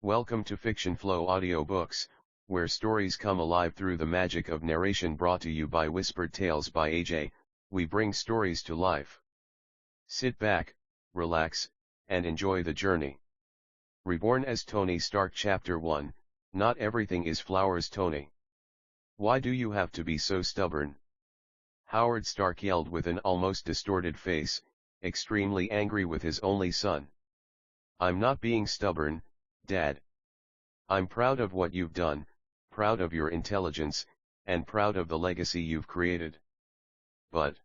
Welcome to Fiction Flow Audiobooks, where stories come alive through the magic of narration, brought to you by Whispered Tales by AJ. We bring stories to life. Sit back, relax, and enjoy the journey. Reborn as Tony Stark Chapter 1, Not Everything is Flowers. Tony, why do you have to be so stubborn? Howard Stark yelled with an almost distorted face, extremely angry with his only son. I'm not being stubborn, Dad. I'm proud of what you've done, proud of your intelligence, and proud of the legacy you've created. But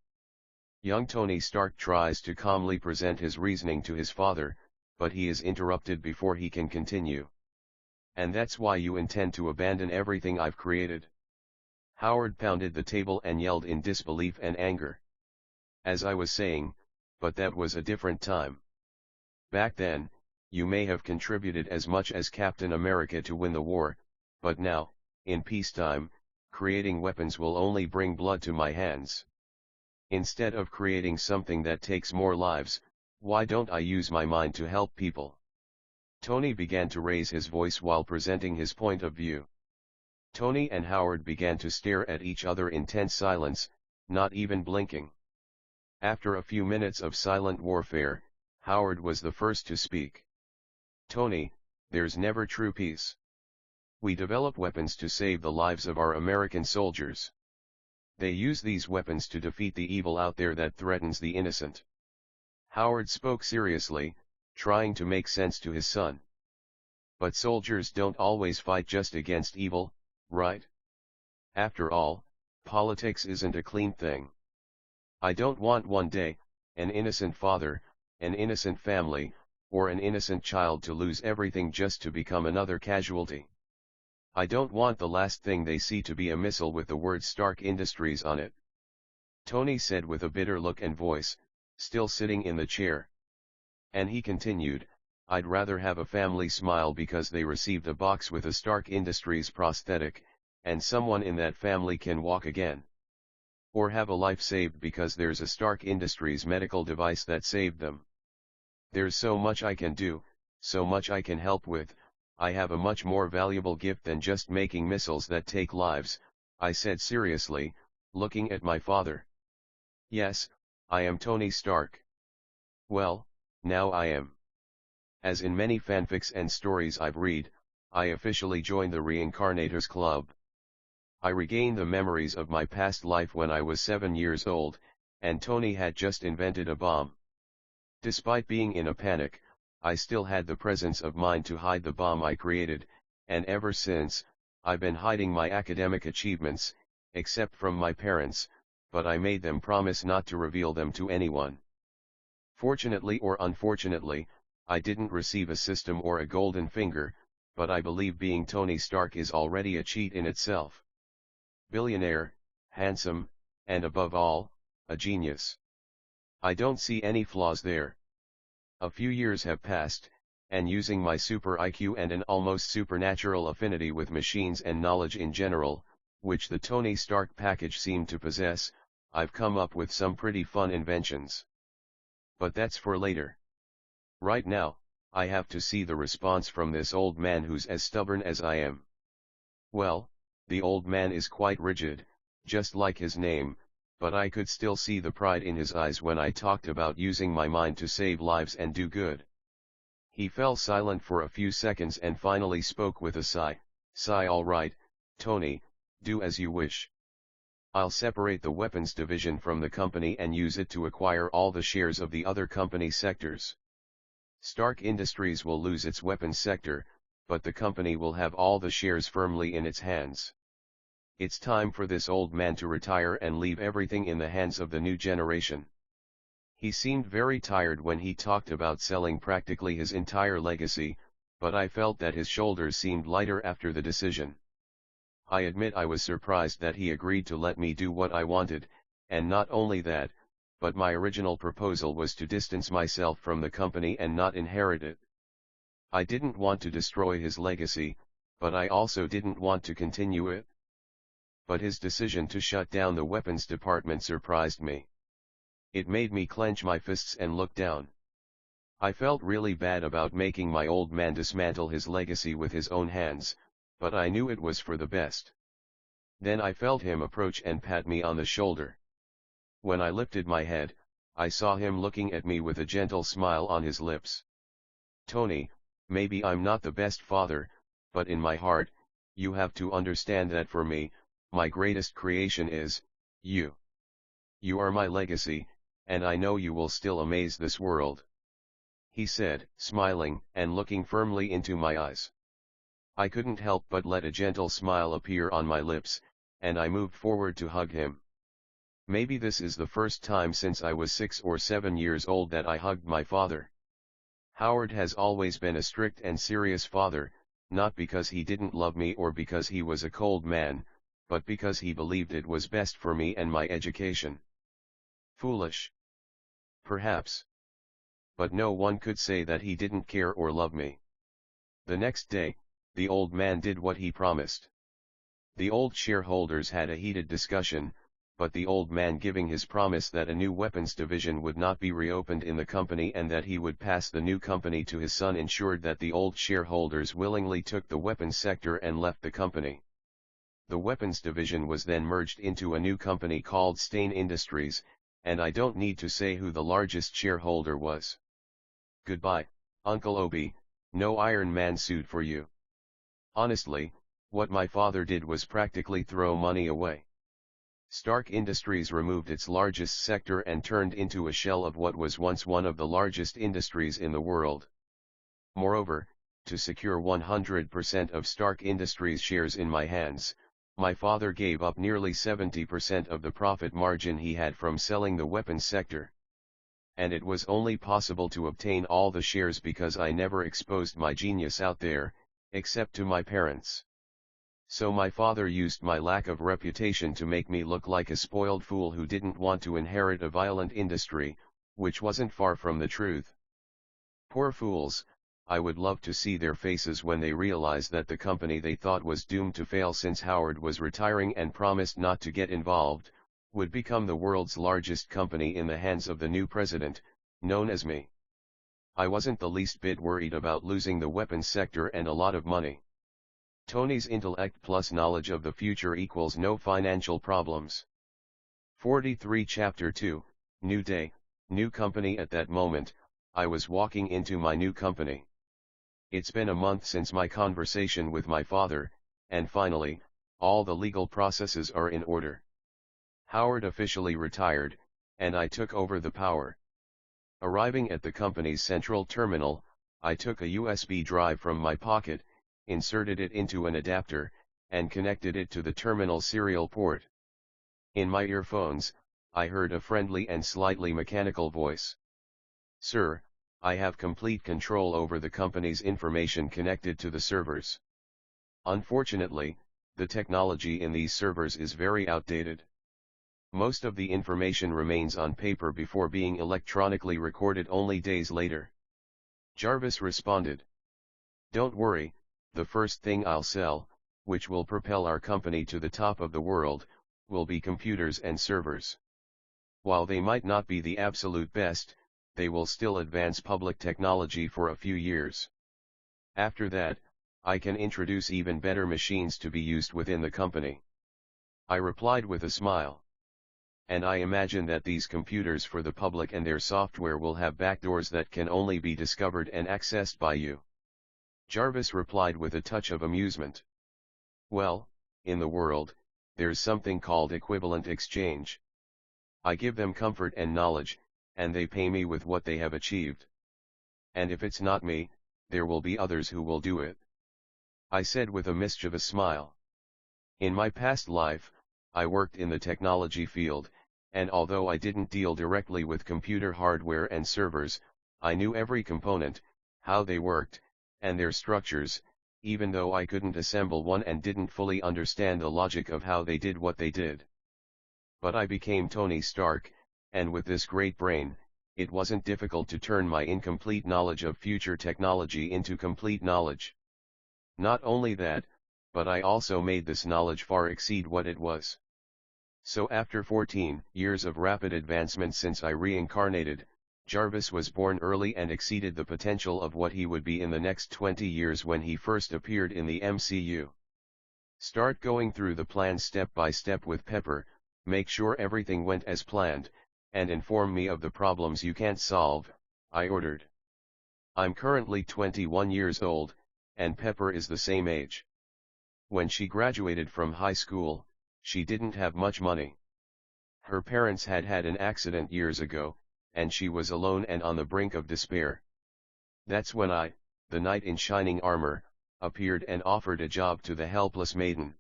young Tony Stark tries to calmly present his reasoning to his father, but he is interrupted before he can continue. And that's why you intend to abandon everything I've created? Howard pounded the table and yelled in disbelief and anger. As I was saying, but that was a different time. Back then, you may have contributed as much as Captain America to win the war, but now, in peacetime, creating weapons will only bring blood to my hands. Instead of creating something that takes more lives, why don't I use my mind to help people? Tony began to raise his voice while presenting his point of view. Tony and Howard began to stare at each other in tense silence, not even blinking. After a few minutes of silent warfare, Howard was the first to speak. Tony, there's never true peace. We develop weapons to save the lives of our American soldiers. They use these weapons to defeat the evil out there that threatens the innocent. Howard spoke seriously, trying to make sense to his son. But soldiers don't always fight just against evil, right? After all, politics isn't a clean thing. I don't want one day, an innocent father, an innocent family, or an innocent child to lose everything just to become another casualty. I don't want the last thing they see to be a missile with the word Stark Industries on it. Tony said with a bitter look and voice, still sitting in the chair. And he continued, I'd rather have a family smile because they received a box with a Stark Industries prosthetic, and someone in that family can walk again. Or have a life saved because there's a Stark Industries medical device that saved them. There's so much I can do, so much I can help with. I have a much more valuable gift than just making missiles that take lives, I said seriously, looking at my father. Yes, I am Tony Stark. Well, now I am. As in many fanfics and stories I've read, I officially joined the Reincarnators Club. I regained the memories of my past life when I was 7 years old, and Tony had just invented a bomb. Despite being in a panic, I still had the presence of mind to hide the bomb I created, and ever since, I've been hiding my academic achievements, except from my parents, but I made them promise not to reveal them to anyone. Fortunately or unfortunately, I didn't receive a system or a golden finger, but I believe being Tony Stark is already a cheat in itself. Billionaire, handsome, and above all, a genius. I don't see any flaws there. A few years have passed, and using my super IQ and an almost supernatural affinity with machines and knowledge in general, which the Tony Stark package seemed to possess, I've come up with some pretty fun inventions. But that's for later. Right now, I have to see the response from this old man who's as stubborn as I am. Well, the old man is quite rigid, just like his name, but I could still see the pride in his eyes when I talked about using my mind to save lives and do good. He fell silent for a few seconds and finally spoke with a sigh. All right, Tony, do as you wish. I'll separate the weapons division from the company and use it to acquire all the shares of the other company sectors. Stark Industries will lose its weapons sector, but the company will have all the shares firmly in its hands. It's time for this old man to retire and leave everything in the hands of the new generation. He seemed very tired when he talked about selling practically his entire legacy, but I felt that his shoulders seemed lighter after the decision. I admit I was surprised that he agreed to let me do what I wanted, and not only that, but my original proposal was to distance myself from the company and not inherit it. I didn't want to destroy his legacy, but I also didn't want to continue it. But his decision to shut down the weapons department surprised me. It made me clench my fists and look down. I felt really bad about making my old man dismantle his legacy with his own hands, but I knew it was for the best. Then I felt him approach and pat me on the shoulder. When I lifted my head, I saw him looking at me with a gentle smile on his lips. Tony, maybe I'm not the best father, but in my heart, you have to understand that for me, my greatest creation is you. You are my legacy, and I know you will still amaze this world. He said, smiling and looking firmly into my eyes. I couldn't help but let a gentle smile appear on my lips, and I moved forward to hug him. Maybe this is the first time since I was 6 or 7 years old that I hugged my father. Howard has always been a strict and serious father, not because he didn't love me or because he was a cold man, but because he believed it was best for me and my education. Foolish? Perhaps. But no one could say that he didn't care or love me. The next day, the old man did what he promised. The old shareholders had a heated discussion, but the old man giving his promise that a new weapons division would not be reopened in the company and that he would pass the new company to his son ensured that the old shareholders willingly took the weapons sector and left the company. The weapons division was then merged into a new company called Stain Industries, and I don't need to say who the largest shareholder was. Goodbye, Uncle Obi, no Iron Man suit for you. Honestly, what my father did was practically throw money away. Stark Industries removed its largest sector and turned into a shell of what was once one of the largest industries in the world. Moreover, to secure 100% of Stark Industries shares in my hands, my father gave up nearly 70% of the profit margin he had from selling the weapons sector. And it was only possible to obtain all the shares because I never exposed my genius out there, except to my parents. So my father used my lack of reputation to make me look like a spoiled fool who didn't want to inherit a violent industry, which wasn't far from the truth. Poor fools, I would love to see their faces when they realized that the company they thought was doomed to fail since Howard was retiring and promised not to get involved, would become the world's largest company in the hands of the new president, known as me. I wasn't the least bit worried about losing the weapons sector and a lot of money. Tony's intellect plus knowledge of the future equals no financial problems. 43 Chapter 2, New Day, New Company. At that moment, I was walking into my new company. It's been a month since my conversation with my father, and finally, all the legal processes are in order. Howard officially retired, and I took over the power. Arriving at the company's central terminal, I took a USB drive from my pocket, inserted it into an adapter, and connected it to the terminal serial port. In my earphones, I heard a friendly and slightly mechanical voice. "Sir, I have complete control over the company's information connected to the servers. Unfortunately, the technology in these servers is very outdated. Most of the information remains on paper before being electronically recorded only days later." Jarvis responded. "Don't worry, the first thing I'll sell, which will propel our company to the top of the world, will be computers and servers. While they might not be the absolute best, they will still advance public technology for a few years. After that, I can introduce even better machines to be used within the company." I replied with a smile. "And I imagine that these computers for the public and their software will have backdoors that can only be discovered and accessed by you." Jarvis replied with a touch of amusement. "Well, in the world, there's something called equivalent exchange. I give them comfort and knowledge, and they pay me with what they have achieved. And if it's not me, there will be others who will do it," I said with a mischievous smile. In my past life, I worked in the technology field, and although I didn't deal directly with computer hardware and servers, I knew every component, how they worked, and their structures, even though I couldn't assemble one and didn't fully understand the logic of how they did what they did. But I became Tony Stark, and with this great brain, it wasn't difficult to turn my incomplete knowledge of future technology into complete knowledge. Not only that, but I also made this knowledge far exceed what it was. So after 14 years of rapid advancement since I reincarnated, Jarvis was born early and exceeded the potential of what he would be in the next 20 years when he first appeared in the MCU. Start going through the plan step by step with Pepper, make sure everything went as planned, and inform me of the problems you can't solve, I ordered. I'm currently 21 years old, and Pepper is the same age. When she graduated from high school, she didn't have much money. Her parents had had an accident years ago, and she was alone and on the brink of despair. That's when I, the knight in shining armor, appeared and offered a job to the helpless maiden.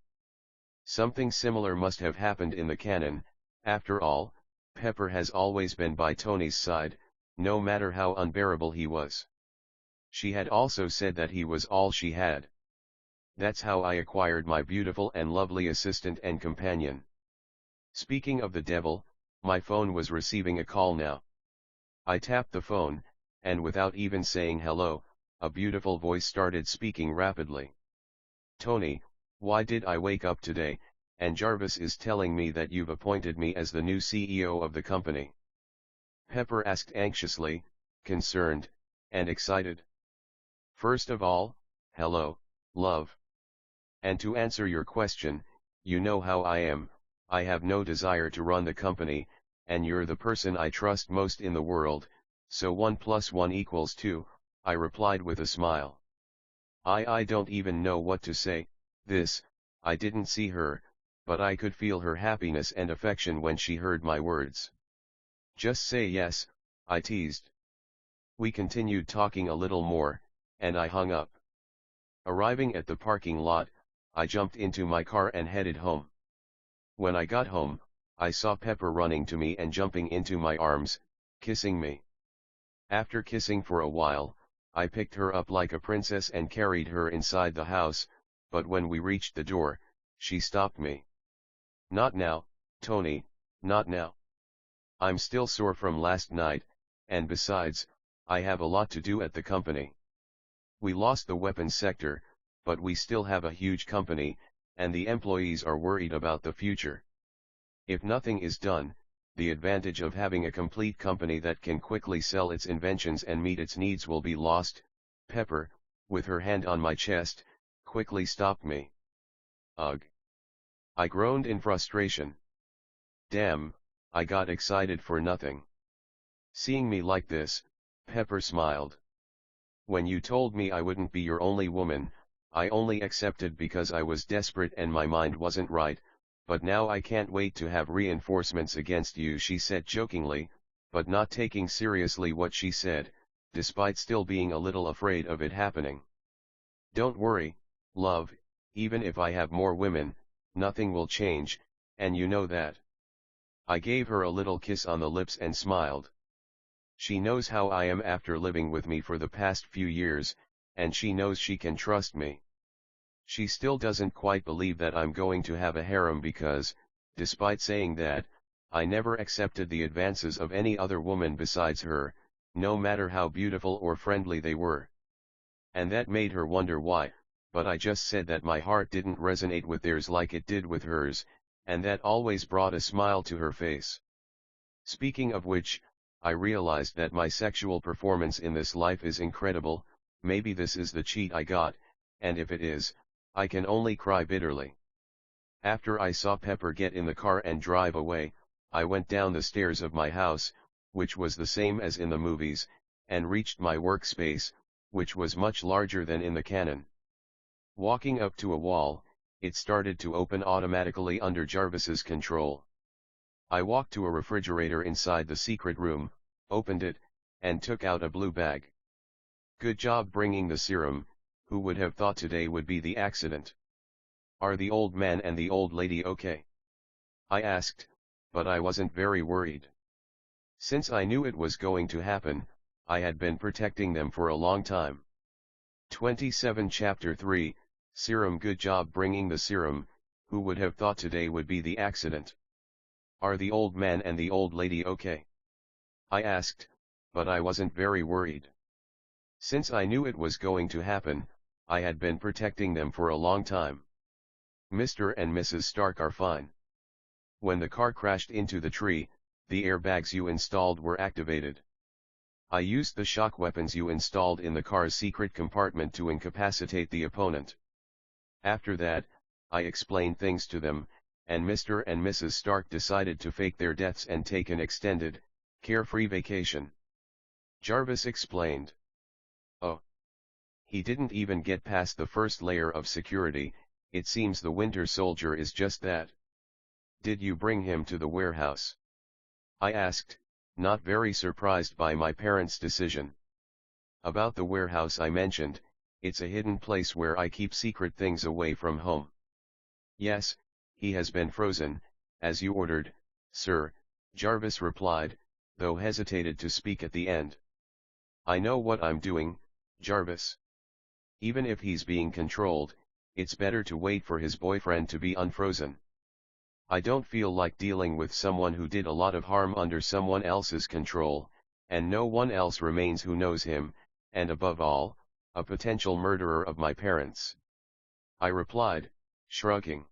Something similar must have happened in the canon. After all, Pepper has always been by Tony's side, no matter how unbearable he was. She had also said that he was all she had. That's how I acquired my beautiful and lovely assistant and companion. Speaking of the devil, my phone was receiving a call now. I tapped the phone, and without even saying hello, a beautiful voice started speaking rapidly. Tony, why did I wake up today, and Jarvis is telling me that you've appointed me as the new CEO of the company? Pepper asked anxiously, concerned, and excited. First of all, hello, love. And to answer your question, you know how I am, I have no desire to run the company, and you're the person I trust most in the world, so 1 + 1 = 2, I replied with a smile. I don't even know what to say. I didn't see her, but I could feel her happiness and affection when she heard my words. Just say yes, I teased. We continued talking a little more, and I hung up. Arriving at the parking lot, I jumped into my car and headed home. When I got home, I saw Pepper running to me and jumping into my arms, kissing me. After kissing for a while, I picked her up like a princess and carried her inside the house, but when we reached the door, she stopped me. Not now, Tony, not now. I'm still sore from last night, and besides, I have a lot to do at the company. We lost the weapons sector, but we still have a huge company, and the employees are worried about the future. If nothing is done, the advantage of having a complete company that can quickly sell its inventions and meet its needs will be lost. Pepper, with her hand on my chest, quickly stopped me. Ugh! I groaned in frustration. Damn, I got excited for nothing. Seeing me like this, Pepper smiled. When you told me I wouldn't be your only woman, I only accepted because I was desperate and my mind wasn't right, but now I can't wait to have reinforcements against you, she said jokingly, but not taking seriously what she said, despite still being a little afraid of it happening. Don't worry, love, even if I have more women, nothing will change, and you know that. I gave her a little kiss on the lips and smiled. She knows how I am after living with me for the past few years, and she knows she can trust me. She still doesn't quite believe that I'm going to have a harem because, despite saying that, I never accepted the advances of any other woman besides her, no matter how beautiful or friendly they were. And that made her wonder why, but I just said that my heart didn't resonate with theirs like it did with hers, and that always brought a smile to her face. Speaking of which, I realized that my sexual performance in this life is incredible. Maybe this is the cheat I got, and if it is, I can only cry bitterly. After I saw Pepper get in the car and drive away, I went down the stairs of my house, which was the same as in the movies, and reached my workspace, which was much larger than in the Canon. Walking up to a wall, it started to open automatically under Jarvis's control. I walked to a refrigerator inside the secret room, opened it, and took out a blue bag. Good job bringing the serum, who would have thought today would be the accident? Are the old man and the old lady okay? I asked, but I wasn't very worried. Since I knew it was going to happen, I had been protecting them for a long time. 27 Chapter 3, Serum. Good job bringing the serum, who would have thought today would be the accident? Are the old man and the old lady okay? I asked, but I wasn't very worried. Since I knew it was going to happen, I had been protecting them for a long time. Mr. and Mrs. Stark are fine. When the car crashed into the tree, the airbags you installed were activated. I used the shock weapons you installed in the car's secret compartment to incapacitate the opponent. After that, I explained things to them, and Mr. and Mrs. Stark decided to fake their deaths and take an extended, carefree vacation. Jarvis explained. Oh. He didn't even get past the first layer of security. It seems the Winter Soldier is just that. Did you bring him to the warehouse? I asked, not very surprised by my parents' decision. About the warehouse I mentioned, it's a hidden place where I keep secret things away from home. Yes, he has been frozen, as you ordered, sir, Jarvis replied, though hesitated to speak at the end. I know what I'm doing, Jarvis. Even if he's being controlled, it's better to wait for his boyfriend to be unfrozen. I don't feel like dealing with someone who did a lot of harm under someone else's control, and no one else remains who knows him, and above all, a potential murderer of my parents. I replied, shrugging.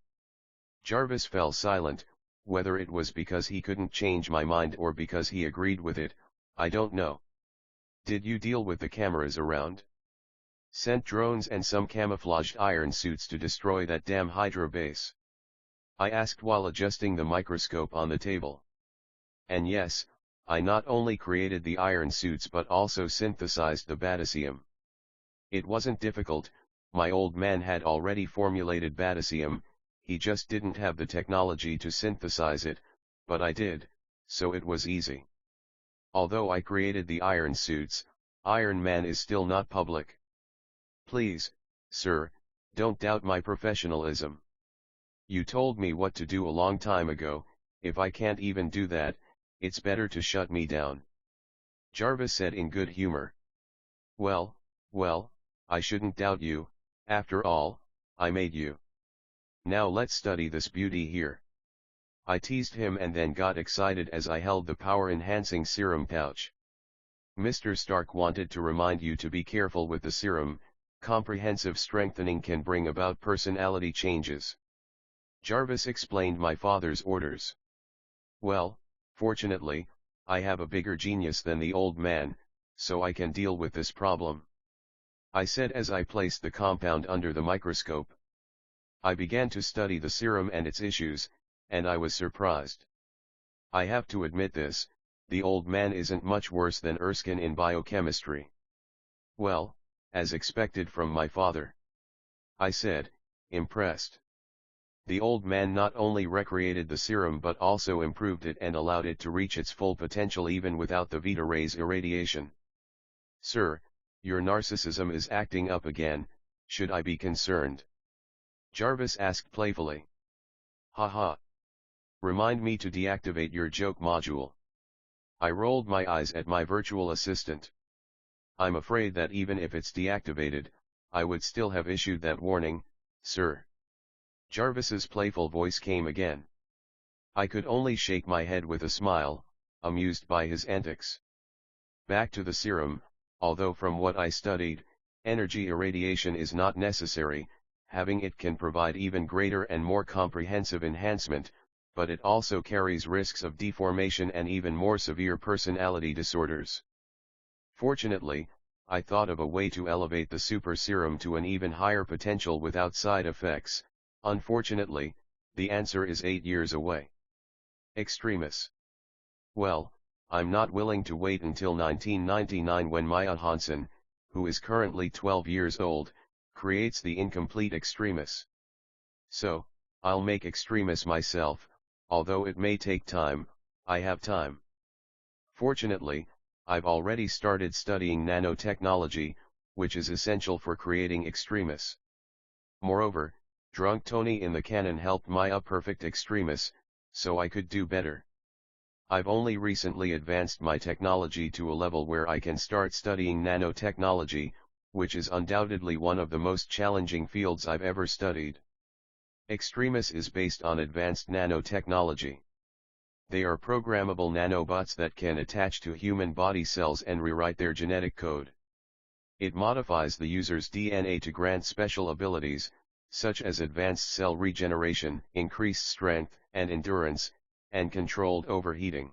Jarvis fell silent. Whether it was because he couldn't change my mind or because he agreed with it, I don't know. Did you deal with the cameras around? Sent drones and some camouflaged iron suits to destroy that damn Hydra base? I asked while adjusting the microscope on the table. And yes, I not only created the iron suits but also synthesized the batasium. It wasn't difficult, my old man had already formulated batasium, he just didn't have the technology to synthesize it, but I did, so it was easy. Although I created the iron suits, Iron Man is still not public. Please, sir, don't doubt my professionalism. You told me what to do a long time ago. If I can't even do that, it's better to shut me down. Jarvis said in good humor. Well, I shouldn't doubt you, after all, I made you. Now let's study this beauty here. I teased him and then got excited as I held the power-enhancing serum pouch. Mr. Stark wanted to remind you to be careful with the serum. Comprehensive strengthening can bring about personality changes. Jarvis explained my father's orders. Well, fortunately, I have a bigger genius than the old man, so I can deal with this problem. I said as I placed the compound under the microscope. I began to study the serum and its issues, and I was surprised. I have to admit this, the old man isn't much worse than Erskine in biochemistry. Well, as expected from my father. I said, impressed. The old man not only recreated the serum but also improved it and allowed it to reach its full potential even without the Vita rays irradiation. Sir, your narcissism is acting up again, should I be concerned? Jarvis asked playfully. Haha. Remind me to deactivate your joke module. I rolled my eyes at my virtual assistant. I'm afraid that even if it's deactivated, I would still have issued that warning, sir. Jarvis's playful voice came again. I could only shake my head with a smile, amused by his antics. Back to the serum, although from what I studied, energy irradiation is not necessary, having it can provide even greater and more comprehensive enhancement, but it also carries risks of deformation and even more severe personality disorders. Fortunately, I thought of a way to elevate the super serum to an even higher potential without side effects. Unfortunately, the answer is 8 years away. Extremis. Well, I'm not willing to wait until 1999 when Maya Hansen, who is currently 12 years old, creates the incomplete Extremis. So, I'll make Extremis myself, although it may take time, I have time. Fortunately, I've already started studying nanotechnology, which is essential for creating Extremis. Moreover, Drunk Tony in the Canon helped Maya perfect Extremis, so I could do better. I've only recently advanced my technology to a level where I can start studying nanotechnology, which is undoubtedly one of the most challenging fields I've ever studied. Extremis is based on advanced nanotechnology. They are programmable nanobots that can attach to human body cells and rewrite their genetic code. It modifies the user's DNA to grant special abilities, such as advanced cell regeneration, increased strength and endurance, and controlled overheating.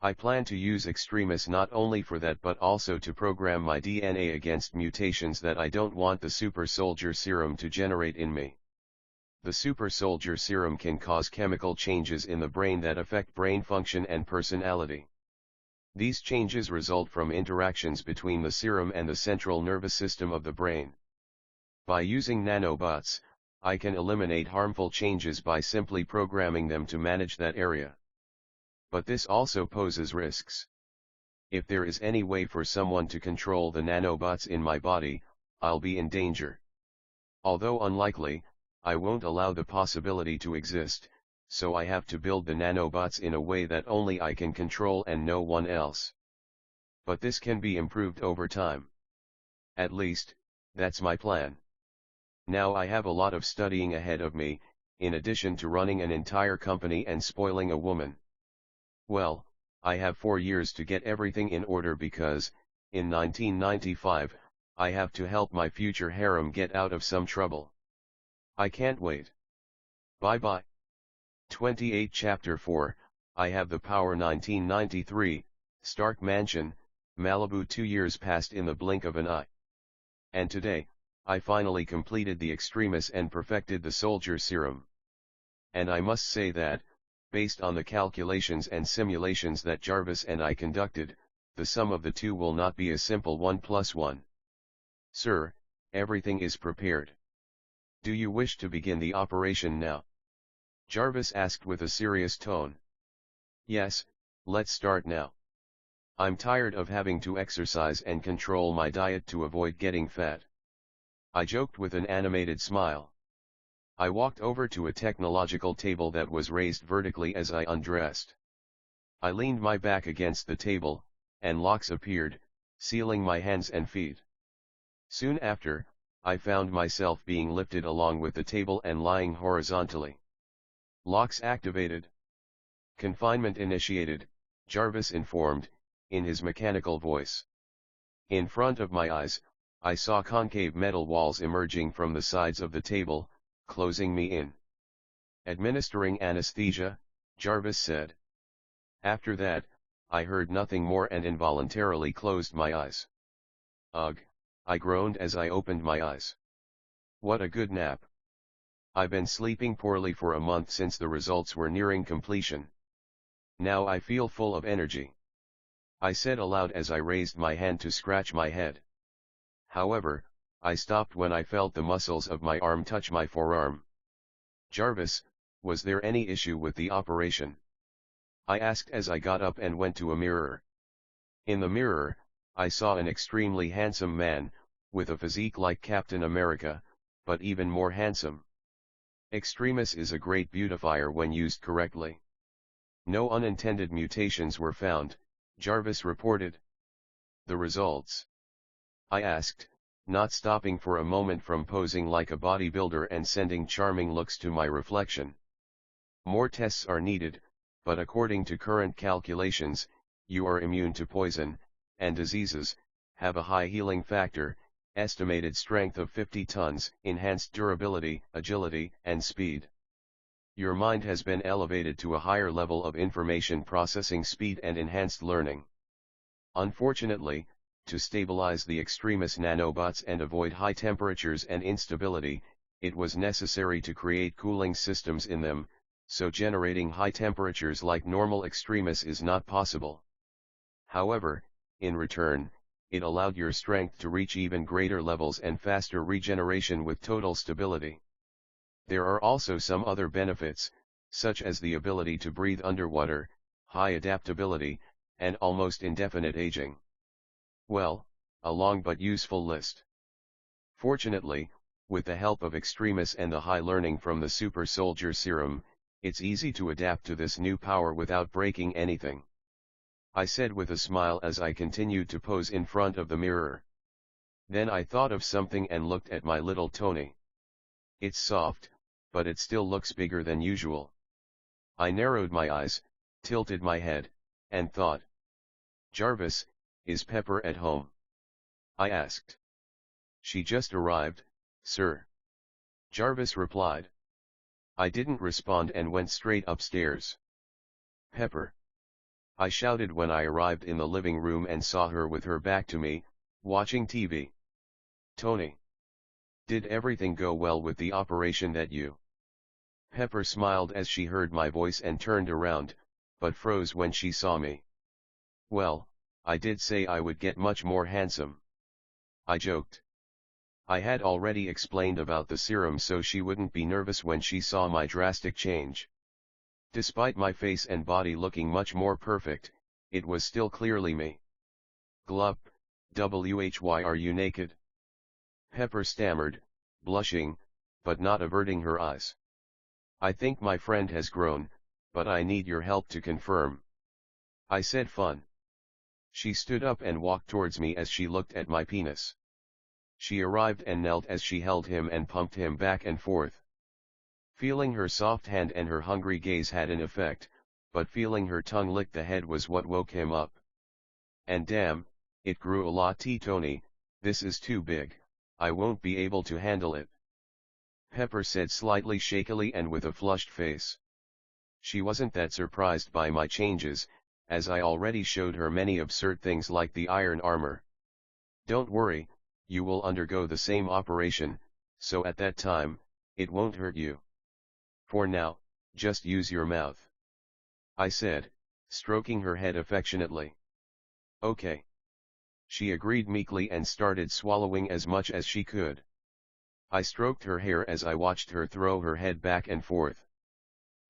I plan to use Extremis not only for that but also to program my DNA against mutations that I don't want the super soldier serum to generate in me. The super soldier serum can cause chemical changes in the brain that affect brain function and personality. These changes result from interactions between the serum and the central nervous system of the brain. By using nanobots, I can eliminate harmful changes by simply programming them to manage that area. But this also poses risks. If there is any way for someone to control the nanobots in my body, I'll be in danger. Although unlikely, I won't allow the possibility to exist, so I have to build the nanobots in a way that only I can control and no one else. But this can be improved over time. At least, that's my plan. Now I have a lot of studying ahead of me, in addition to running an entire company and spoiling a woman. Well, I have 4 years to get everything in order because, in 1995, I have to help my future harem get out of some trouble. I can't wait. Bye bye. 28 Chapter 4, I Have the Power 1993, Stark Mansion, Malibu. 2 years passed in the blink of an eye. And today, I finally completed the Extremis and perfected the soldier serum. And I must say that, based on the calculations and simulations that Jarvis and I conducted, the sum of the two will not be a simple 1 plus 1. Sir, everything is prepared. Do you wish to begin the operation now? Jarvis asked with a serious tone. Yes, let's start now. I'm tired of having to exercise and control my diet to avoid getting fat. I joked with an animated smile. I walked over to a technological table that was raised vertically as I undressed. I leaned my back against the table, and locks appeared, sealing my hands and feet. Soon after, I found myself being lifted along with the table and lying horizontally. Locks activated. Confinement initiated, Jarvis informed, in his mechanical voice. In front of my eyes, I saw concave metal walls emerging from the sides of the table, closing me in. Administering anesthesia, Jarvis said. After that, I heard nothing more and involuntarily closed my eyes. Ugh, I groaned as I opened my eyes. What a good nap. I've been sleeping poorly for a month since the results were nearing completion. Now I feel full of energy. I said aloud as I raised my hand to scratch my head. However, I stopped when I felt the muscles of my arm touch my forearm. Jarvis, was there any issue with the operation? I asked as I got up and went to a mirror. In the mirror, I saw an extremely handsome man, with a physique like Captain America, but even more handsome. Extremis is a great beautifier when used correctly. No unintended mutations were found, Jarvis reported. The results? I asked, not stopping for a moment from posing like a bodybuilder and sending charming looks to my reflection. More tests are needed, but according to current calculations, you are immune to poison and diseases, have a high healing factor, estimated strength of 50 tons, enhanced durability, agility, and speed. Your mind has been elevated to a higher level of information processing speed and enhanced learning. Unfortunately, to stabilize the Extremis nanobots and avoid high temperatures and instability, it was necessary to create cooling systems in them, so generating high temperatures like normal Extremis is not possible. However, in return, it allowed your strength to reach even greater levels and faster regeneration with total stability. There are also some other benefits, such as the ability to breathe underwater, high adaptability, and almost indefinite aging. Well, a long but useful list. Fortunately, with the help of Extremis and the high learning from the super soldier serum, it's easy to adapt to this new power without breaking anything. I said with a smile as I continued to pose in front of the mirror. Then I thought of something and looked at my little Tony. It's soft, but it still looks bigger than usual. I narrowed my eyes, tilted my head, and thought. Jarvis, is Pepper at home? I asked. She just arrived, sir. Jarvis replied. I didn't respond and went straight upstairs. Pepper. I shouted when I arrived in the living room and saw her with her back to me, watching TV. Tony. Did everything go well with the operation that you? Pepper smiled as she heard my voice and turned around, but froze when she saw me. Well, I did say I would get much more handsome. I joked. I had already explained about the serum so she wouldn't be nervous when she saw my drastic change. Despite my face and body looking much more perfect, it was still clearly me. Glup, why are you naked? Pepper stammered, blushing, but not averting her eyes. I think my friend has grown, but I need your help to confirm. I said fun. She stood up and walked towards me as she looked at my penis. She arrived and knelt as she held him and pumped him back and forth. Feeling her soft hand and her hungry gaze had an effect, but feeling her tongue lick the head was what woke him up. And damn, it grew a lot. Tony, this is too big, I won't be able to handle it. Pepper said slightly shakily and with a flushed face. She wasn't that surprised by my changes, as I already showed her many absurd things like the iron armor. Don't worry, you will undergo the same operation, so at that time, it won't hurt you. For now, just use your mouth. I said, stroking her head affectionately. Okay. She agreed meekly and started swallowing as much as she could. I stroked her hair as I watched her throw her head back and forth.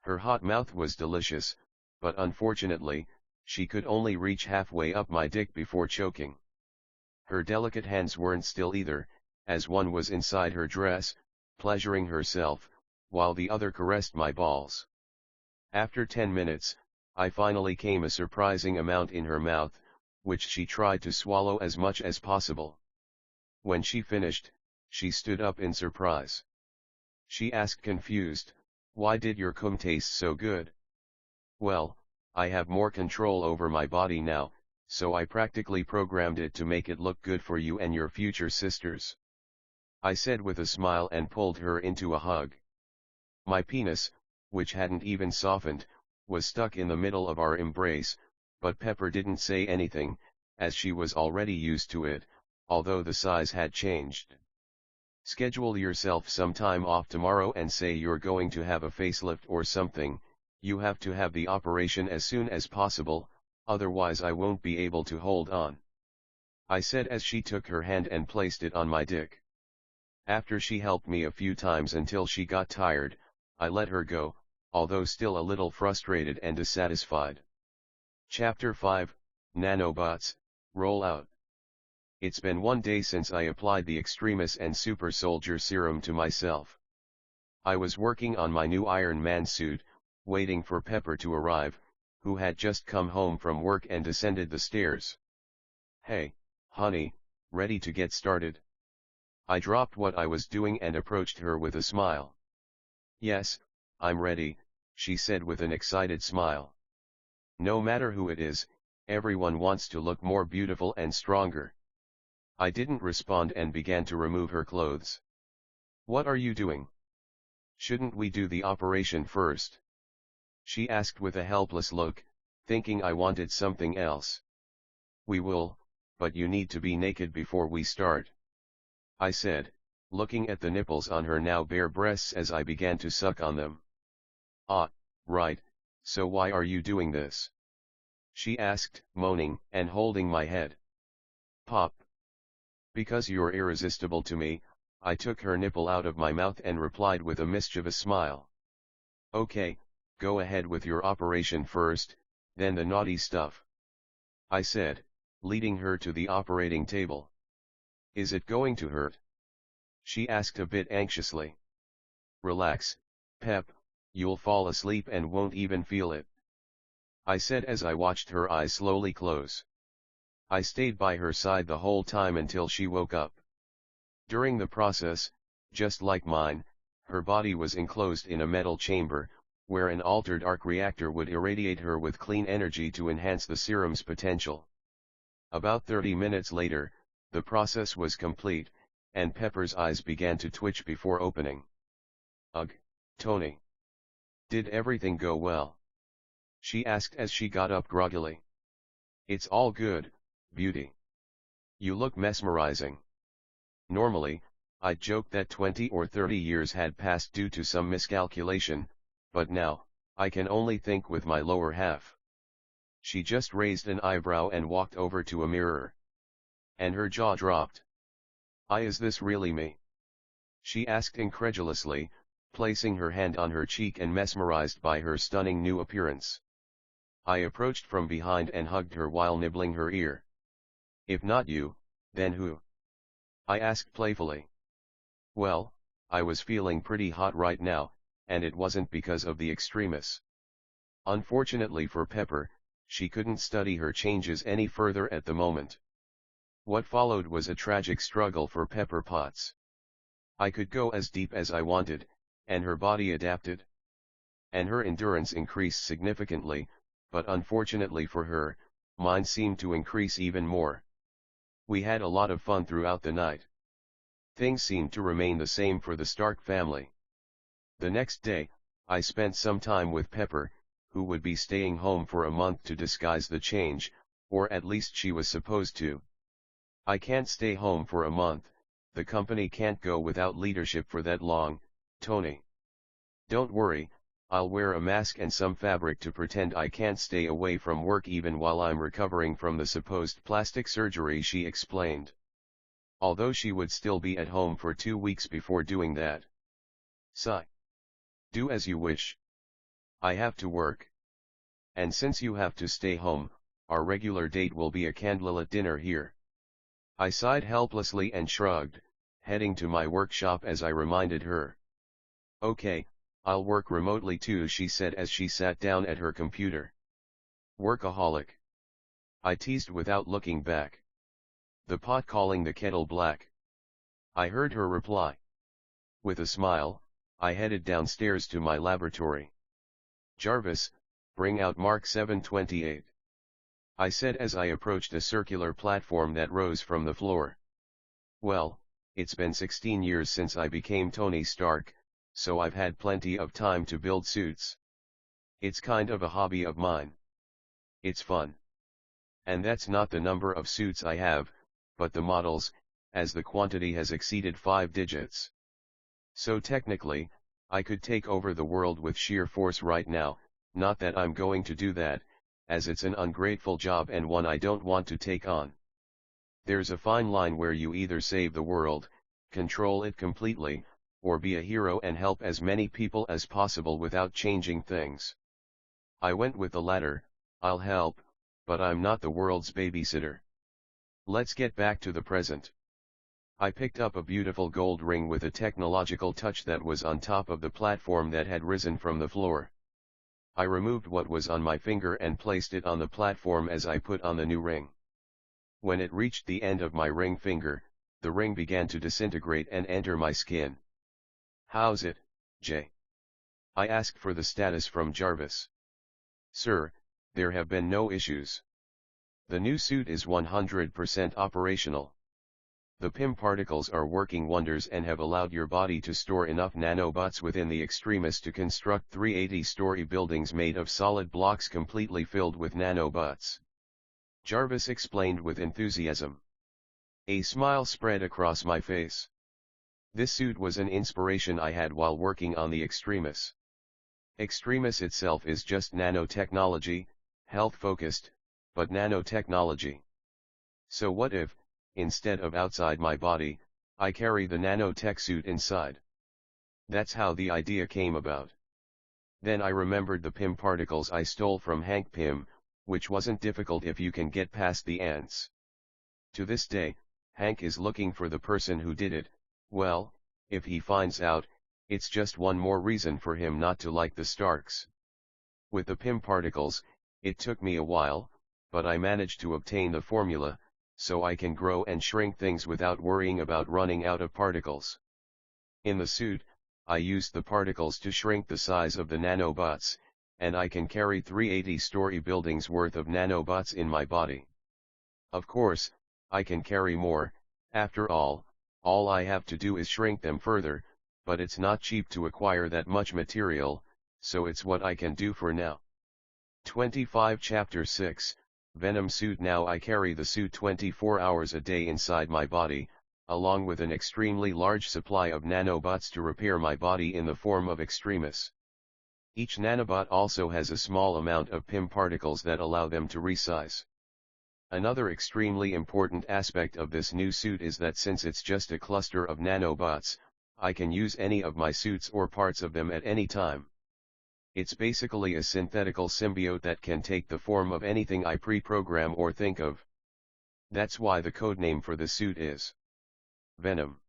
Her hot mouth was delicious, but unfortunately, she could only reach halfway up my dick before choking. Her delicate hands weren't still either, as one was inside her dress, pleasuring herself, while the other caressed my balls. After 10 minutes, I finally came a surprising amount in her mouth, which she tried to swallow as much as possible. When she finished, she stood up in surprise. She asked confused, "Why did your cum taste so good?" Well, I have more control over my body now, so I practically programmed it to make it look good for you and your future sisters. I said with a smile and pulled her into a hug. My penis, which hadn't even softened, was stuck in the middle of our embrace, but Pepper didn't say anything, as she was already used to it, although the size had changed. Schedule yourself some time off tomorrow and say you're going to have a facelift or something. You have to have the operation as soon as possible, otherwise I won't be able to hold on. I said as she took her hand and placed it on my dick. After she helped me a few times until she got tired, I let her go, although still a little frustrated and dissatisfied. Chapter 5, Nanobots, Roll Out. It's been 1 day since I applied the Extremis and Super Soldier Serum to myself. I was working on my new Iron Man suit, waiting for Pepper to arrive, who had just come home from work and descended the stairs. "Hey, honey, ready to get started?" I dropped what I was doing and approached her with a smile. "Yes, I'm ready," she said with an excited smile. No matter who it is, everyone wants to look more beautiful and stronger. I didn't respond and began to remove her clothes. "What are you doing? Shouldn't we do the operation first?" she asked with a helpless look, thinking I wanted something else. "We will, but you need to be naked before we start," I said, looking at the nipples on her now bare breasts as I began to suck on them. "Ah, right, so why are you doing this?" she asked, moaning and holding my head. "Pop. Because you're irresistible to me," I took her nipple out of my mouth and replied with a mischievous smile. "Okay, go ahead with your operation first, then the naughty stuff," I said, leading her to the operating table. "Is it going to hurt?" she asked a bit anxiously. "Relax, Pep, you'll fall asleep and won't even feel it," I said as I watched her eyes slowly close. I stayed by her side the whole time until she woke up. During the process, just like mine, her body was enclosed in a metal chamber, where an altered arc reactor would irradiate her with clean energy to enhance the serum's potential. About 30 minutes later, the process was complete, and Pepper's eyes began to twitch before opening. "Ugh, Tony. Did everything go well?" she asked as she got up groggily. It's all good, beauty. You look mesmerizing. Normally, I'd joke that 20 or 30 years had passed due to some miscalculation, but now, I can only think with my lower half. She just raised an eyebrow and walked over to a mirror. And her jaw dropped. Is this really me? She asked incredulously, placing her hand on her cheek and mesmerized by her stunning new appearance. I approached from behind and hugged her while nibbling her ear. If not you, then who? I asked playfully. Well, I was feeling pretty hot right now, and it wasn't because of the extremis. Unfortunately for Pepper, she couldn't study her changes any further at the moment. What followed was a tragic struggle for Pepper Potts. I could go as deep as I wanted, and her body adapted. And her endurance increased significantly, but unfortunately for her, mine seemed to increase even more. We had a lot of fun throughout the night. Things seemed to remain the same for the Stark family. The next day, I spent some time with Pepper, who would be staying home for a month to disguise the change, or at least she was supposed to. I can't stay home for a month, the company can't go without leadership for that long, Tony. Don't worry, I'll wear a mask and some fabric to pretend I can't stay away from work even while I'm recovering from the supposed plastic surgery, she explained. Although she would still be at home for 2 weeks before doing that. Sigh. Do as you wish. I have to work. And since you have to stay home, our regular date will be a candlelit dinner here. I sighed helplessly and shrugged, heading to my workshop as I reminded her. Okay, I'll work remotely too, she said as she sat down at her computer. Workaholic. I teased without looking back. The pot calling the kettle black. I heard her reply. With a smile, I headed downstairs to my laboratory. Jarvis, bring out Mark 728. I said as I approached a circular platform that rose from the floor. Well, it's been 16 years since I became Tony Stark, so I've had plenty of time to build suits. It's kind of a hobby of mine. It's fun. And that's not the number of suits I have, but the models, as the quantity has exceeded 5 digits. So technically, I could take over the world with sheer force right now, not that I'm going to do that, as it's an ungrateful job and one I don't want to take on. There's a fine line where you either save the world, control it completely, or be a hero and help as many people as possible without changing things. I went with the latter. I'll help, but I'm not the world's babysitter. Let's get back to the present. I picked up a beautiful gold ring with a technological touch that was on top of the platform that had risen from the floor. I removed what was on my finger and placed it on the platform as I put on the new ring. When it reached the end of my ring finger, the ring began to disintegrate and enter my skin. How's it, Jay? I asked for the status from Jarvis. Sir, there have been no issues. The new suit is 100% operational. The PIM particles are working wonders and have allowed your body to store enough nanobots within the extremis to construct 380-story buildings made of solid blocks completely filled with nanobots. Jarvis explained with enthusiasm. A smile spread across my face. This suit was an inspiration I had while working on the extremis. Extremis itself is just nanotechnology, health-focused, but nanotechnology. So what if, instead of outside my body, I carry the nanotech suit inside? That's how the idea came about. Then I remembered the PIM particles I stole from Hank Pym, which wasn't difficult if you can get past the ants. To this day, Hank is looking for the person who did it. Well, if he finds out, it's just one more reason for him not to like the Starks. With the PIM particles, it took me a while, but I managed to obtain the formula, so I can grow and shrink things without worrying about running out of particles. In the suit, I used the particles to shrink the size of the nanobots, and I can carry 380-story buildings worth of nanobots in my body. Of course, I can carry more. After all I have to do is shrink them further, but it's not cheap to acquire that much material, so it's what I can do for now. 25 Chapter 6, Venom Suit. Now I carry the suit 24 hours a day inside my body, along with an extremely large supply of nanobots to repair my body in the form of extremis. Each nanobot also has a small amount of PIM particles that allow them to resize. Another extremely important aspect of this new suit is that since it's just a cluster of nanobots, I can use any of my suits or parts of them at any time. It's basically a synthetical symbiote that can take the form of anything I pre-program or think of. That's why the codename for the suit is Venom.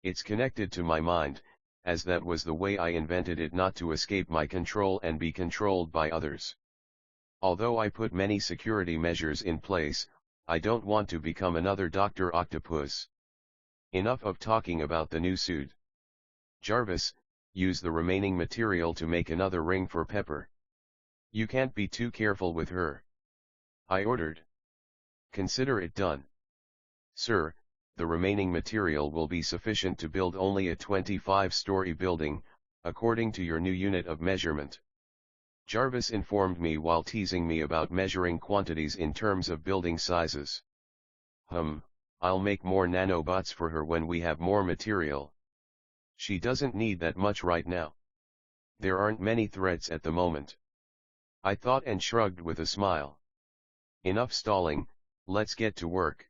It's connected to my mind, as that was the way I invented it not to escape my control and be controlled by others. Although I put many security measures in place, I don't want to become another Dr. Octopus. Enough of talking about the new suit. Jarvis, use the remaining material to make another ring for Pepper. You can't be too careful with her. I ordered. Consider it done. Sir, the remaining material will be sufficient to build only a 25-story building, according to your new unit of measurement. Jarvis informed me while teasing me about measuring quantities in terms of building sizes. I'll make more nanobots for her when we have more material. She doesn't need that much right now. There aren't many threats at the moment. I thought and shrugged with a smile. Enough stalling, let's get to work.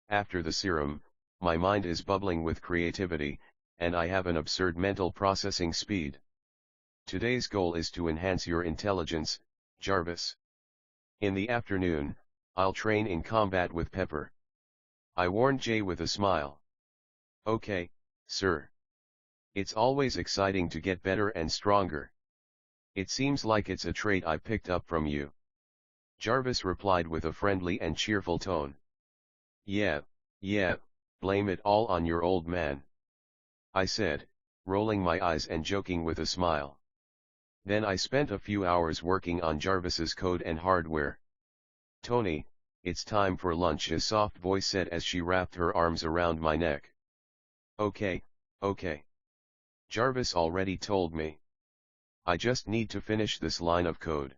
After the serum, my mind is bubbling with creativity, and I have an absurd mental processing speed. Today's goal is to enhance your intelligence, Jarvis. In the afternoon, I'll train in combat with Pepper. I warned Jay with a smile. Okay, sir. It's always exciting to get better and stronger. It seems like it's a trait I picked up from you. Jarvis replied with a friendly and cheerful tone. Yeah, blame it all on your old man. I said, rolling my eyes and joking with a smile. Then I spent a few hours working on Jarvis's code and hardware. Tony, it's time for lunch, his soft voice said as she wrapped her arms around my neck. Okay. Jarvis already told me. I just need to finish this line of code.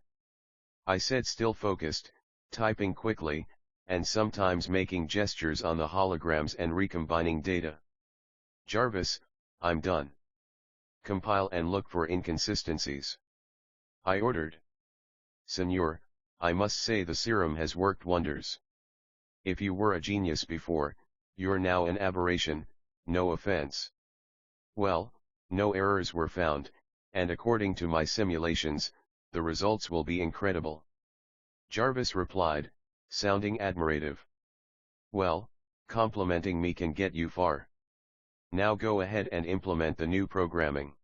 I said, still focused, typing quickly, and sometimes making gestures on the holograms and recombining data. Jarvis, I'm done. Compile and look for inconsistencies. I ordered. Senor, I must say the serum has worked wonders. If you were a genius before, you're now an aberration, no offense. Well, no errors were found, and according to my simulations, the results will be incredible. Jarvis replied, sounding admirative. Well, complimenting me can get you far. Now go ahead and implement the new programming.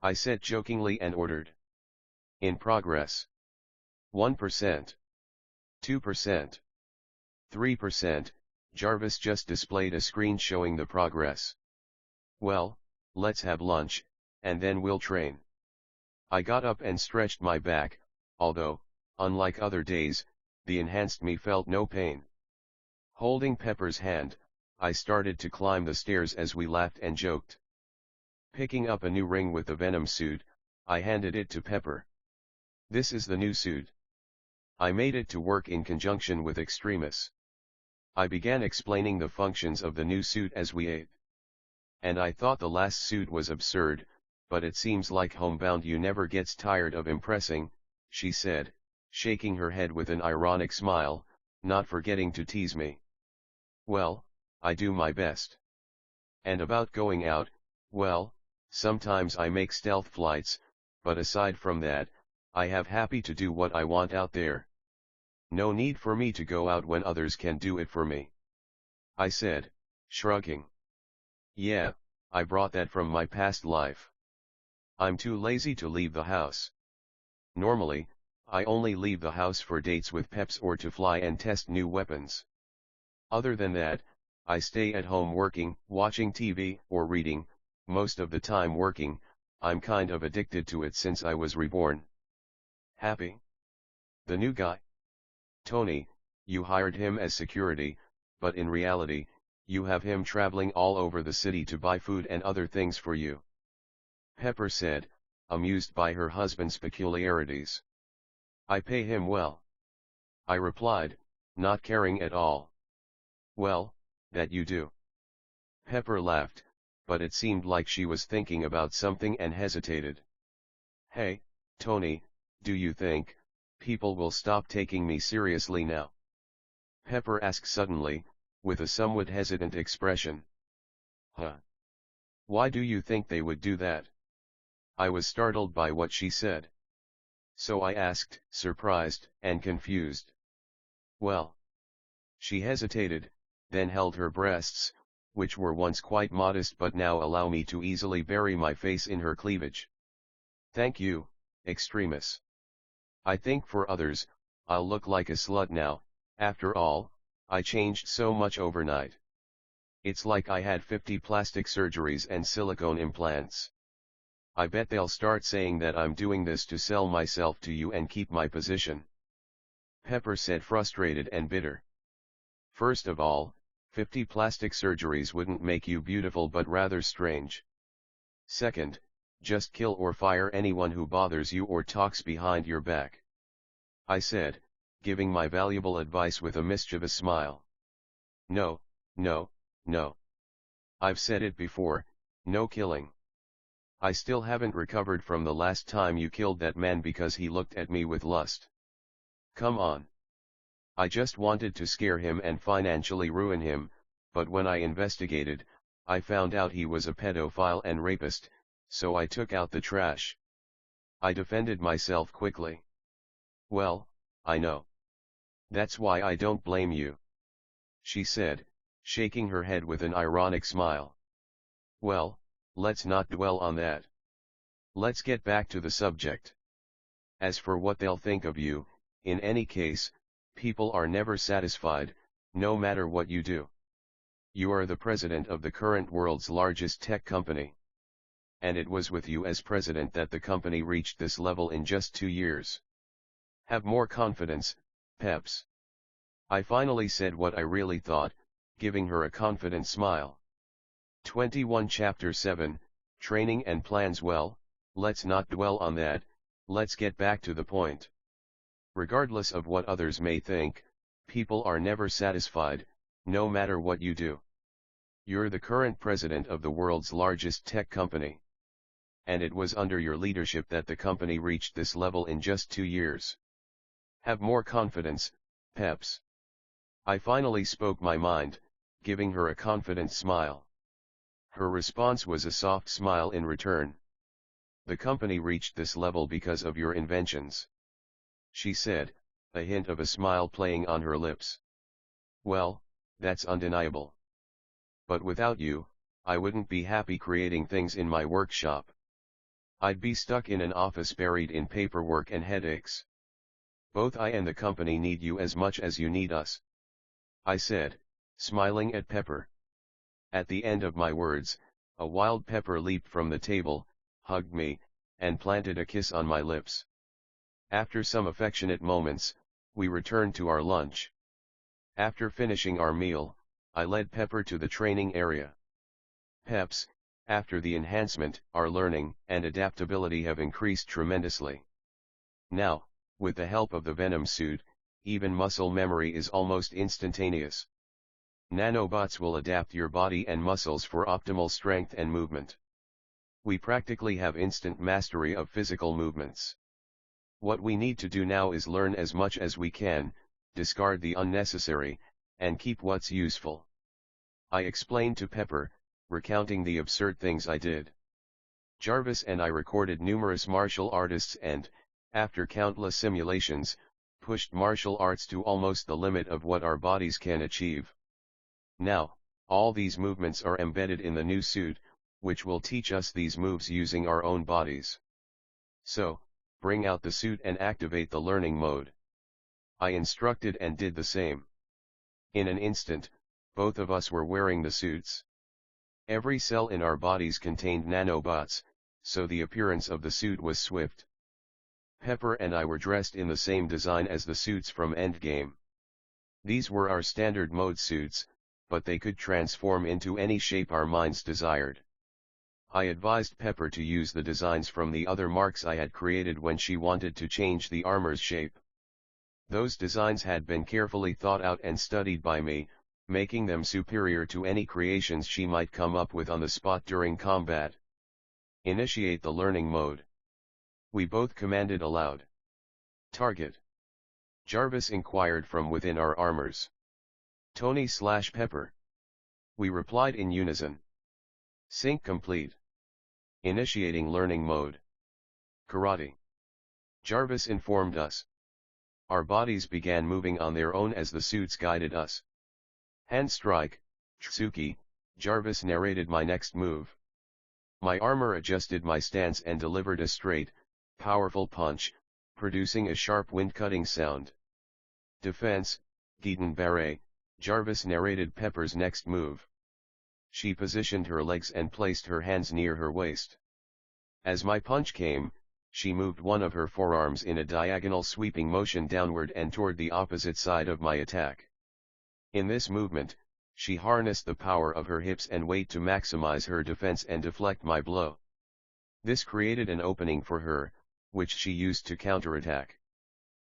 I said jokingly and ordered. In progress. 1%. 2%. 3%, Jarvis just displayed a screen showing the progress. Well, let's have lunch, and then we'll train. I got up and stretched my back, although, unlike other days, the enhanced me felt no pain. Holding Pepper's hand, I started to climb the stairs as we laughed and joked. Picking up a new ring with the Venom suit, I handed it to Pepper. This is the new suit. I made it to work in conjunction with Extremis. I began explaining the functions of the new suit as we ate. And I thought the last suit was absurd, but it seems like homebound you never gets tired of impressing, she said, shaking her head with an ironic smile, not forgetting to tease me. Well, I do my best. And about going out, well, sometimes I make stealth flights, but aside from that, I have happy to do what I want out there. No need for me to go out when others can do it for me. I said, shrugging. Yeah, I brought that from my past life. I'm too lazy to leave the house. Normally, I only leave the house for dates with Peps or to fly and test new weapons. Other than that, I stay at home working, watching TV, or reading, most of the time working. I'm kind of addicted to it since I was reborn. Happy? The new guy? Tony, you hired him as security, but in reality, you have him traveling all over the city to buy food and other things for you. Pepper said, amused by her husband's peculiarities. "I pay him well," I replied, not caring at all. "Well, that you do." Pepper laughed, but it seemed like she was thinking about something and hesitated. "Hey, Tony, do you think people will stop taking me seriously now?" Pepper asked suddenly, with a somewhat hesitant expression. "Huh? Why do you think they would do that?" I was startled by what she said. So I asked, surprised and confused. "Well." She hesitated, then held her breasts, which were once quite modest but now allow me to easily bury my face in her cleavage. "Thank you, extremis. I think for others, I'll look like a slut now. After all, I changed so much overnight. It's like I had 50 plastic surgeries and silicone implants. I bet they'll start saying that I'm doing this to sell myself to you and keep my position." Pepper said, frustrated and bitter. "First of all, 50 plastic surgeries wouldn't make you beautiful but rather strange. Second, just kill or fire anyone who bothers you or talks behind your back," I said, giving my valuable advice with a mischievous smile. "No, no, no. I've said it before, no killing. I still haven't recovered from the last time you killed that man because he looked at me with lust. Come on. I just wanted to scare him and financially ruin him, but when I investigated, I found out he was a pedophile and rapist, so I took out the trash." I defended myself quickly. "Well, I know. That's why I don't blame you," she said, shaking her head with an ironic smile. "Well, let's not dwell on that. Let's get back to the subject. As for what they'll think of you, in any case, people are never satisfied, no matter what you do. You are the president of the current world's largest tech company. And it was with you as president that the company reached this level in just 2 years. Have more confidence, Peps." I finally said what I really thought, giving her a confident smile. 21 Chapter 7, Training and Plans. Well, let's not dwell on that, let's get back to the point. Regardless of what others may think, people are never satisfied, no matter what you do. You're the current president of the world's largest tech company. And it was under your leadership that the company reached this level in just 2 years. Have more confidence, Peps. I finally spoke my mind, giving her a confident smile. Her response was a soft smile in return. "The company reached this level because of your inventions," she said, a hint of a smile playing on her lips. "Well, that's undeniable. But without you, I wouldn't be happy creating things in my workshop. I'd be stuck in an office buried in paperwork and headaches. Both I and the company need you as much as you need us," I said, smiling at Pepper. At the end of my words, a wild pepper leaped from the table, hugged me, and planted a kiss on my lips. After some affectionate moments, we returned to our lunch. After finishing our meal, I led Pepper to the training area. Peps, after the enhancement, our learning and adaptability have increased tremendously. Now, with the help of the Venom suit, even muscle memory is almost instantaneous. Nanobots will adapt your body and muscles for optimal strength and movement. We practically have instant mastery of physical movements. What we need to do now is learn as much as we can, discard the unnecessary, and keep what's useful. I explained to Pepper, recounting the absurd things I did. Jarvis and I recorded numerous martial artists and, after countless simulations, pushed martial arts to almost the limit of what our bodies can achieve. Now, all these movements are embedded in the new suit, which will teach us these moves using our own bodies. So, bring out the suit and activate the learning mode. I instructed and did the same. In an instant, both of us were wearing the suits. Every cell in our bodies contained nanobots, so the appearance of the suit was swift. Pepper and I were dressed in the same design as the suits from Endgame. These were our standard mode suits, but they could transform into any shape our minds desired. I advised Pepper to use the designs from the other marks I had created when she wanted to change the armor's shape. Those designs had been carefully thought out and studied by me, making them superior to any creations she might come up with on the spot during combat. Initiate the learning mode. We both commanded aloud. Target. Jarvis inquired from within our armors. Tony/Pepper. We replied in unison. Sync complete. Initiating learning mode. Karate. Jarvis informed us. Our bodies began moving on their own as the suits guided us. Hand strike, Tsuki, Jarvis narrated my next move. My armor adjusted my stance and delivered a straight, powerful punch, producing a sharp wind-cutting sound. Defense, Gitan Barre, Jarvis narrated Pepper's next move. She positioned her legs and placed her hands near her waist. As my punch came, she moved one of her forearms in a diagonal sweeping motion downward and toward the opposite side of my attack. In this movement, she harnessed the power of her hips and weight to maximize her defense and deflect my blow. This created an opening for her, which she used to counterattack.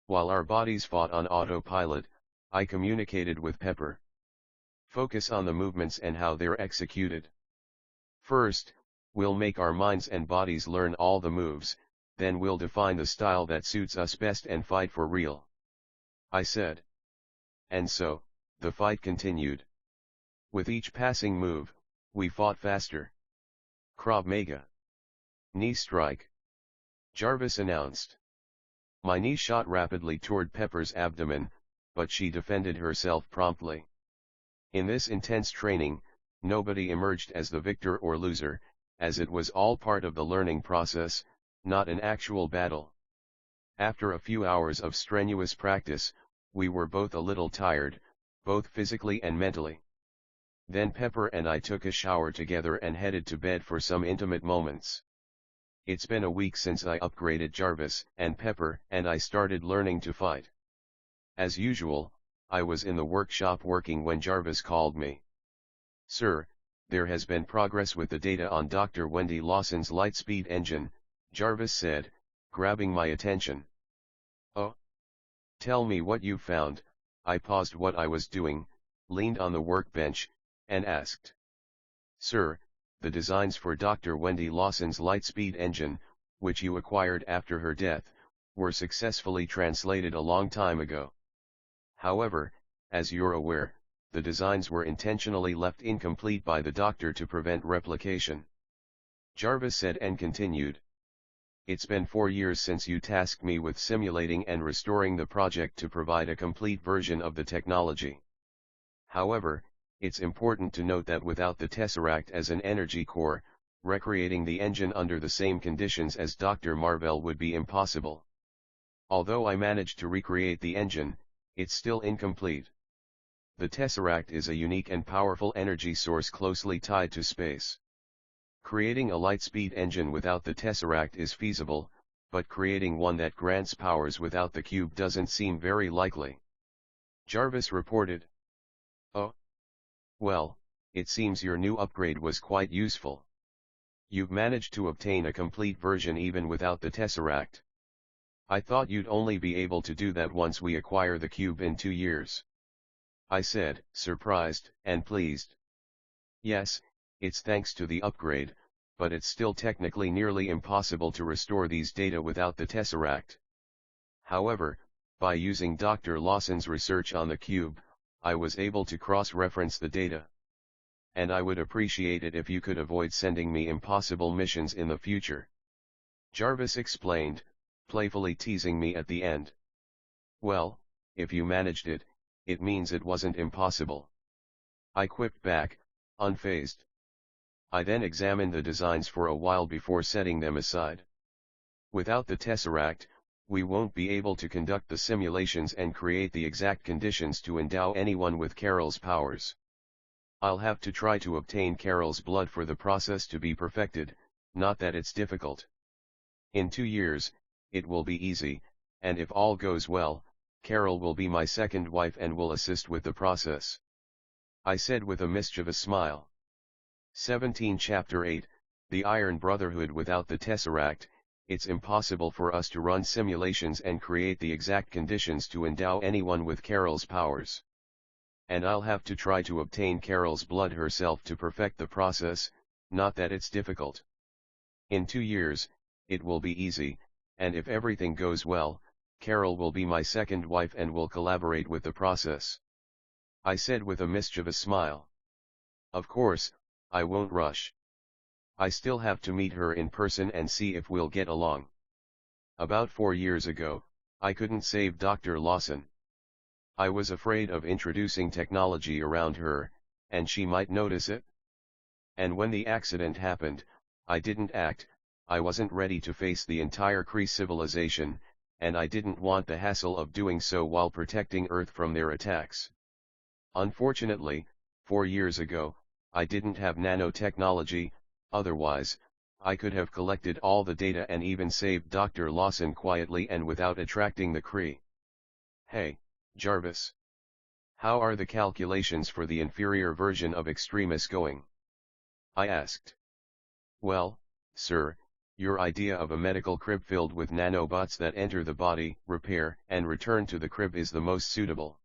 While our bodies fought on autopilot, I communicated with Pepper. Focus on the movements and how they're executed. First, we'll make our minds and bodies learn all the moves, then we'll define the style that suits us best and fight for real. I said. And so, the fight continued. With each passing move, we fought faster. Krav Maga. Knee strike. Jarvis announced. My knee shot rapidly toward Pepper's abdomen, but she defended herself promptly. In this intense training, nobody emerged as the victor or loser, as it was all part of the learning process, not an actual battle. After a few hours of strenuous practice, we were both a little tired, both physically and mentally. Then Pepper and I took a shower together and headed to bed for some intimate moments. It's been a week since I upgraded Jarvis, and Pepper and I started learning to fight. As usual, I was in the workshop working when Jarvis called me. Sir, there has been progress with the data on Dr. Wendy Lawson's Lightspeed engine, Jarvis said, grabbing my attention. Oh? Tell me what you found. I paused what I was doing, leaned on the workbench, and asked. Sir, the designs for Dr. Wendy Lawson's Lightspeed engine, which you acquired after her death, were successfully translated a long time ago. However, as you're aware, the designs were intentionally left incomplete by the Doctor to prevent replication. Jarvis said and continued. It's been 4 years since you tasked me with simulating and restoring the project to provide a complete version of the technology. However, it's important to note that without the Tesseract as an energy core, recreating the engine under the same conditions as Dr. Marvell would be impossible. Although I managed to recreate the engine, it's still incomplete. The Tesseract is a unique and powerful energy source closely tied to space. Creating a Lightspeed engine without the Tesseract is feasible, but creating one that grants powers without the cube doesn't seem very likely. Jarvis reported. Oh? Well, it seems your new upgrade was quite useful. You've managed to obtain a complete version even without the Tesseract. I thought you'd only be able to do that once we acquire the cube in 2 years. I said, surprised and pleased. Yes, it's thanks to the upgrade, but it's still technically nearly impossible to restore these data without the Tesseract. However, by using Dr. Lawson's research on the cube, I was able to cross-reference the data. And I would appreciate it if you could avoid sending me impossible missions in the future. Jarvis explained, playfully teasing me at the end. Well, if you managed it, it means it wasn't impossible. I quipped back, unfazed. I then examined the designs for a while before setting them aside. Without the Tesseract, we won't be able to conduct the simulations and create the exact conditions to endow anyone with Carol's powers. I'll have to try to obtain Carol's blood for the process to be perfected, not that it's difficult. In 2 years, it will be easy, and if all goes well, Carol will be my second wife and will assist with the process. I said with a mischievous smile. 17 Chapter 8, The Iron Brotherhood without the Tesseract, it's impossible for us to run simulations and create the exact conditions to endow anyone with Carol's powers. And I'll have to try to obtain Carol's blood herself to perfect the process, not that it's difficult. In 2 years, it will be easy, and if everything goes well, Carol will be my second wife and will collaborate with the process. I said with a mischievous smile. Of course, I won't rush. I still have to meet her in person and see if we'll get along. About 4 years ago, I couldn't save Dr. Lawson. I was afraid of introducing technology around her, and she might notice it. And when the accident happened, I didn't act. I wasn't ready to face the entire Kree civilization, and I didn't want the hassle of doing so while protecting Earth from their attacks. Unfortunately, 4 years ago, I didn't have nanotechnology. Otherwise, I could have collected all the data and even saved Dr. Lawson quietly and without attracting the Kree. Hey, Jarvis. How are the calculations for the inferior version of Extremis going? I asked. Well, sir, your idea of a medical crib filled with nanobots that enter the body, repair, and return to the crib is the most suitable.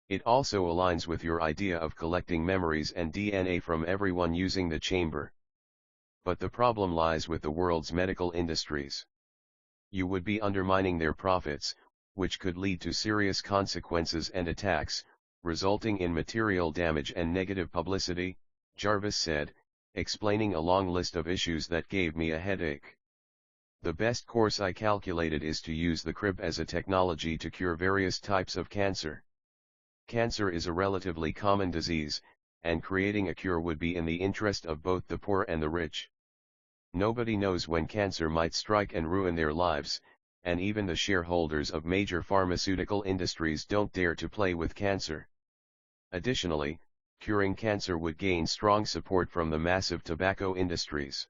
It also aligns with your idea of collecting memories and DNA from everyone using the chamber. But the problem lies with the world's medical industries. You would be undermining their profits, which could lead to serious consequences and attacks, resulting in material damage and negative publicity, Jarvis said, explaining a long list of issues that gave me a headache. The best course I calculated is to use the crib as a technology to cure various types of cancer. Cancer is a relatively common disease, and creating a cure would be in the interest of both the poor and the rich. Nobody knows when cancer might strike and ruin their lives, and even the shareholders of major pharmaceutical industries don't dare to play with cancer. Additionally, curing cancer would gain strong support from the massive tobacco industries.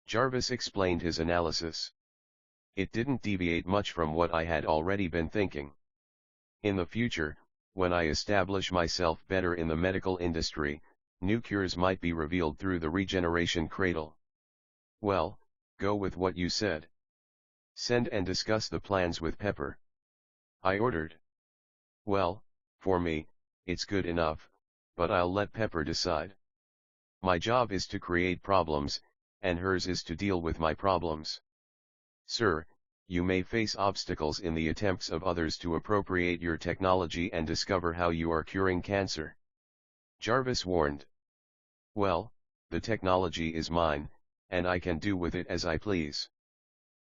Jarvis explained his analysis. It didn't deviate much from what I had already been thinking. In the future, when I establish myself better in the medical industry, new cures might be revealed through the regeneration cradle. Well, go with what you said. Send and discuss the plans with Pepper. I ordered. Well, for me, it's good enough, but I'll let Pepper decide. My job is to create problems, and hers is to deal with my problems. Sir, you may face obstacles in the attempts of others to appropriate your technology and discover how you are curing cancer. Jarvis warned. Well, the technology is mine, and I can do with it as I please.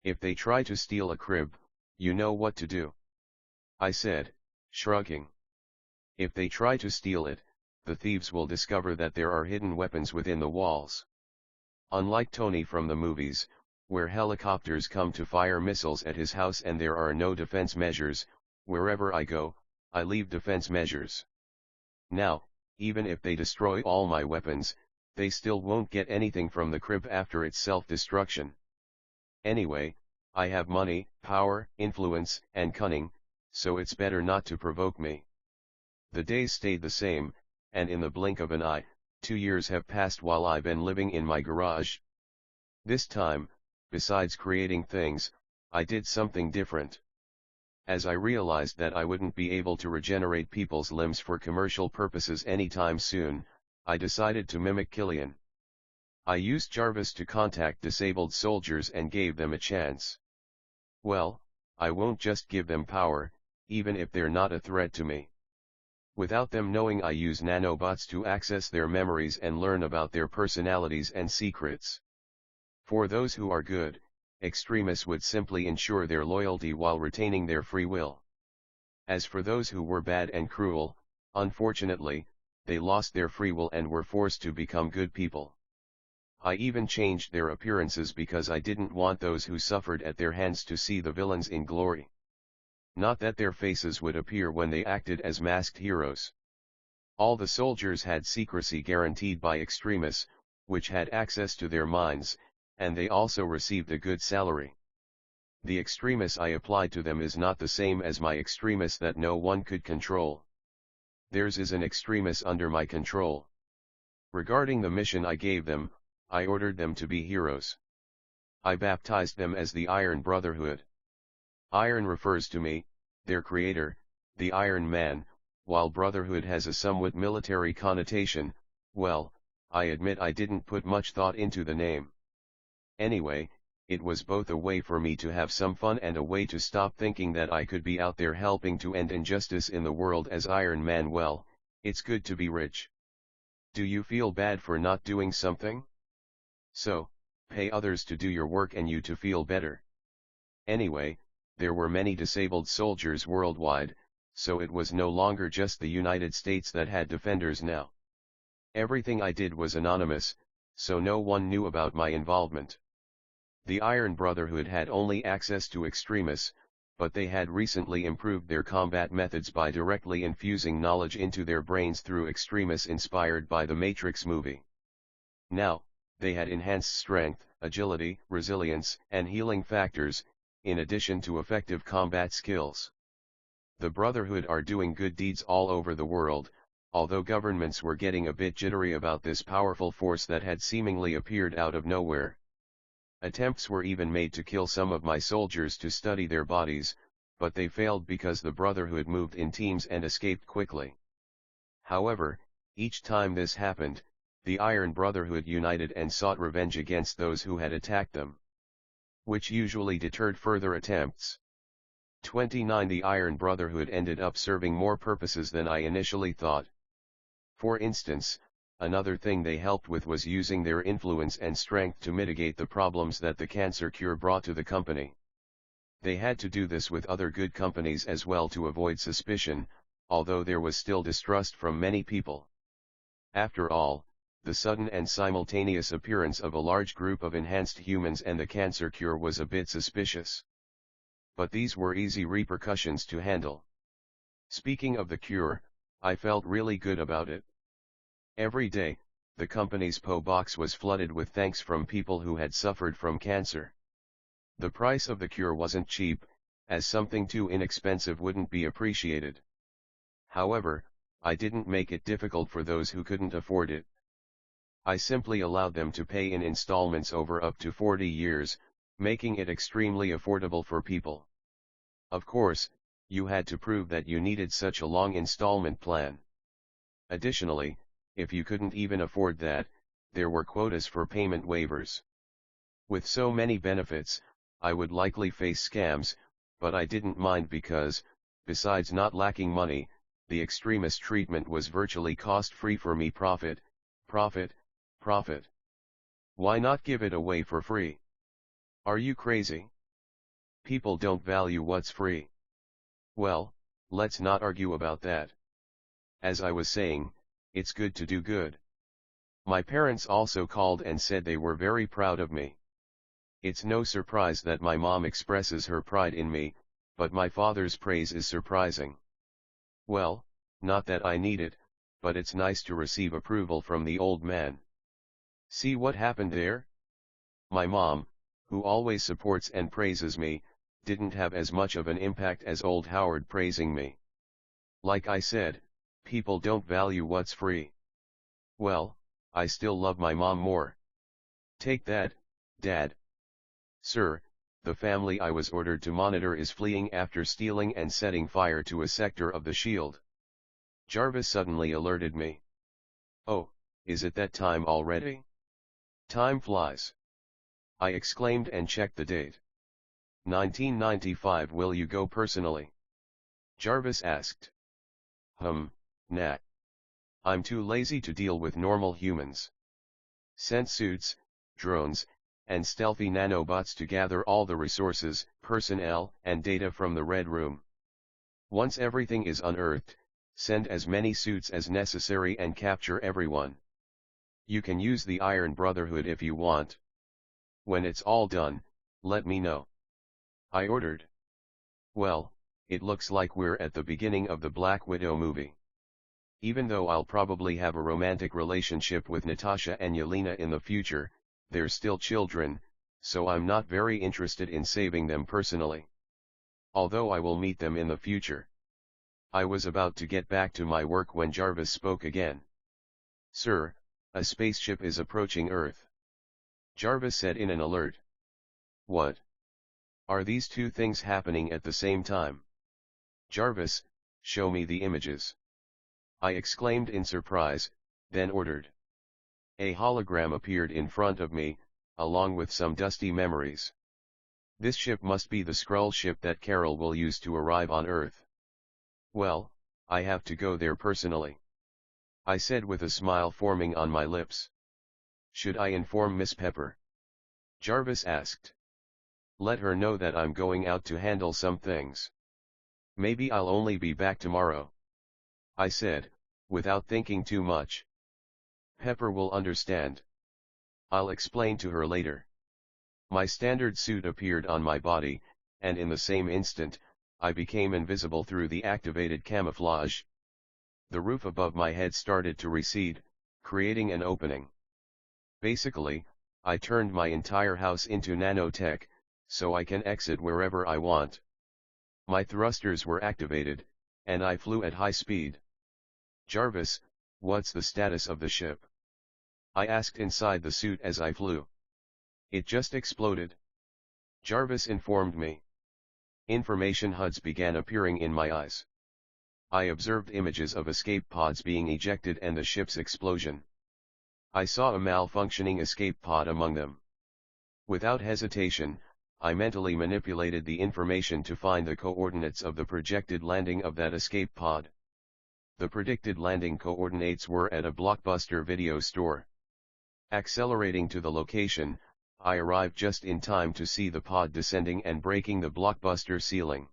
If they try to steal a crib, you know what to do. I said, shrugging. If they try to steal it, the thieves will discover that there are hidden weapons within the walls. Unlike Tony from the movies, where helicopters come to fire missiles at his house and there are no defense measures, wherever I go, I leave defense measures. Now, even if they destroy all my weapons, they still won't get anything from the crib after its self-destruction. Anyway, I have money, power, influence, and cunning, so it's better not to provoke me. The days stayed the same, and in the blink of an eye, 2 years have passed while I've been living in my garage. This time, besides creating things, I did something different. As I realized that I wouldn't be able to regenerate people's limbs for commercial purposes anytime soon, I decided to mimic Killian. I used Jarvis to contact disabled soldiers and gave them a chance. Well, I won't just give them power, even if they're not a threat to me. Without them knowing, I use nanobots to access their memories and learn about their personalities and secrets. For those who are good, Extremis would simply ensure their loyalty while retaining their free will. As for those who were bad and cruel, unfortunately, they lost their free will and were forced to become good people. I even changed their appearances because I didn't want those who suffered at their hands to see the villains in glory. Not that their faces would appear when they acted as masked heroes. All the soldiers had secrecy guaranteed by Extremis, which had access to their minds, and they also received a good salary. The Extremis I applied to them is not the same as my Extremis that no one could control. Theirs is an Extremis under my control. Regarding the mission I gave them, I ordered them to be heroes. I baptized them as the Iron Brotherhood. Iron refers to me, their creator, the Iron Man, while Brotherhood has a somewhat military connotation. Well, I admit I didn't put much thought into the name. Anyway, it was both a way for me to have some fun and a way to stop thinking that I could be out there helping to end injustice in the world as Iron Man. Well, it's good to be rich. Do you feel bad for not doing something? So, pay others to do your work and you to feel better. Anyway, there were many disabled soldiers worldwide, so it was no longer just the United States that had defenders now. Everything I did was anonymous, so no one knew about my involvement. The Iron Brotherhood had only access to extremists, but they had recently improved their combat methods by directly infusing knowledge into their brains through extremists inspired by the Matrix movie. Now, they had enhanced strength, agility, resilience, and healing factors, in addition to effective combat skills. The Brotherhood are doing good deeds all over the world, although governments were getting a bit jittery about this powerful force that had seemingly appeared out of nowhere. Attempts were even made to kill some of my soldiers to study their bodies, but they failed because the Brotherhood moved in teams and escaped quickly. However, each time this happened, the Iron Brotherhood united and sought revenge against those who had attacked them, which usually deterred further attempts. 29 The Iron Brotherhood ended up serving more purposes than I initially thought. For instance, another thing they helped with was using their influence and strength to mitigate the problems that the cancer cure brought to the company. They had to do this with other good companies as well to avoid suspicion, although there was still distrust from many people. After all, the sudden and simultaneous appearance of a large group of enhanced humans and the cancer cure was a bit suspicious. But these were easy repercussions to handle. Speaking of the cure, I felt really good about it. Every day, the company's PO box was flooded with thanks from people who had suffered from cancer. The price of the cure wasn't cheap, as something too inexpensive wouldn't be appreciated. However, I didn't make it difficult for those who couldn't afford it. I simply allowed them to pay in installments over up to 40 years, making it extremely affordable for people. Of course, you had to prove that you needed such a long installment plan. Additionally, if you couldn't even afford that, there were quotas for payment waivers. With so many benefits, I would likely face scams, but I didn't mind because, besides not lacking money, the extremist treatment was virtually cost-free for me. Profit, profit, profit. Why not give it away for free? Are you crazy? People don't value what's free. Well, let's not argue about that. As I was saying, it's good to do good. My parents also called and said they were very proud of me. It's no surprise that my mom expresses her pride in me, but my father's praise is surprising. Well, not that I need it, but it's nice to receive approval from the old man. See what happened there? My mom, who always supports and praises me, didn't have as much of an impact as old Howard praising me. Like I said, people don't value what's free. Well, I still love my mom more. Take that, Dad. Sir, the family I was ordered to monitor is fleeing after stealing and setting fire to a sector of the shield. Jarvis suddenly alerted me. Oh, is it that time already? Time flies. I exclaimed and checked the date. 1995. Will you go personally? Jarvis asked. Nah. I'm too lazy to deal with normal humans. Sent suits, drones, and stealthy nanobots to gather all the resources, personnel, and data from the Red Room. Once everything is unearthed, send as many suits as necessary and capture everyone. You can use the Iron Brotherhood if you want. When it's all done, let me know. I ordered. Well, it looks like we're at the beginning of the Black Widow movie. Even though I'll probably have a romantic relationship with Natasha and Yelena in the future, they're still children, so I'm not very interested in saving them personally. Although I will meet them in the future. I was about to get back to my work when Jarvis spoke again. Sir, a spaceship is approaching Earth. Jarvis said in an alert. What? Are these two things happening at the same time? Jarvis, show me the images. I exclaimed in surprise, then ordered. A hologram appeared in front of me, along with some dusty memories. This ship must be the Skrull ship that Carol will use to arrive on Earth. Well, I have to go there personally, I said with a smile forming on my lips. Should I inform Miss Pepper? Jarvis asked. Let her know that I'm going out to handle some things. Maybe I'll only be back tomorrow, I said, without thinking too much. Pepper will understand. I'll explain to her later. My standard suit appeared on my body, and in the same instant, I became invisible through the activated camouflage. The roof above my head started to recede, creating an opening. Basically, I turned my entire house into nanotech, so I can exit wherever I want. My thrusters were activated, and I flew at high speed. Jarvis, what's the status of the ship? I asked inside the suit as I flew. It just exploded, Jarvis informed me. Information HUDs began appearing in my eyes. I observed images of escape pods being ejected and the ship's explosion. I saw a malfunctioning escape pod among them. Without hesitation, I mentally manipulated the information to find the coordinates of the projected landing of that escape pod. The predicted landing coordinates were at a Blockbuster video store. Accelerating to the location, I arrived just in time to see the pod descending and breaking the Blockbuster ceiling.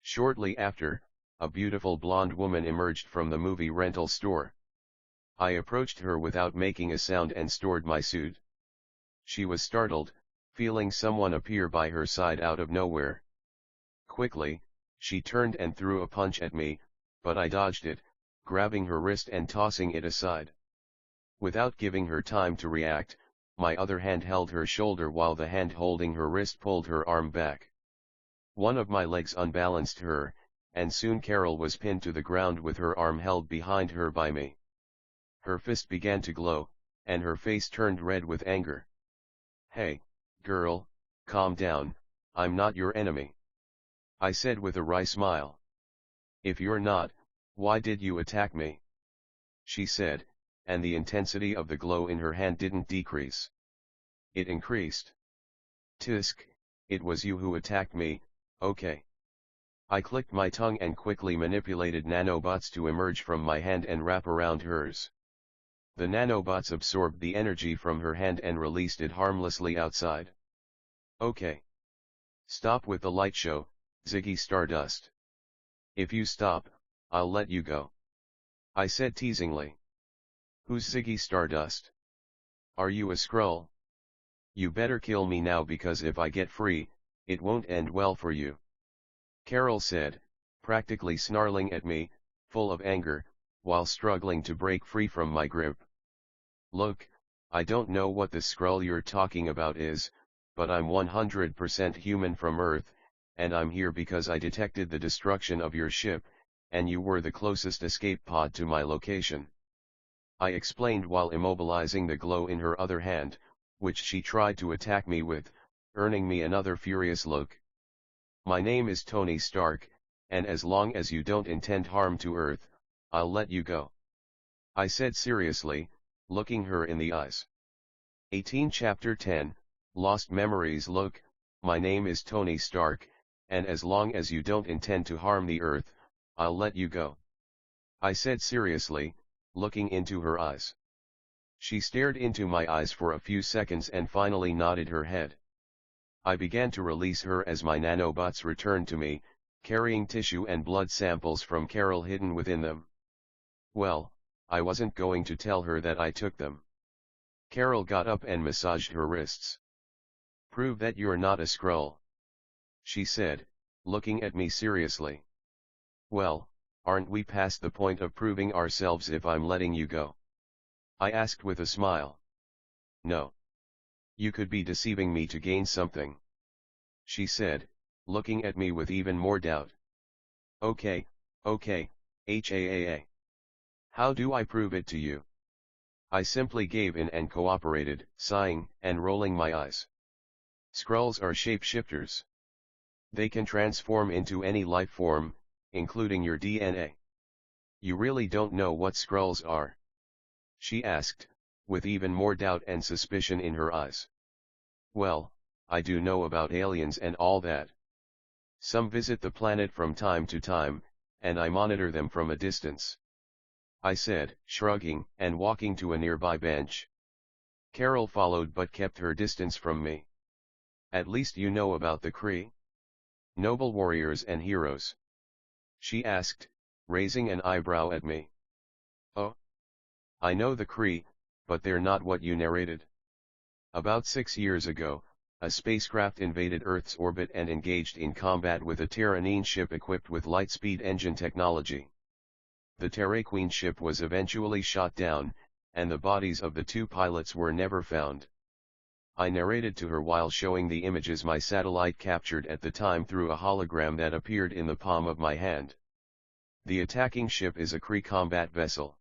Shortly after, a beautiful blonde woman emerged from the movie rental store. I approached her without making a sound and stored my suit. She was startled, feeling someone appear by her side out of nowhere. Quickly, she turned and threw a punch at me, but I dodged it, grabbing her wrist and tossing it aside. Without giving her time to react, my other hand held her shoulder while the hand holding her wrist pulled her arm back. One of my legs unbalanced her, and soon Carol was pinned to the ground with her arm held behind her by me. Her fist began to glow, and her face turned red with anger. Hey, girl, calm down, I'm not your enemy, I said with a wry smile. If you're not, why did you attack me? She said, and the intensity of the glow in her hand didn't decrease. It increased. Tisk, it was you who attacked me, okay. I clicked my tongue and quickly manipulated nanobots to emerge from my hand and wrap around hers. The nanobots absorbed the energy from her hand and released it harmlessly outside. Okay. Stop with the light show, Ziggy Stardust. If you stop, I'll let you go, I said teasingly. Who's Ziggy Stardust? Are you a Skrull? You better kill me now because if I get free, it won't end well for you, Carol said, practically snarling at me, full of anger, while struggling to break free from my grip. Look, I don't know what the Skrull you're talking about is, but I'm 100% human from Earth, and I'm here because I detected the destruction of your ship, and you were the closest escape pod to my location, I explained while immobilizing the glow in her other hand, which she tried to attack me with, earning me another furious look. My name is Tony Stark, and as long as you don't intend harm to Earth, I'll let you go, I said seriously, looking her in the eyes. 18 Chapter 10, Lost Memories. Look, my name is Tony Stark, and as long as you don't intend to harm the Earth, I'll let you go, I said seriously, looking into her eyes. She stared into my eyes for a few seconds and finally nodded her head. I began to release her as my nanobots returned to me, carrying tissue and blood samples from Carol hidden within them. Well, I wasn't going to tell her that I took them. Carol got up and massaged her wrists. Prove that you're not a Skrull, she said, looking at me seriously. Well, aren't we past the point of proving ourselves if I'm letting you go? I asked with a smile. No. You could be deceiving me to gain something, she said, looking at me with even more doubt. Okay, HAAA. How do I prove it to you? I simply gave in and cooperated, sighing and rolling my eyes. Skrulls are shapeshifters. They can transform into any life form, including your DNA. You really don't know what Skrulls are? She asked, with even more doubt and suspicion in her eyes. Well, I do know about aliens and all that. Some visit the planet from time to time, and I monitor them from a distance, I said, shrugging and walking to a nearby bench. Carol followed but kept her distance from me. At least you know about the Kree? Noble warriors and heroes? She asked, raising an eyebrow at me. Oh? I know the Kree, but they're not what you narrated. About 6 years ago, a spacecraft invaded Earth's orbit and engaged in combat with a Terranine ship equipped with light-speed engine technology. The Terraqueen ship was eventually shot down, and the bodies of the 2 pilots were never found. I narrated to her while showing the images my satellite captured at the time through a hologram that appeared in the palm of my hand. The attacking ship is a Kree combat vessel.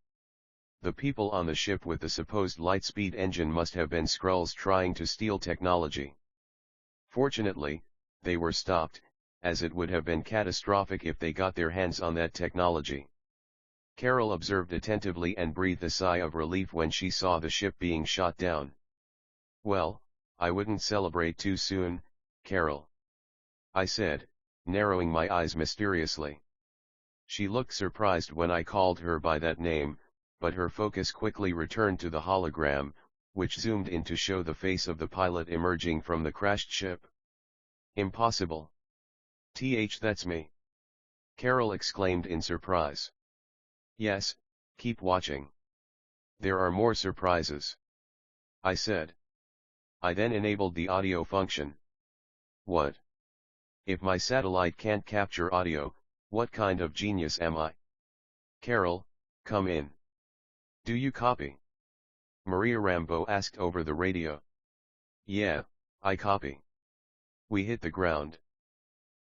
The people on the ship with the supposed light-speed engine must have been Skrulls trying to steal technology. Fortunately, they were stopped, as it would have been catastrophic if they got their hands on that technology. Carol observed attentively and breathed a sigh of relief when she saw the ship being shot down. Well, I wouldn't celebrate too soon, Carol, I said, narrowing my eyes mysteriously. She looked surprised when I called her by that name, but her focus quickly returned to the hologram, which zoomed in to show the face of the pilot emerging from the crashed ship. Impossible. That's me. Carol exclaimed in surprise. Yes, keep watching. There are more surprises, I said. I then enabled the audio function. What? If my satellite can't capture audio, what kind of genius am I? Carol, come in. Do you copy? Maria Rambo asked over the radio. Yeah, I copy. We hit the ground.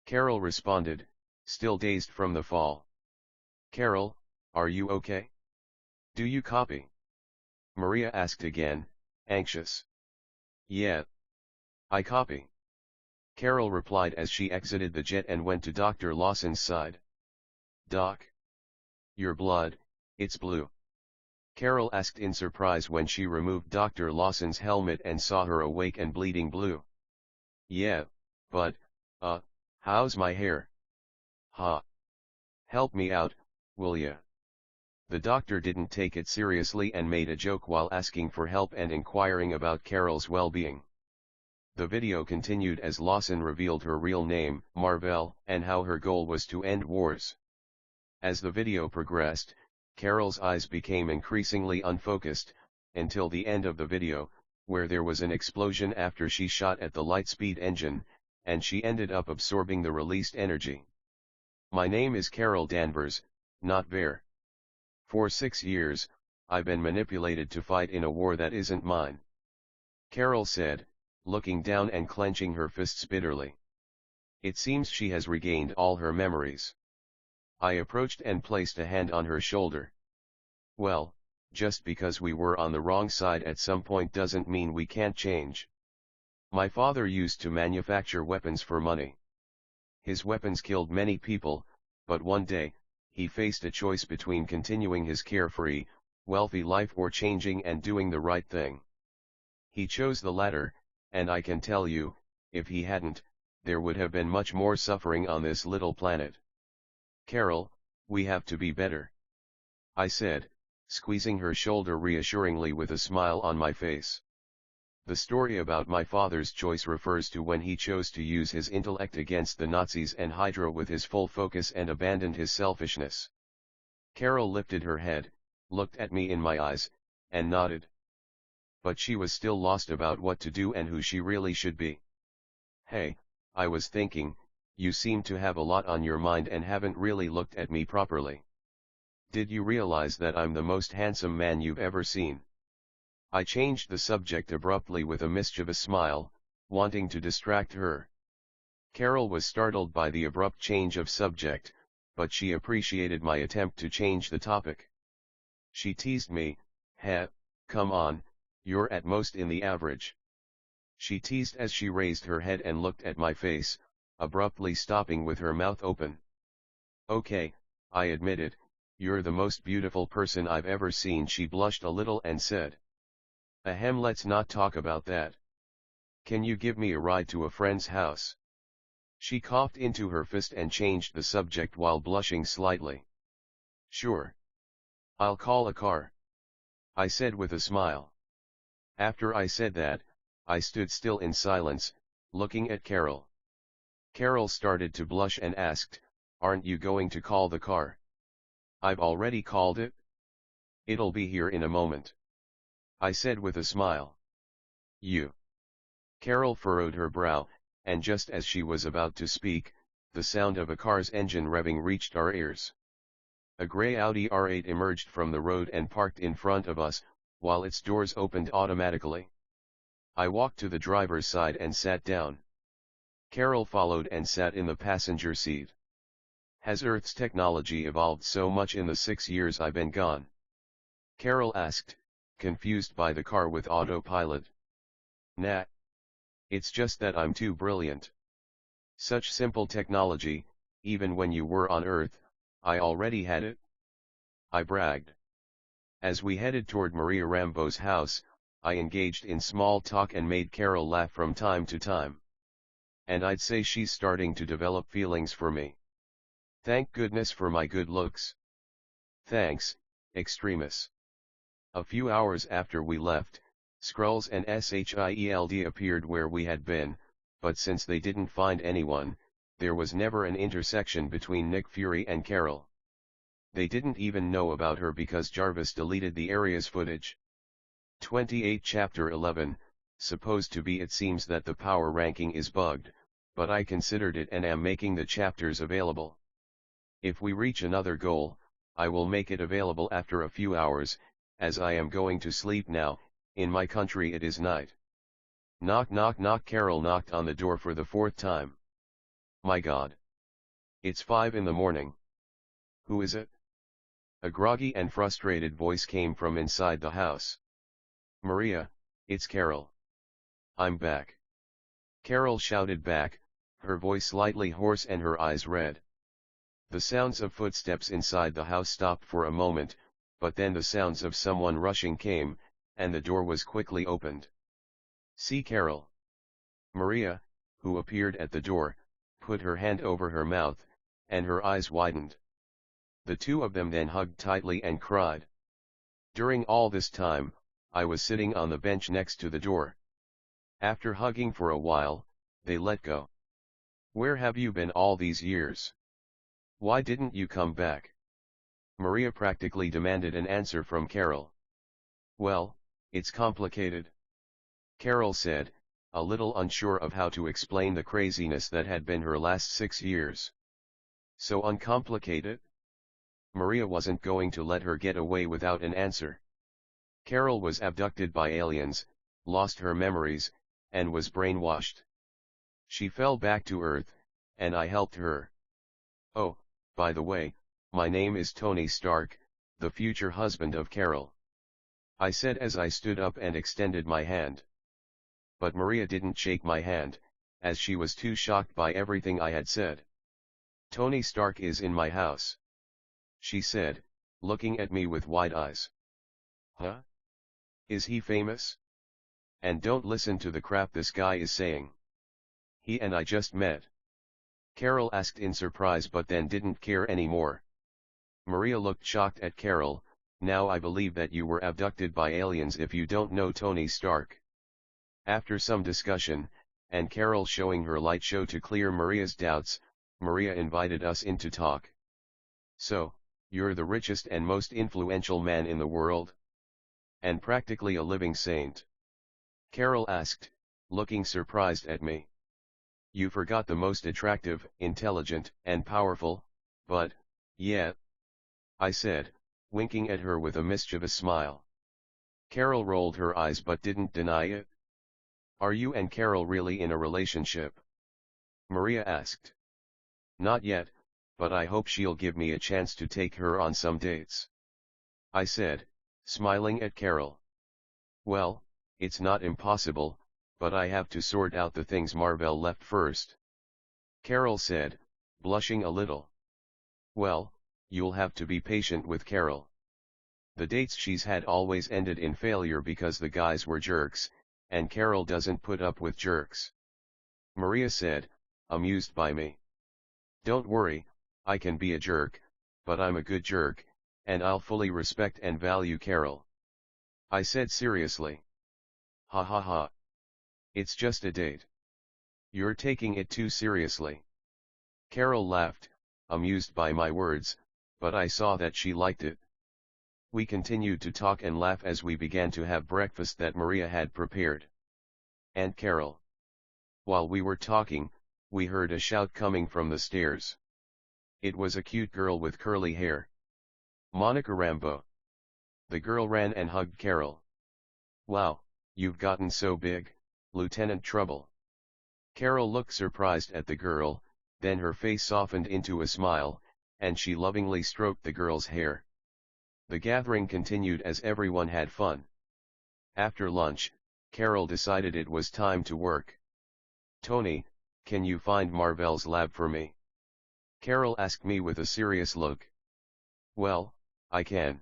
Carol responded, still dazed from the fall. Carol, are you okay? Do you copy? Maria asked again, anxious. Yeah. I copy. Carol replied as she exited the jet and went to Dr. Lawson's side. Doc? Your blood, it's blue. Carol asked in surprise when she removed Dr. Lawson's helmet and saw her awake and bleeding blue. Yeah, but, how's my hair? Ha. Help me out, will ya? The doctor didn't take it seriously and made a joke while asking for help and inquiring about Carol's well-being. The video continued as Lawson revealed her real name, Marvell, and how her goal was to end wars. As the video progressed, Carol's eyes became increasingly unfocused, until the end of the video, where there was an explosion after she shot at the light-speed engine, and she ended up absorbing the released energy. My name is Carol Danvers, not Ver. For 6 years, I've been manipulated to fight in a war that isn't mine. Carol said, looking down and clenching her fists bitterly. It seems she has regained all her memories. I approached and placed a hand on her shoulder. Well, just because we were on the wrong side at some point doesn't mean we can't change. My father used to manufacture weapons for money. His weapons killed many people, but one day, he faced a choice between continuing his carefree, wealthy life or changing and doing the right thing. He chose the latter, and I can tell you, if he hadn't, there would have been much more suffering on this little planet. Carol, we have to be better, I said, squeezing her shoulder reassuringly with a smile on my face. The story about my father's choice refers to when he chose to use his intellect against the Nazis and Hydra with his full focus and abandoned his selfishness. Carol lifted her head, looked at me in my eyes, and nodded. But she was still lost about what to do and who she really should be. Hey, I was thinking, you seem to have a lot on your mind and haven't really looked at me properly. Did you realize that I'm the most handsome man you've ever seen? I changed the subject abruptly with a mischievous smile, wanting to distract her. Carol was startled by the abrupt change of subject, but she appreciated my attempt to change the topic. She teased me, "Heh, Come on, you're at most in the average. She teased as she raised her head and looked at my face, abruptly stopping with her mouth open. Okay, I admitted, you're the most beautiful person I've ever seen. She blushed a little and said. Ahem, let's not talk about that. Can you give me a ride to a friend's house? She coughed into her fist and changed the subject while blushing slightly. Sure. I'll call a car, I said with a smile. After I said that, I stood still in silence, looking at Carol. Carol started to blush and asked, Aren't you going to call the car? I've already called it. It'll be here in a moment, I said with a smile. You. Carol furrowed her brow, and just as she was about to speak, the sound of a car's engine revving reached our ears. A grey Audi R8 emerged from the road and parked in front of us, while its doors opened automatically. I walked to the driver's side and sat down. Carol followed and sat in the passenger seat. Has Earth's technology evolved so much in the 6 years I've been gone? Carol asked, confused by the car with autopilot. Nah. It's just that I'm too brilliant. Such simple technology, even when you were on Earth, I already had it. I bragged. As we headed toward Maria Rambo's house, I engaged in small talk and made Carol laugh from time to time. And I'd say she's starting to develop feelings for me. Thank goodness for my good looks. Thanks, Extremis. A few hours after we left, Skrulls and Shield appeared where we had been, but since they didn't find anyone, there was never an intersection between Nick Fury and Carol. They didn't even know about her because Jarvis deleted the area's footage. 28 Chapter 11, supposed to be. It seems that the power ranking is bugged, but I considered it and am making the chapters available. If we reach another goal, I will make it available after a few hours, as I am going to sleep now. In my country it is night. Knock knock knock. Carol knocked on the door for the 4th time. My God. It's 5 in the morning. Who is it? A groggy and frustrated voice came from inside the house. Maria, it's Carol. I'm back. Carol shouted back, her voice slightly hoarse and her eyes red. The sounds of footsteps inside the house stopped for a moment, but then the sounds of someone rushing came, and the door was quickly opened. See Carol. Maria, who appeared at the door, put her hand over her mouth, and her eyes widened. The two of them then hugged tightly and cried. During all this time, I was sitting on the bench next to the door. After hugging for a while, they let go. Where have you been all these years? Why didn't you come back? Maria practically demanded an answer from Carol. Well, it's complicated, Carol said, a little unsure of how to explain the craziness that had been her last 6 years. So uncomplicated? Maria wasn't going to let her get away without an answer. Carol was abducted by aliens, lost her memories, and was brainwashed. She fell back to Earth, and I helped her. Oh, by the way, my name is Tony Stark, the future husband of Carol, I said as I stood up and extended my hand. But Maria didn't shake my hand, as she was too shocked by everything I had said. Tony Stark is in my house, she said, looking at me with wide eyes. Huh? Is he famous? And don't listen to the crap this guy is saying. He and I just met. Carol asked in surprise but then didn't care anymore. Maria looked shocked at Carol. Now I believe that you were abducted by aliens if you don't know Tony Stark. After some discussion, and Carol showing her light show to clear Maria's doubts, Maria invited us in to talk. So, you're the richest and most influential man in the world? And practically a living saint? Carol asked, looking surprised at me. You forgot the most attractive, intelligent, and powerful, but, yeah, I said, winking at her with a mischievous smile. Carol rolled her eyes but didn't deny it. Are you and Carol really in a relationship? Maria asked. Not yet, but I hope she'll give me a chance to take her on some dates, I said, smiling at Carol. Well, it's not impossible, but I have to sort out the things Marvel left first. Carol said, blushing a little. Well, you'll have to be patient with Carol. The dates she's had always ended in failure because the guys were jerks, and Carol doesn't put up with jerks. Maria said, amused by me. Don't worry, I can be a jerk, but I'm a good jerk, and I'll fully respect and value Carol. I said seriously. Ha ha ha. It's just a date. You're taking it too seriously. Carol laughed, amused by my words, but I saw that she liked it. We continued to talk and laugh as we began to have breakfast that Maria had prepared. Aunt Carol. While we were talking, we heard a shout coming from the stairs. It was a cute girl with curly hair. Monica Rambeau. The girl ran and hugged Carol. Wow, you've gotten so big, Lieutenant Trouble. Carol looked surprised at the girl, then her face softened into a smile, and she lovingly stroked the girl's hair. The gathering continued as everyone had fun. After lunch, Carol decided it was time to work. Tony, can you find Marvel's lab for me? Carol asked me with a serious look. Well, I can.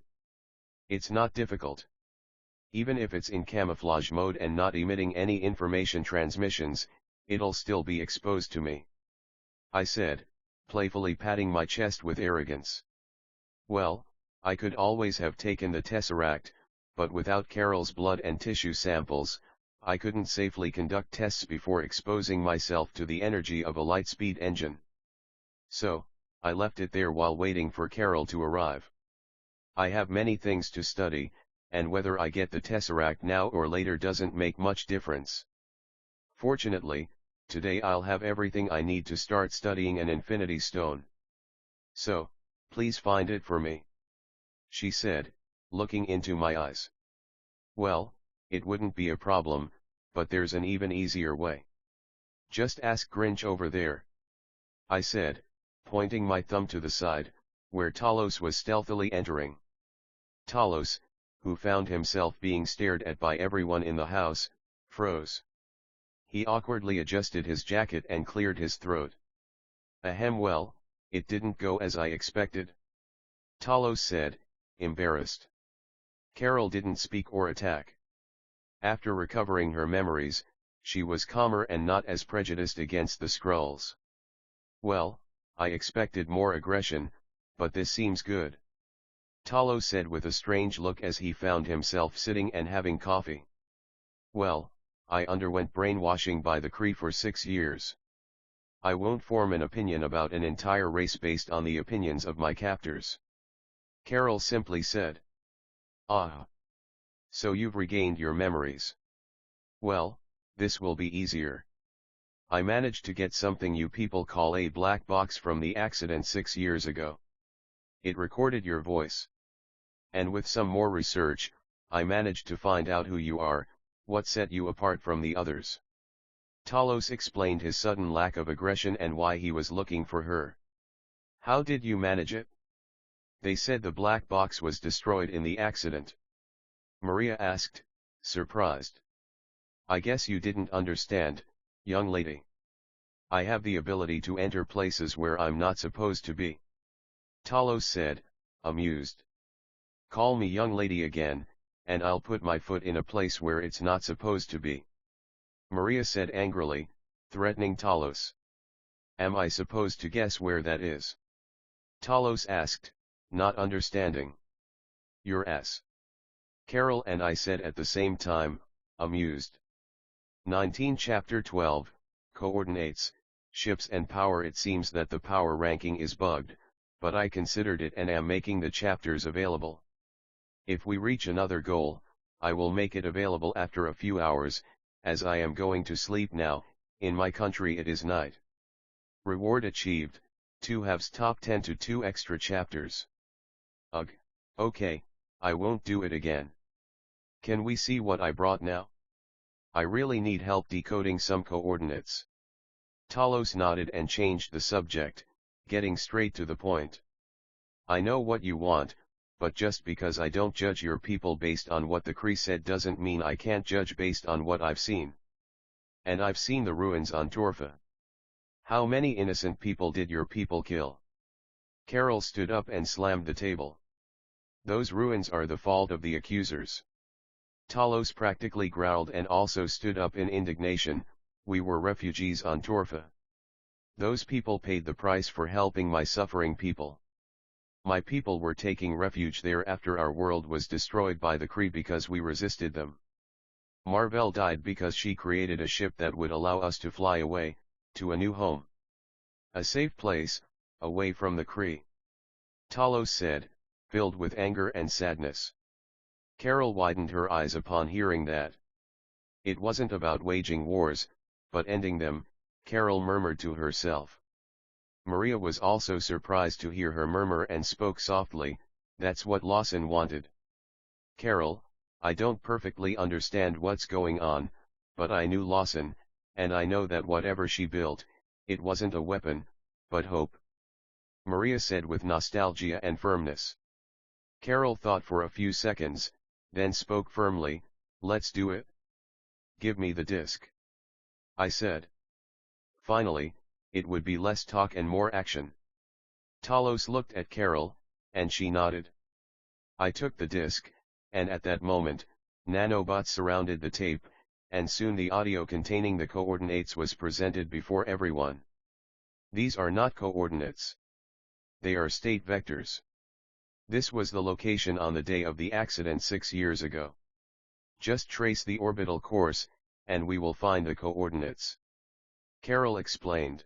It's not difficult. Even if it's in camouflage mode and not emitting any information transmissions, it'll still be exposed to me. I said, playfully patting my chest with arrogance. Well, I could always have taken the Tesseract, but without Carol's blood and tissue samples, I couldn't safely conduct tests before exposing myself to the energy of a light-speed engine. So, I left it there while waiting for Carol to arrive. I have many things to study, and whether I get the Tesseract now or later doesn't make much difference. Fortunately, today I'll have everything I need to start studying an Infinity Stone. So, please find it for me. She said, looking into my eyes. Well, it wouldn't be a problem, but there's an even easier way. Just ask Grinch over there. I said, pointing my thumb to the side, where Talos was stealthily entering. Talos, who found himself being stared at by everyone in the house, froze. He awkwardly adjusted his jacket and cleared his throat. Ahem, well, it didn't go as I expected. Talos said, embarrassed. Carol didn't speak or attack. After recovering her memories, she was calmer and not as prejudiced against the Skrulls. Well, I expected more aggression, but this seems good. Talos said with a strange look as he found himself sitting and having coffee. Well, I underwent brainwashing by the Kree for 6 years. I won't form an opinion about an entire race based on the opinions of my captors. Carol simply said. Ah. So you've regained your memories. Well, this will be easier. I managed to get something you people call a black box from the accident 6 years ago. It recorded your voice. And with some more research, I managed to find out who you are, what set you apart from the others. Talos explained his sudden lack of aggression and why he was looking for her. How did you manage it? They said the black box was destroyed in the accident. Maria asked, surprised. I guess you didn't understand, young lady. I have the ability to enter places where I'm not supposed to be. Talos said, amused. Call me young lady again, and I'll put my foot in a place where it's not supposed to be. Maria said angrily, threatening Talos. Am I supposed to guess where that is? Talos asked, not understanding. Your ass. Carol and I said at the same time, amused. 19 Chapter 12, Coordinates, Ships and Power. It seems that the power ranking is bugged, but I considered it and am making the chapters available. If we reach another goal, I will make it available after a few hours, as I am going to sleep now. In my country it is night. Reward achieved, 2 halves top 10 to 2 extra chapters. Ugh, okay, I won't do it again. Can we see what I brought now? I really need help decoding some coordinates. Talos nodded and changed the subject, getting straight to the point. I know what you want, but just because I don't judge your people based on what the Kree said doesn't mean I can't judge based on what I've seen. And I've seen the ruins on Torfa. How many innocent people did your people kill? Carol stood up and slammed the table. Those ruins are the fault of the accusers. Talos practically growled and also stood up in indignation. We were refugees on Torfa. Those people paid the price for helping my suffering people. My people were taking refuge there after our world was destroyed by the Kree because we resisted them. Marvel died because she created a ship that would allow us to fly away, to a new home. A safe place, away from the Kree. Talos said, filled with anger and sadness. Carol widened her eyes upon hearing that. It wasn't about waging wars, but ending them, Carol murmured to herself. Maria was also surprised to hear her murmur and spoke softly, that's what Lawson wanted. Carol, I don't perfectly understand what's going on, but I knew Lawson, and I know that whatever she built, it wasn't a weapon, but hope. Maria said with nostalgia and firmness. Carol thought for a few seconds, then spoke firmly, let's do it. Give me the disc. I said. Finally, it would be less talk and more action. Talos looked at Carol, and she nodded. I took the disc, and at that moment, nanobots surrounded the tape, and soon the audio containing the coordinates was presented before everyone. These are not coordinates. They are state vectors. This was the location on the day of the accident 6 years ago. Just trace the orbital course, and we will find the coordinates. Carol explained.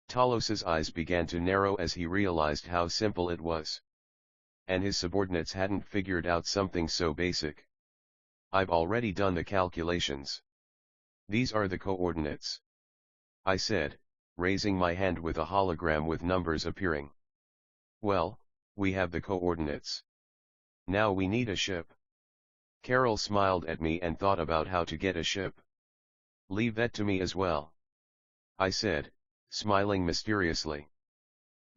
Talos's eyes began to narrow as he realized how simple it was. And his subordinates hadn't figured out something so basic. I've already done the calculations. These are the coordinates. I said, raising my hand with a hologram with numbers appearing. Well, we have the coordinates. Now we need a ship. Carol smiled at me and thought about how to get a ship. Leave that to me as well. I said, smiling mysteriously.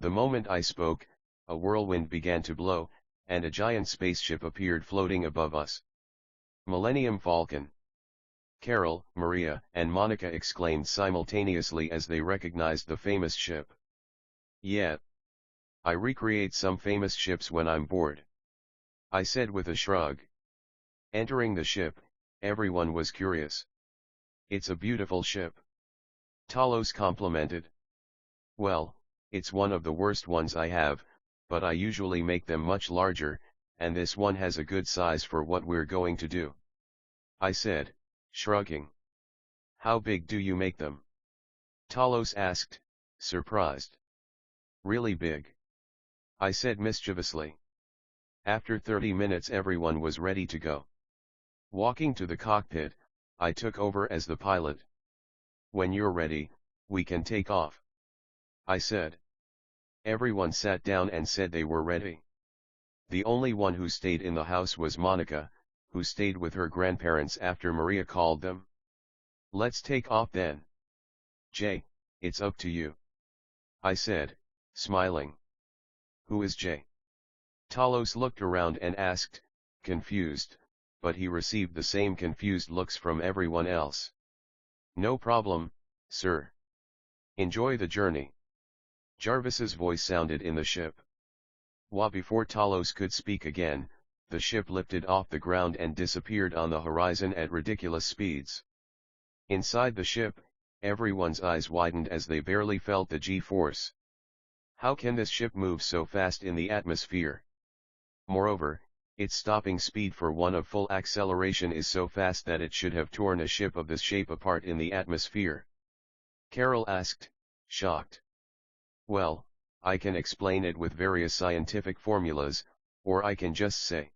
The moment I spoke, a whirlwind began to blow, and a giant spaceship appeared floating above us. Millennium Falcon. Carol, Maria, and Monica exclaimed simultaneously as they recognized the famous ship. Yeah. I recreate some famous ships when I'm bored. I said with a shrug. Entering the ship, everyone was curious. It's a beautiful ship. Talos complimented. Well, it's one of the worst ones I have, but I usually make them much larger, and this one has a good size for what we're going to do. I said, shrugging. How big do you make them? Talos asked, surprised. Really big. I said mischievously. After 30 minutes everyone was ready to go. Walking to the cockpit, I took over as the pilot. When you're ready, we can take off. I said. Everyone sat down and said they were ready. The only one who stayed in the house was Monica, who stayed with her grandparents after Maria called them. Let's take off then. Jay, it's up to you. I said, smiling. Who is Jay? Talos looked around and asked, confused, but he received the same confused looks from everyone else. No problem, sir. Enjoy the journey. Jarvis's voice sounded in the ship. Before Talos could speak again, the ship lifted off the ground and disappeared on the horizon at ridiculous speeds. Inside the ship, everyone's eyes widened as they barely felt the G-force. How can this ship move so fast in the atmosphere? Moreover, its stopping speed for one of full acceleration is so fast that it should have torn a ship of this shape apart in the atmosphere. Carol asked, shocked. Well, I can explain it with various scientific formulas, or I can just say,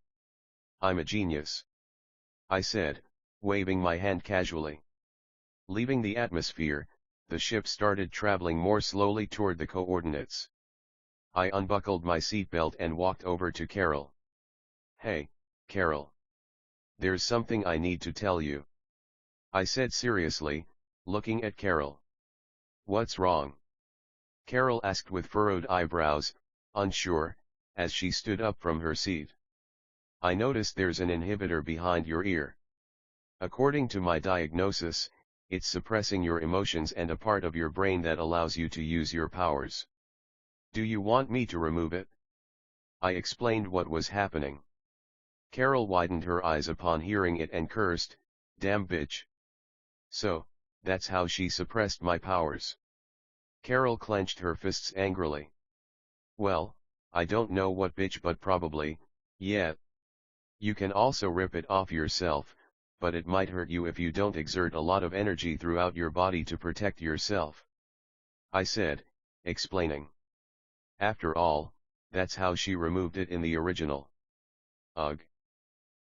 I'm a genius. I said, waving my hand casually. Leaving the atmosphere, the ship started traveling more slowly toward the coordinates. I unbuckled my seatbelt and walked over to Carol. Hey, Carol. There's something I need to tell you. I said seriously, looking at Carol. What's wrong? Carol asked with furrowed eyebrows, unsure, as she stood up from her seat. I noticed there's an inhibitor behind your ear. According to my diagnosis, it's suppressing your emotions and a part of your brain that allows you to use your powers. Do you want me to remove it? I explained what was happening. Carol widened her eyes upon hearing it and cursed, "Damn bitch." So, that's how she suppressed my powers. Carol clenched her fists angrily. Well, I don't know what bitch, but probably, yeah. You can also rip it off yourself, but it might hurt you if you don't exert a lot of energy throughout your body to protect yourself. I said, explaining. After all, that's how she removed it in the original. Ugh.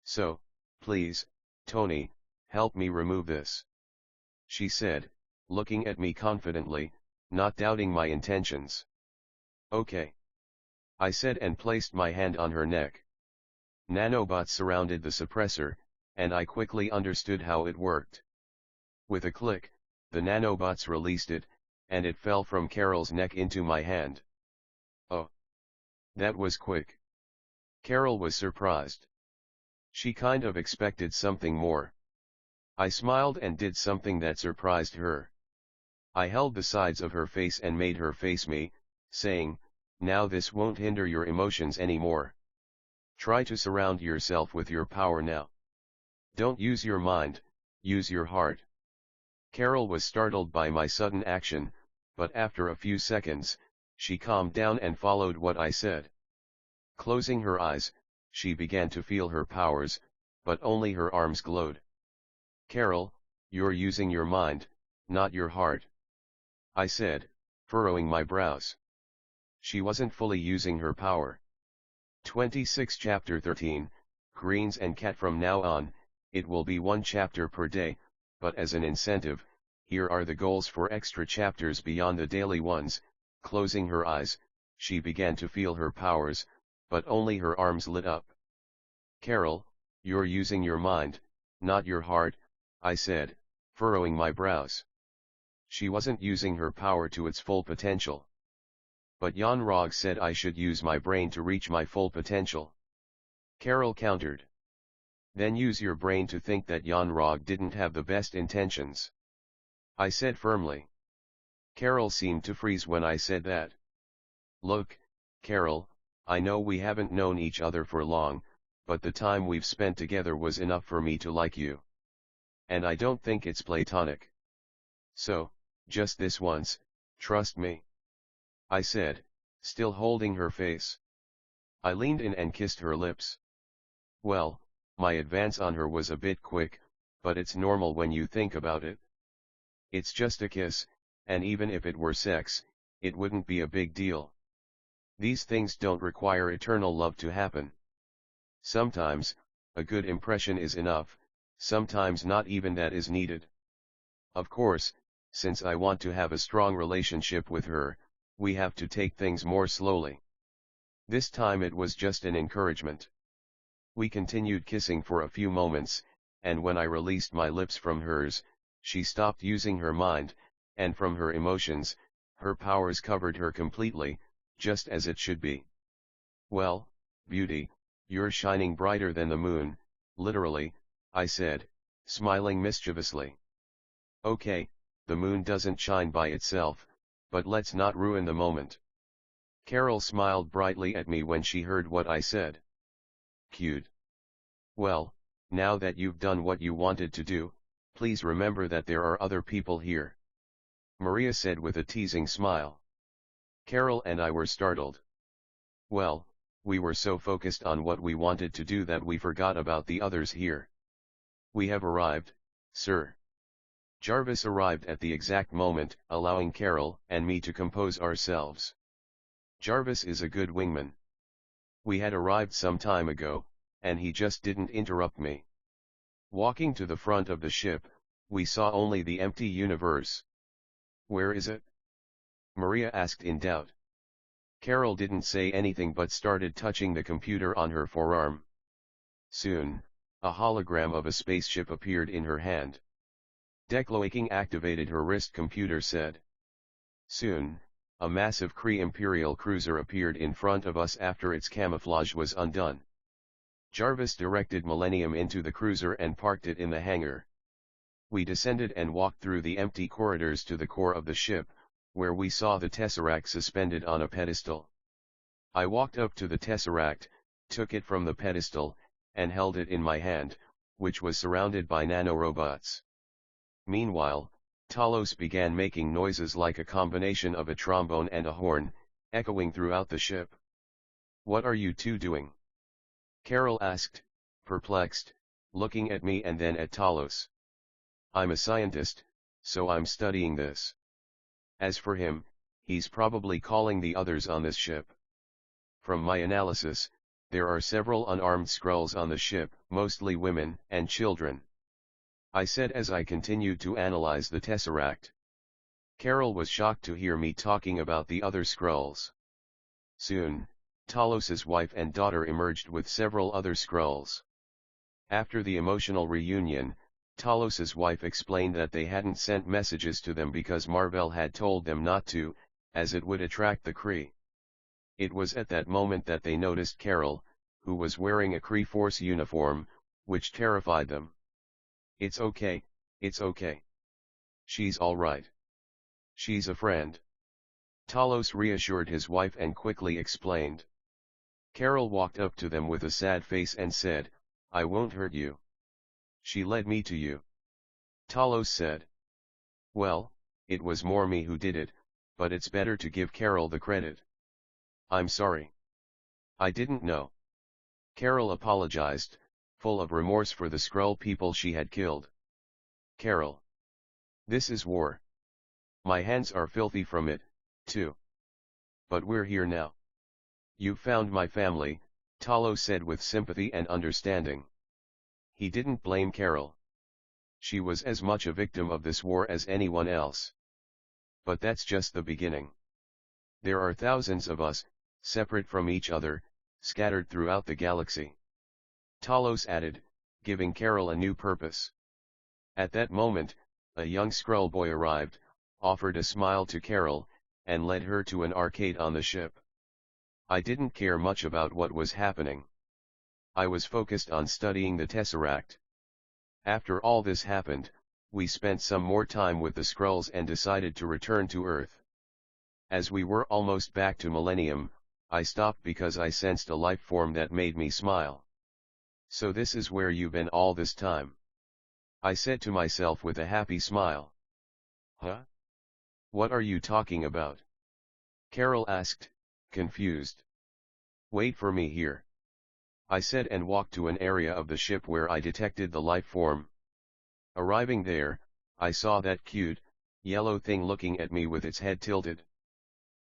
So, please, Tony, help me remove this. She said, looking at me confidently, not doubting my intentions. Okay. I said and placed my hand on her neck. Nanobots surrounded the suppressor, and I quickly understood how it worked. With a click, the nanobots released it, and it fell from Carol's neck into my hand. Oh. That was quick. Carol was surprised. She kind of expected something more. I smiled and did something that surprised her. I held the sides of her face and made her face me, saying, "Now this won't hinder your emotions anymore. Try to surround yourself with your power now. Don't use your mind, use your heart." Carol was startled by my sudden action, but after a few seconds, she calmed down and followed what I said. Closing her eyes, she began to feel her powers, but only her arms glowed. "Carol, you're using your mind, not your heart," I said, furrowing my brows. She wasn't fully using her power. 26 Chapter 13, Greens and Cat. From now on, it will be one chapter per day, but as an incentive, here are the goals for extra chapters beyond the daily ones. Closing her eyes, she began to feel her powers, but only her arms lit up. "Carol, you're using your mind, not your heart," I said, furrowing my brows. She wasn't using her power to its full potential. But Jan Rog said I should use my brain to reach my full potential. Carol countered. Then use your brain to think that Jan Rog didn't have the best intentions, I said firmly. Carol seemed to freeze when I said that. Look, Carol, I know we haven't known each other for long, but the time we've spent together was enough for me to like you. And I don't think it's platonic. So, just this once, trust me, I said, still holding her face. I leaned in and kissed her lips. Well, my advance on her was a bit quick, but it's normal when you think about it. It's just a kiss, and even if it were sex, it wouldn't be a big deal. These things don't require eternal love to happen. Sometimes, a good impression is enough, sometimes not even that is needed. Of course, since I want to have a strong relationship with her, we have to take things more slowly. This time it was just an encouragement. We continued kissing for a few moments, and when I released my lips from hers, she stopped using her mind, and from her emotions, her powers covered her completely, just as it should be. "Well, beauty, you're shining brighter than the moon, literally," I said, smiling mischievously. "Okay, the moon doesn't shine by itself, but let's not ruin the moment." Carol smiled brightly at me when she heard what I said. Cute. "Well, now that you've done what you wanted to do, please remember that there are other people here," Maria said with a teasing smile. Carol and I were startled. Well, we were so focused on what we wanted to do that we forgot about the others here. "We have arrived, sir." Jarvis arrived at the exact moment, allowing Carol and me to compose ourselves. Jarvis is a good wingman. We had arrived some time ago, and he just didn't interrupt me. Walking to the front of the ship, we saw only the empty universe. "Where is it?" Maria asked in doubt. Carol didn't say anything but started touching the computer on her forearm. Soon, a hologram of a spaceship appeared in her hand. Decloaking activated her wrist, computer said. Soon, a massive Kree Imperial cruiser appeared in front of us after its camouflage was undone. Jarvis directed Millennium into the cruiser and parked it in the hangar. We descended and walked through the empty corridors to the core of the ship, where we saw the Tesseract suspended on a pedestal. I walked up to the Tesseract, took it from the pedestal, and held it in my hand, which was surrounded by nanorobots. Meanwhile, Talos began making noises like a combination of a trombone and a horn, echoing throughout the ship. "What are you two doing?" Carol asked, perplexed, looking at me and then at Talos. "I'm a scientist, so I'm studying this. As for him, he's probably calling the others on this ship. From my analysis, there are several unarmed Skrulls on the ship, mostly women and children," I said as I continued to analyze the Tesseract. Carol was shocked to hear me talking about the other Skrulls. Soon, Talos's wife and daughter emerged with several other Skrulls. After the emotional reunion, Talos's wife explained that they hadn't sent messages to them because Marvel had told them not to, as it would attract the Kree. It was at that moment that they noticed Carol, who was wearing a Kree Force uniform, which terrified them. It's okay. She's all right. She's a friend." Talos reassured his wife and quickly explained. Carol walked up to them with a sad face and said, "I won't hurt you. She led me to you." Talos said, "Well, it was more me who did it, but it's better to give Carol the credit. I'm sorry. I didn't know." Carol apologized, full of remorse for the Skrull people she had killed. "Carol. This is war. My hands are filthy from it, too. But we're here now. You've found my family," Talos said with sympathy and understanding. He didn't blame Carol. She was as much a victim of this war as anyone else. But that's just the beginning. There are thousands of us, separate from each other, scattered throughout the galaxy. Talos added, giving Carol a new purpose. At that moment, a young Skrull boy arrived, offered a smile to Carol, and led her to an arcade on the ship. I didn't care much about what was happening. I was focused on studying the Tesseract. After all this happened, we spent some more time with the Skrulls and decided to return to Earth. As we were almost back to Millennium, I stopped because I sensed a life form that made me smile. "So this is where you've been all this time?" I said to myself with a happy smile. "Huh? What are you talking about?" Carol asked, confused. "Wait for me here," I said and walked to an area of the ship where I detected the life form. Arriving there, I saw that cute, yellow thing looking at me with its head tilted.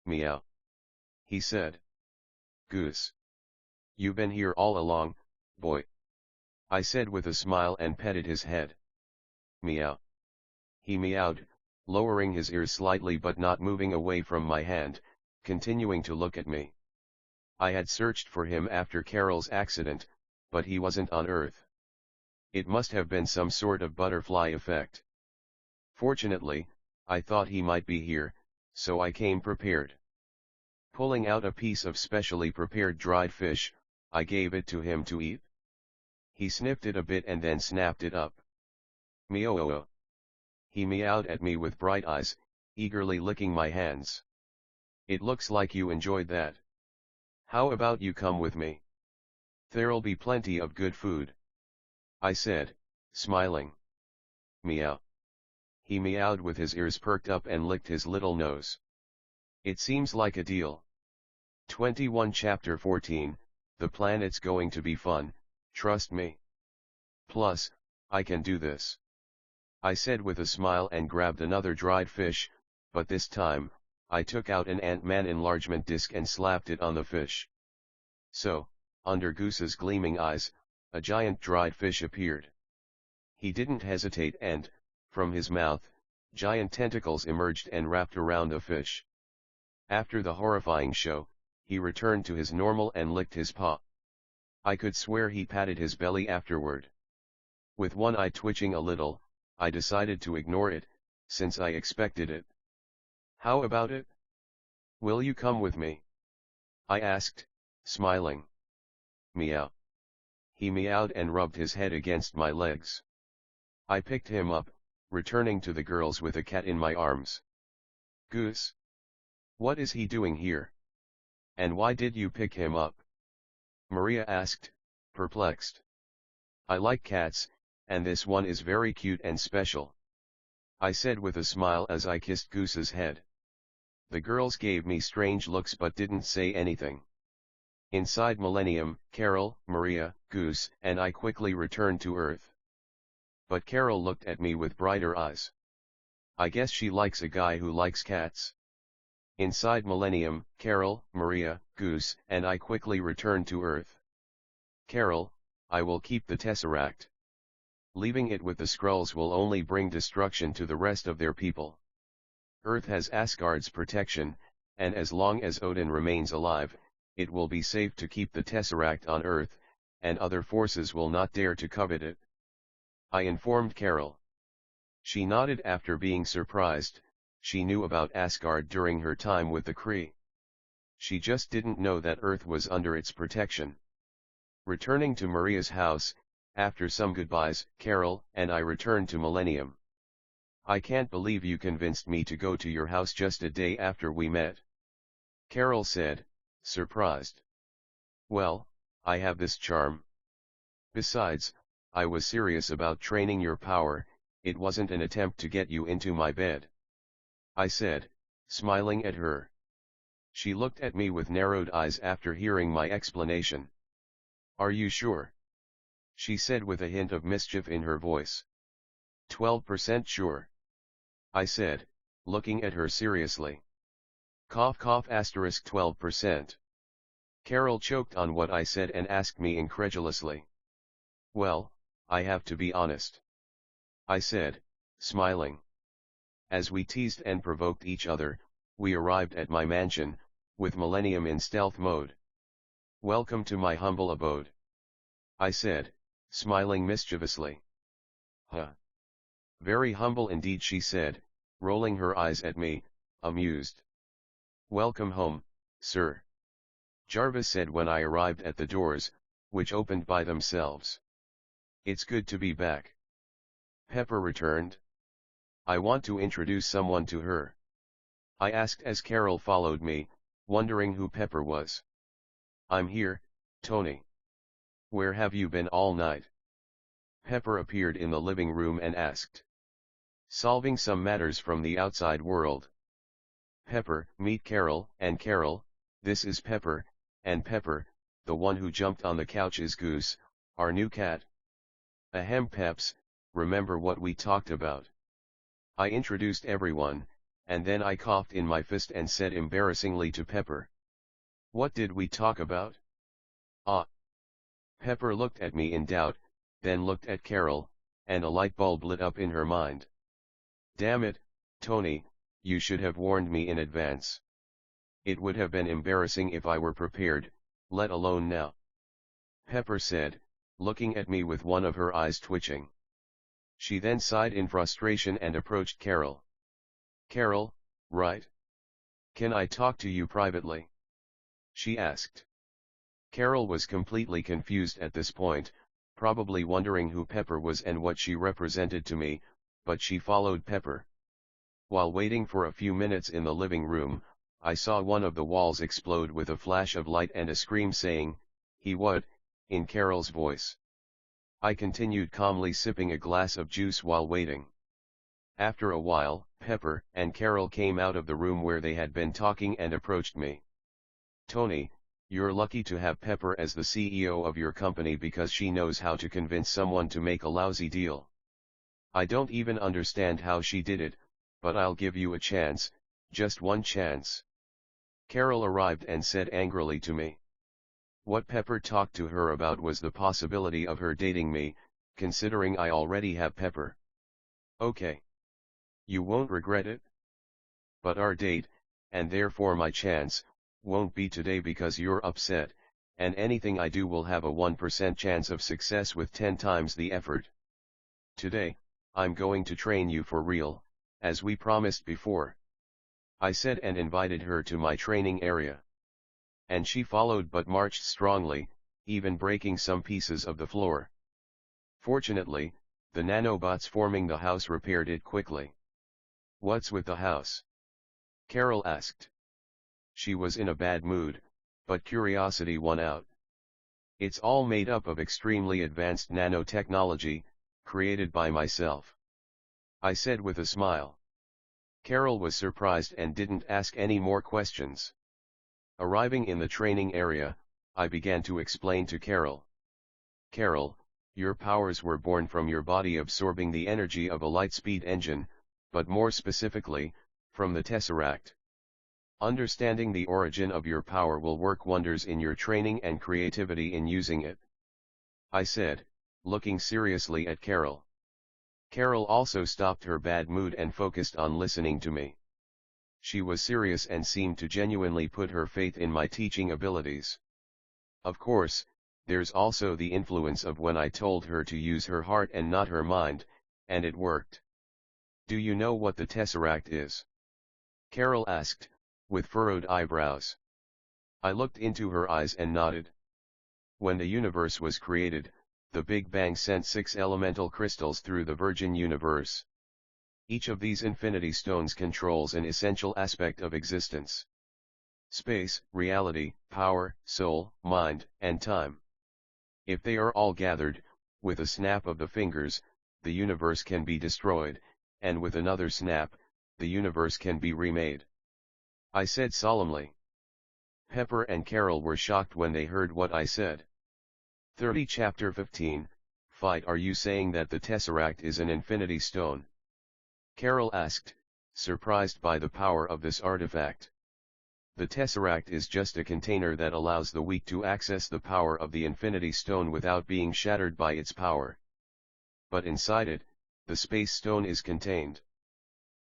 "Meow," he said. "Goose. You've been here all along, boy," I said with a smile and petted his head. "Meow." He meowed, lowering his ears slightly but not moving away from my hand, continuing to look at me. I had searched for him after Carol's accident, but he wasn't on Earth. It must have been some sort of butterfly effect. Fortunately, I thought he might be here, so I came prepared. Pulling out a piece of specially prepared dried fish, I gave it to him to eat. He sniffed it a bit and then snapped it up. "Meow." He meowed at me with bright eyes, eagerly licking my hands. "It looks like you enjoyed that. How about you come with me? There'll be plenty of good food," I said, smiling. "Meow." He meowed with his ears perked up and licked his little nose. "It seems like a deal." 21 Chapter 14, The planet's going to be fun, trust me. Plus, I can do this, I said with a smile and grabbed another dried fish, but this time, I took out an Ant-Man enlargement disc and slapped it on the fish. So, under Goose's gleaming eyes, a giant dried fish appeared. He didn't hesitate and, from his mouth, giant tentacles emerged and wrapped around the fish. After the horrifying show, he returned to his normal and licked his paw. I could swear he patted his belly afterward. With one eye twitching a little, I decided to ignore it, since I expected it. "How about it?" Will you come with me? I asked, smiling. Meow. He meowed and rubbed his head against my legs. I picked him up, returning to the girls with a cat in my arms. Goose? What is he doing here? And why did you pick him up? Maria asked, perplexed. I like cats, and this one is very cute and special, I said with a smile as I kissed Goose's head. The girls gave me strange looks but didn't say anything. Inside Millennium, Carol, Maria, Goose, and I quickly returned to Earth. But Carol looked at me with brighter eyes. I guess she likes a guy who likes cats. Inside Millennium, Carol, Maria, Goose, and I quickly returned to Earth. Carol, I will keep the Tesseract. Leaving it with the Skrulls will only bring destruction to the rest of their people. Earth has Asgard's protection, and as long as Odin remains alive, it will be safe to keep the Tesseract on Earth, and other forces will not dare to covet it. I informed Carol. She nodded after being surprised. She knew about Asgard during her time with the Kree. She just didn't know that Earth was under its protection. Returning to Maria's house, after some goodbyes, Carol and I returned to Millennium. I can't believe you convinced me to go to your house just a day after we met, Carol said, surprised. Well, I have this charm. Besides, I was serious about training your power, it wasn't an attempt to get you into my bed, I said, smiling at her. She looked at me with narrowed eyes after hearing my explanation. Are you sure? She said with a hint of mischief in her voice. 12% sure, I said, looking at her seriously. Cough cough asterisk 12%. Carol choked on what I said and asked me incredulously. Well, I have to be honest, I said, smiling. As we teased and provoked each other, we arrived at my mansion, with Millennium in stealth mode. Welcome to my humble abode, I said, smiling mischievously. Huh. Very humble indeed, she said, rolling her eyes at me, amused. Welcome home, sir, Jarvis said when I arrived at the doors, which opened by themselves. It's good to be back. Pepper returned. I want to introduce someone to her, I asked as Carol followed me, wondering who Pepper was. I'm here, Tony. Where have you been all night? Pepper appeared in the living room and asked. Solving some matters from the outside world. Pepper, meet Carol, and Carol, this is Pepper, and Pepper, the one who jumped on the couch is Goose, our new cat. Ahem Peps, remember what we talked about? I introduced everyone, and then I coughed in my fist and said embarrassingly to Pepper. What did we talk about? Ah. Pepper looked at me in doubt, then looked at Carol, and a light bulb lit up in her mind. Damn it, Tony, you should have warned me in advance. It would have been embarrassing if I were prepared, let alone now. Pepper said, looking at me with one of her eyes twitching. She then sighed in frustration and approached Carol. Carol, right? Can I talk to you privately? She asked. Carol was completely confused at this point, probably wondering who Pepper was and what she represented to me, but she followed Pepper. While waiting for a few minutes in the living room, I saw one of the walls explode with a flash of light and a scream saying, "He what?" in Carol's voice. I continued calmly sipping a glass of juice while waiting. After a while, Pepper and Carol came out of the room where they had been talking and approached me. Tony, you're lucky to have Pepper as the CEO of your company because she knows how to convince someone to make a lousy deal. I don't even understand how she did it, but I'll give you a chance, just one chance. Carol arrived and said angrily to me. What Pepper talked to her about was the possibility of her dating me, considering I already have Pepper. Okay. You won't regret it. But our date, and therefore my chance, won't be today because you're upset, and anything I do will have a 1% chance of success with 10 times the effort. Today, I'm going to train you for real, as we promised before. I said and invited her to my training area. And she followed but marched strongly, even breaking some pieces of the floor. Fortunately, the nanobots forming the house repaired it quickly. "What's with the house?" Carol asked. She was in a bad mood, but curiosity won out. "It's all made up of extremely advanced nanotechnology, created by myself," I said with a smile. Carol was surprised and didn't ask any more questions. Arriving in the training area, I began to explain to Carol. "Carol, your powers were born from your body absorbing the energy of a light-speed engine, but more specifically, from the Tesseract. Understanding the origin of your power will work wonders in your training and creativity in using it," I said, looking seriously at Carol. Carol also stopped her bad mood and focused on listening to me. She was serious and seemed to genuinely put her faith in my teaching abilities. Of course, there's also the influence of when I told her to use her heart and not her mind, and it worked. "Do you know what the Tesseract is?" Carol asked, with furrowed eyebrows. I looked into her eyes and nodded. When the universe was created, the Big Bang sent 6 elemental crystals through the virgin universe. Each of these infinity stones controls an essential aspect of existence: space, reality, power, soul, mind, and time. If they are all gathered, with a snap of the fingers, the universe can be destroyed, and with another snap, the universe can be remade," I said solemnly. Pepper and Carol were shocked when they heard what I said. 30 Chapter 15, Fight. "Are you saying that the Tesseract is an infinity stone?" Carol asked, surprised by the power of this artifact. "The Tesseract is just a container that allows the weak to access the power of the Infinity Stone without being shattered by its power. But inside it, the Space Stone is contained.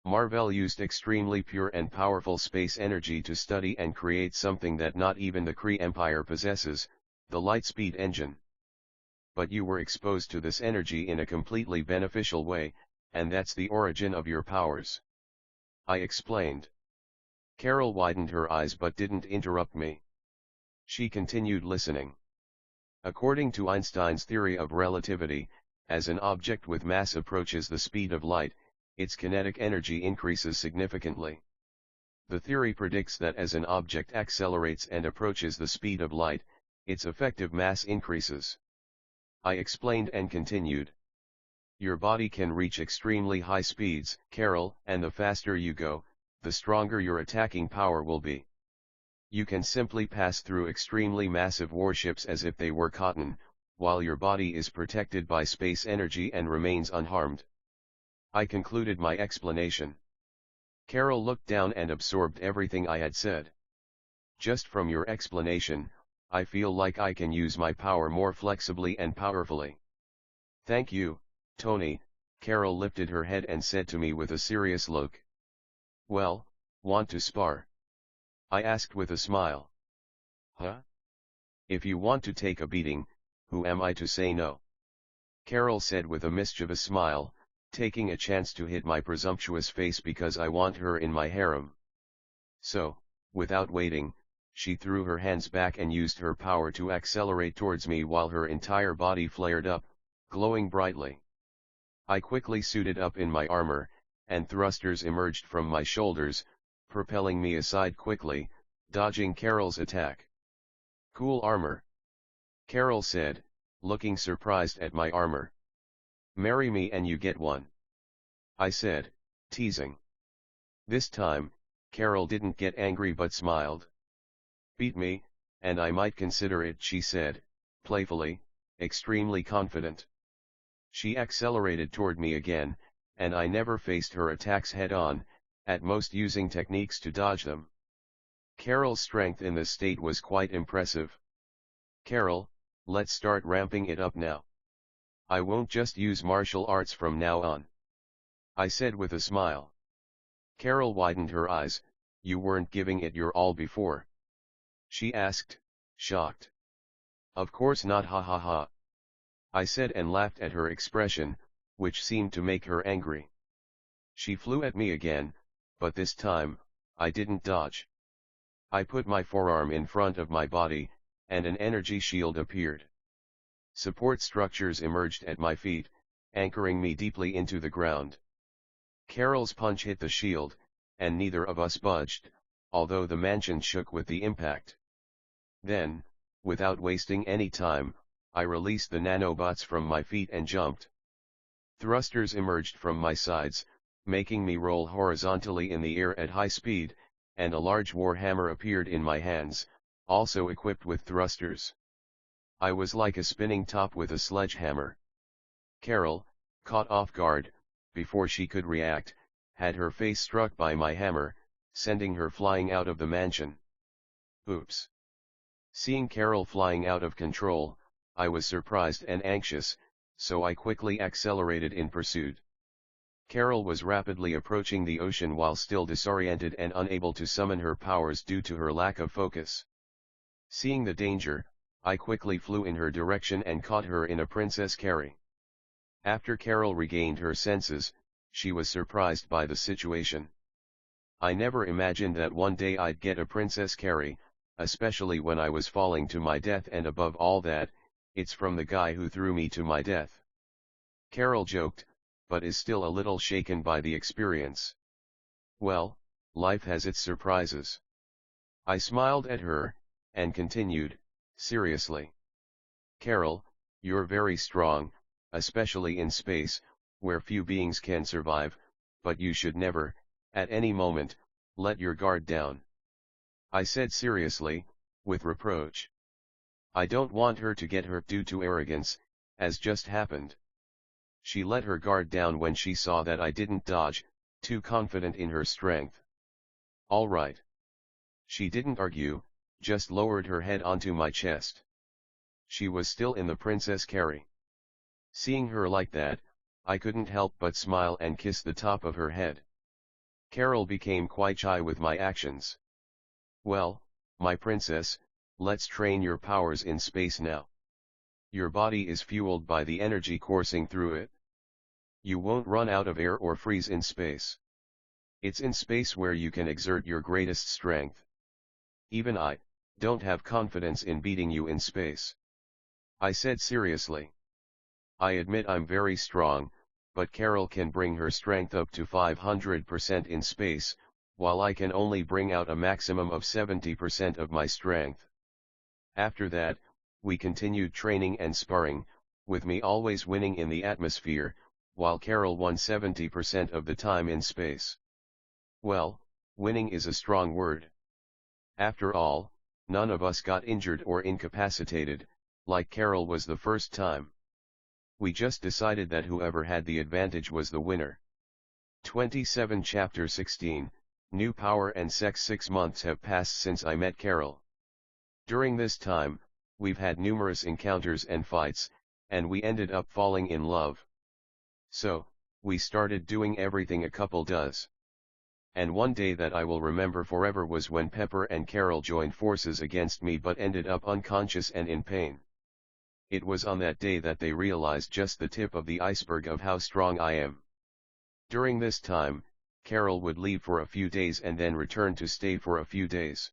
Marvel used extremely pure and powerful space energy to study and create something that not even the Kree Empire possesses, the Lightspeed engine. But you were exposed to this energy in a completely beneficial way, and that's the origin of your powers," I explained. Carol widened her eyes but didn't interrupt me. She continued listening. "According to Einstein's theory of relativity, as an object with mass approaches the speed of light, its kinetic energy increases significantly. The theory predicts that as an object accelerates and approaches the speed of light, its effective mass increases," I explained and continued. "Your body can reach extremely high speeds, Carol, and the faster you go, the stronger your attacking power will be. You can simply pass through extremely massive warships as if they were cotton, while your body is protected by space energy and remains unharmed," I concluded my explanation. Carol looked down and absorbed everything I had said. "Just from your explanation, I feel like I can use my power more flexibly and powerfully." "Thank you, Tony," Carol lifted her head and said to me with a serious look. "Well, want to spar?" I asked with a smile. "Huh? If you want to take a beating, who am I to say no?" Carol said with a mischievous smile, taking a chance to hit my presumptuous face because I want her in my harem. So, without waiting, she threw her hands back and used her power to accelerate towards me while her entire body flared up, glowing brightly. I quickly suited up in my armor, and thrusters emerged from my shoulders, propelling me aside quickly, dodging Carol's attack. "Cool armor," Carol said, looking surprised at my armor. "Marry me and you get one," I said, teasing. This time, Carol didn't get angry but smiled. "Beat me, and I might consider it," she said, playfully, extremely confident. She accelerated toward me again, and I never faced her attacks head-on, at most using techniques to dodge them. Carol's strength in this state was quite impressive. "Carol, let's start ramping it up now. I won't just use martial arts from now on," I said with a smile. Carol widened her eyes. "You weren't giving it your all before?" she asked, shocked. "Of course not, ha ha ha," I said and laughed at her expression, which seemed to make her angry. She flew at me again, but this time, I didn't dodge. I put my forearm in front of my body, and an energy shield appeared. Support structures emerged at my feet, anchoring me deeply into the ground. Carol's punch hit the shield, and neither of us budged, although the mansion shook with the impact. Then, without wasting any time, I released the nanobots from my feet and jumped. Thrusters emerged from my sides, making me roll horizontally in the air at high speed, and a large warhammer appeared in my hands, also equipped with thrusters. I was like a spinning top with a sledgehammer. Carol, caught off guard, before she could react, had her face struck by my hammer, sending her flying out of the mansion. Oops. Seeing Carol flying out of control, I was surprised and anxious, so I quickly accelerated in pursuit. Carol was rapidly approaching the ocean while still disoriented and unable to summon her powers due to her lack of focus. Seeing the danger, I quickly flew in her direction and caught her in a princess carry. After Carol regained her senses, she was surprised by the situation. I never imagined that one day I'd get a princess carry, especially when I was falling to my death, and above all that, it's from the guy who threw me to my death. Carol joked, but is still a little shaken by the experience. Well, life has its surprises. I smiled at her, and continued, seriously. Carol, you're very strong, especially in space, where few beings can survive, but you should never, at any moment, let your guard down. I said seriously, with reproach. I don't want her to get hurt due to arrogance, as just happened. She let her guard down when she saw that I didn't dodge, too confident in her strength. All right. She didn't argue, just lowered her head onto my chest. She was still in the princess carry. Seeing her like that, I couldn't help but smile and kiss the top of her head. Carol became quite shy with my actions. Well, my princess, let's train your powers in space now. Your body is fueled by the energy coursing through it. You won't run out of air or freeze in space. It's in space where you can exert your greatest strength. Even I don't have confidence in beating you in space. I said seriously. I admit I'm very strong, but Carol can bring her strength up to 500% in space, while I can only bring out a maximum of 70% of my strength. After that, we continued training and sparring, with me always winning in the atmosphere, while Carol won 70% of the time in space. Well, winning is a strong word. After all, none of us got injured or incapacitated, like Carol was the first time. We just decided that whoever had the advantage was the winner. 27 Chapter 16, New Power and Sex. 6 months have passed since I met Carol. During this time, we've had numerous encounters and fights, and we ended up falling in love. So, we started doing everything a couple does. And one day that I will remember forever was when Pepper and Carol joined forces against me but ended up unconscious and in pain. It was on that day that they realized just the tip of the iceberg of how strong I am. During this time, Carol would leave for a few days and then return to stay for a few days.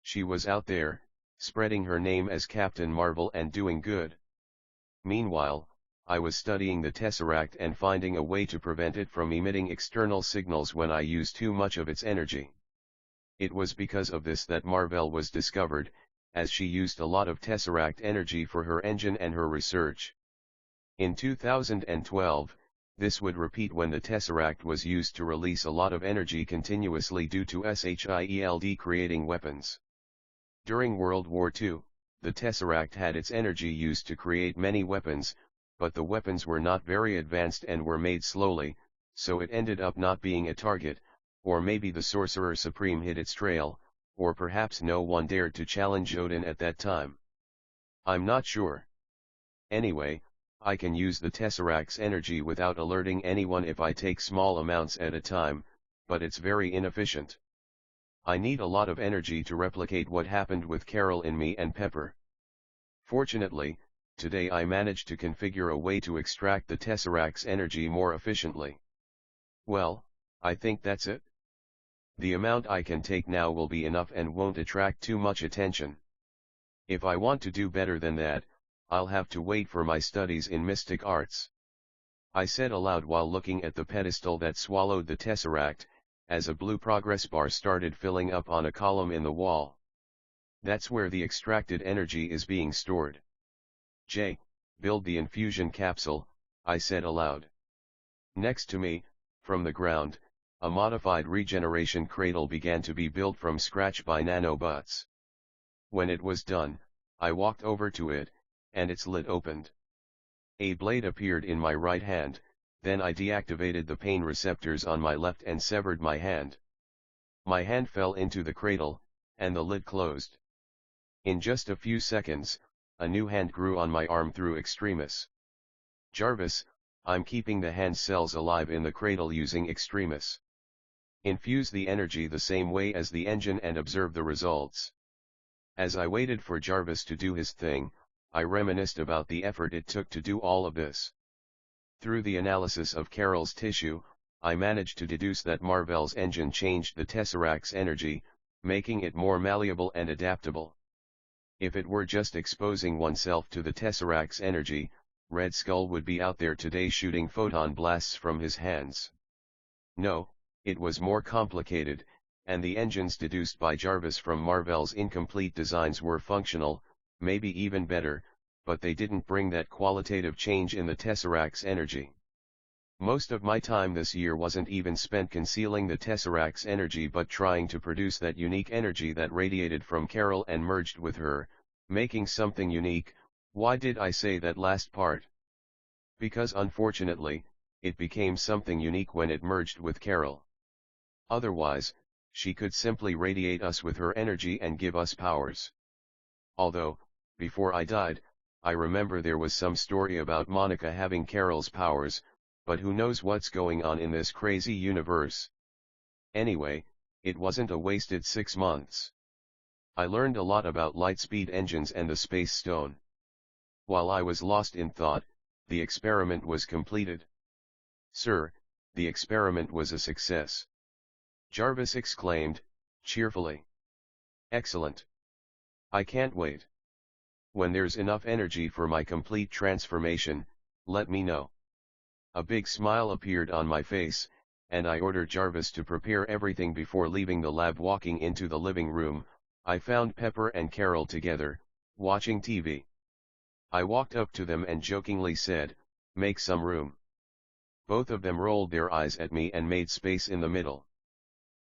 She was out there, spreading her name as Captain Marvel and doing good. Meanwhile, I was studying the Tesseract and finding a way to prevent it from emitting external signals when I use too much of its energy. It was because of this that Marvel was discovered, as she used a lot of Tesseract energy for her engine and her research. In 2012, this would repeat when the Tesseract was used to release a lot of energy continuously due to SHIELD creating weapons. During World War II, the Tesseract had its energy used to create many weapons, but the weapons were not very advanced and were made slowly, so it ended up not being a target, or maybe the Sorcerer Supreme hid its trail, or perhaps no one dared to challenge Odin at that time. I'm not sure. Anyway, I can use the Tesseract's energy without alerting anyone if I take small amounts at a time, but it's very inefficient. I need a lot of energy to replicate what happened with Carol in me and Pepper. Fortunately, today I managed to configure a way to extract the Tesseract's energy more efficiently. Well, I think that's it. The amount I can take now will be enough and won't attract too much attention. If I want to do better than that, I'll have to wait for my studies in mystic arts. I said aloud while looking at the pedestal that swallowed the tesseract, as a blue progress bar started filling up on a column in the wall. That's where the extracted energy is being stored. J. Build the infusion capsule, I said aloud. Next to me, from the ground, a modified regeneration cradle began to be built from scratch by nanobots. When it was done, I walked over to it, and its lid opened. A blade appeared in my right hand, then I deactivated the pain receptors on my left and severed my hand. My hand fell into the cradle, and the lid closed. In just a few seconds, a new hand grew on my arm through extremis. Jarvis, I'm keeping the hand cells alive in the cradle using extremis. Infuse the energy the same way as the engine and observe the results. As I waited for Jarvis to do his thing, I reminisced about the effort it took to do all of this. Through the analysis of Carol's tissue, I managed to deduce that Marvel's engine changed the Tesseract's energy, making it more malleable and adaptable. If it were just exposing oneself to the Tesseract's energy, Red Skull would be out there today shooting photon blasts from his hands. No, it was more complicated, and the engines deduced by Jarvis from Marvel's incomplete designs were functional, maybe even better, but they didn't bring that qualitative change in the Tesseract's energy. Most of my time this year wasn't even spent concealing the Tesseract's energy but trying to produce that unique energy that radiated from Carol and merged with her, making something unique. Why did I say that last part? Because unfortunately, it became something unique when it merged with Carol. Otherwise, she could simply radiate us with her energy and give us powers. Although, before I died, I remember there was some story about Monica having Carol's powers, but who knows what's going on in this crazy universe. Anyway, it wasn't a wasted 6 months. I learned a lot about lightspeed engines and the Space Stone. While I was lost in thought, the experiment was completed. Sir, the experiment was a success. Jarvis exclaimed, cheerfully. Excellent. I can't wait. When there's enough energy for my complete transformation, let me know. A big smile appeared on my face, and I ordered Jarvis to prepare everything before leaving the lab. Walking into the living room, I found Pepper and Carol together, watching TV. I walked up to them and jokingly said, "Make some room." Both of them rolled their eyes at me and made space in the middle.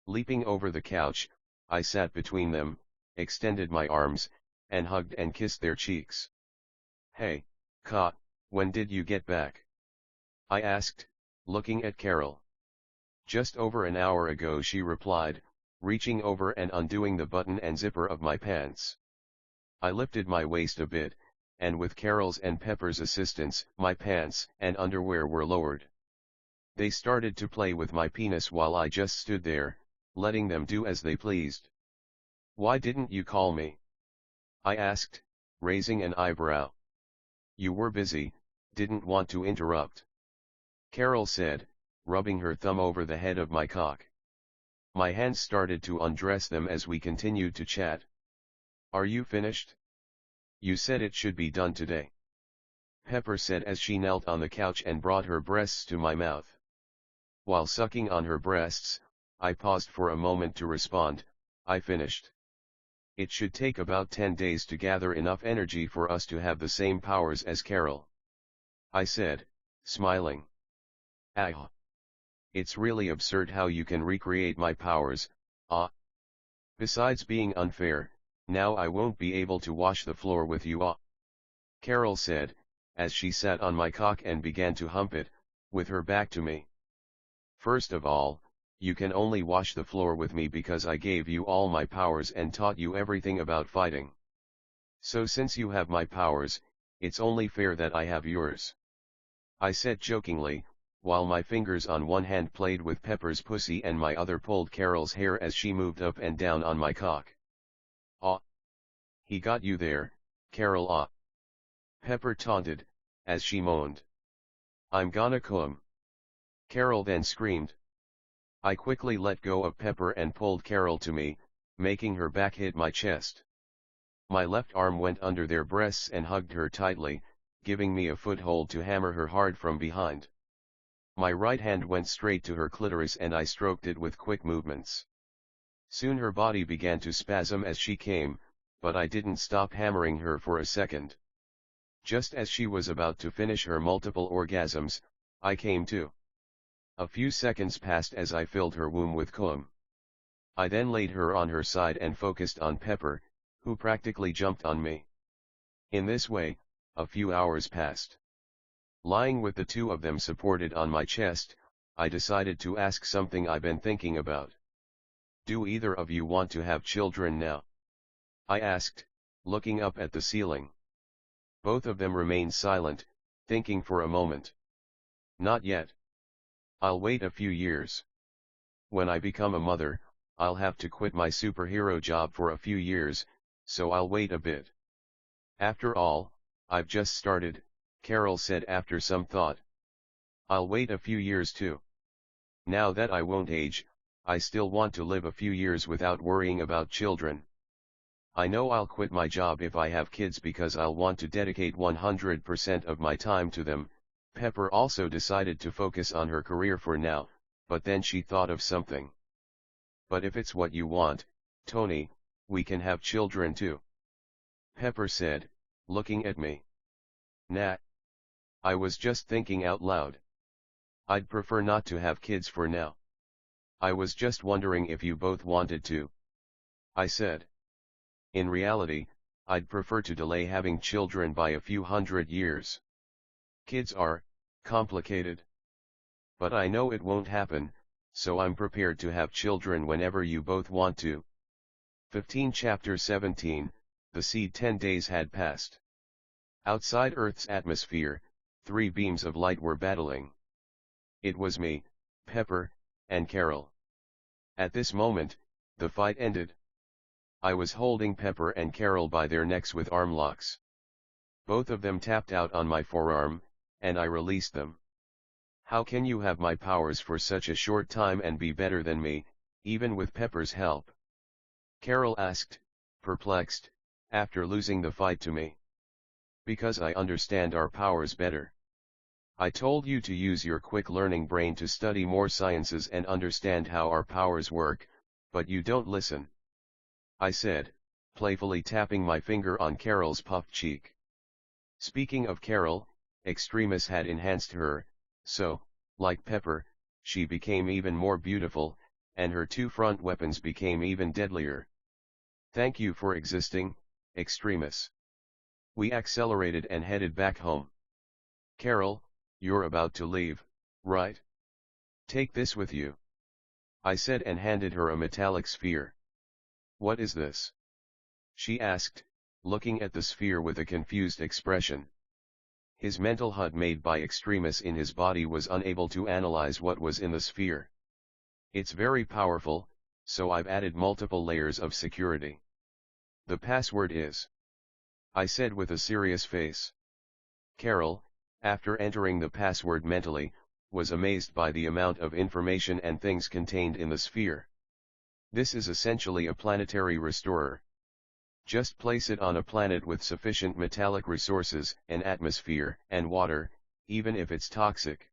Leaping over the couch, I sat between them, extended my arms, and hugged and kissed their cheeks. "Hey, Ka, when did you get back?" I asked, looking at Carol. "Just over an hour ago," she replied, reaching over and undoing the button and zipper of my pants. I lifted my waist a bit, and with Carol's and Pepper's assistance, my pants and underwear were lowered. They started to play with my penis while I just stood there, letting them do as they pleased. "Why didn't you call me?" I asked, raising an eyebrow. "You were busy, didn't want to interrupt," Carol said, rubbing her thumb over the head of my cock. My hands started to undress them as we continued to chat. "Are you finished? You said it should be done today," Pepper said as she knelt on the couch and brought her breasts to my mouth. While sucking on her breasts, I paused for a moment to respond, "I finished. It should take about 10 days to gather enough energy for us to have the same powers as Carol," I said, smiling. "Ah. It's really absurd how you can recreate my powers, ah. Besides being unfair, now I won't be able to wash the floor with you, ah," Carol said, as she sat on my cock and began to hump it, with her back to me. "First of all, you can only wash the floor with me because I gave you all my powers and taught you everything about fighting. So since you have my powers, it's only fair that I have yours," I said jokingly, while my fingers on one hand played with Pepper's pussy and my other pulled Carol's hair as she moved up and down on my cock. "Ah. He got you there, Carol, ah," Pepper taunted, as she moaned. "I'm gonna come," Carol then screamed. I quickly let go of Pepper and pulled Carol to me, making her back hit my chest. My left arm went under their breasts and hugged her tightly, giving me a foothold to hammer her hard from behind. My right hand went straight to her clitoris and I stroked it with quick movements. Soon her body began to spasm as she came, but I didn't stop hammering her for a second. Just as she was about to finish her multiple orgasms, I came to. A few seconds passed as I filled her womb with cum. I then laid her on her side and focused on Pepper, who practically jumped on me. In this way, a few hours passed. Lying with the two of them supported on my chest, I decided to ask something I've been thinking about. Do either of you want to have children now? I asked, looking up at the ceiling. Both of them remained silent, thinking for a moment. Not yet. I'll wait a few years. When I become a mother, I'll have to quit my superhero job for a few years, so I'll wait a bit. After all, I've just started, Carol said after some thought. I'll wait a few years too. Now that I won't age, I still want to live a few years without worrying about children. I know I'll quit my job if I have kids because I'll want to dedicate 100% of my time to them. Pepper also decided to focus on her career for now, but then she thought of something. But if it's what you want, Tony, we can have children too. Pepper said, looking at me. Nah. I was just thinking out loud. I'd prefer not to have kids for now. I was just wondering if you both wanted to. I said. In reality, I'd prefer to delay having children by a few hundred years. Kids are complicated. But I know it won't happen, so I'm prepared to have children whenever you both want to. 15 Chapter 17, The Seed. 10 days had passed. Outside Earth's atmosphere, 3 beams of light were battling. It was me, Pepper, and Carol. At this moment, the fight ended. I was holding Pepper and Carol by their necks with arm locks. Both of them tapped out on my forearm, and I released them. How can you have my powers for such a short time and be better than me, even with Pepper's help? Carol asked, perplexed, after losing the fight to me. Because I understand our powers better. I told you to use your quick learning brain to study more sciences and understand how our powers work, but you don't listen. I said, playfully tapping my finger on Carol's puffed cheek. Speaking of Carol, Extremis had enhanced her, so, like Pepper, she became even more beautiful, and her 2 front weapons became even deadlier. Thank you for existing, Extremis. We accelerated and headed back home. Carol, you're about to leave, right? Take this with you. I said and handed her a metallic sphere. What is this? She asked, looking at the sphere with a confused expression. His mental HUD made by Extremis in his body was unable to analyze what was in the sphere. It's very powerful, so I've added multiple layers of security. The password is. I said with a serious face. Carol, after entering the password mentally, was amazed by the amount of information and things contained in the sphere. This is essentially a planetary restorer. Just place it on a planet with sufficient metallic resources, an atmosphere, and water, even if it's toxic.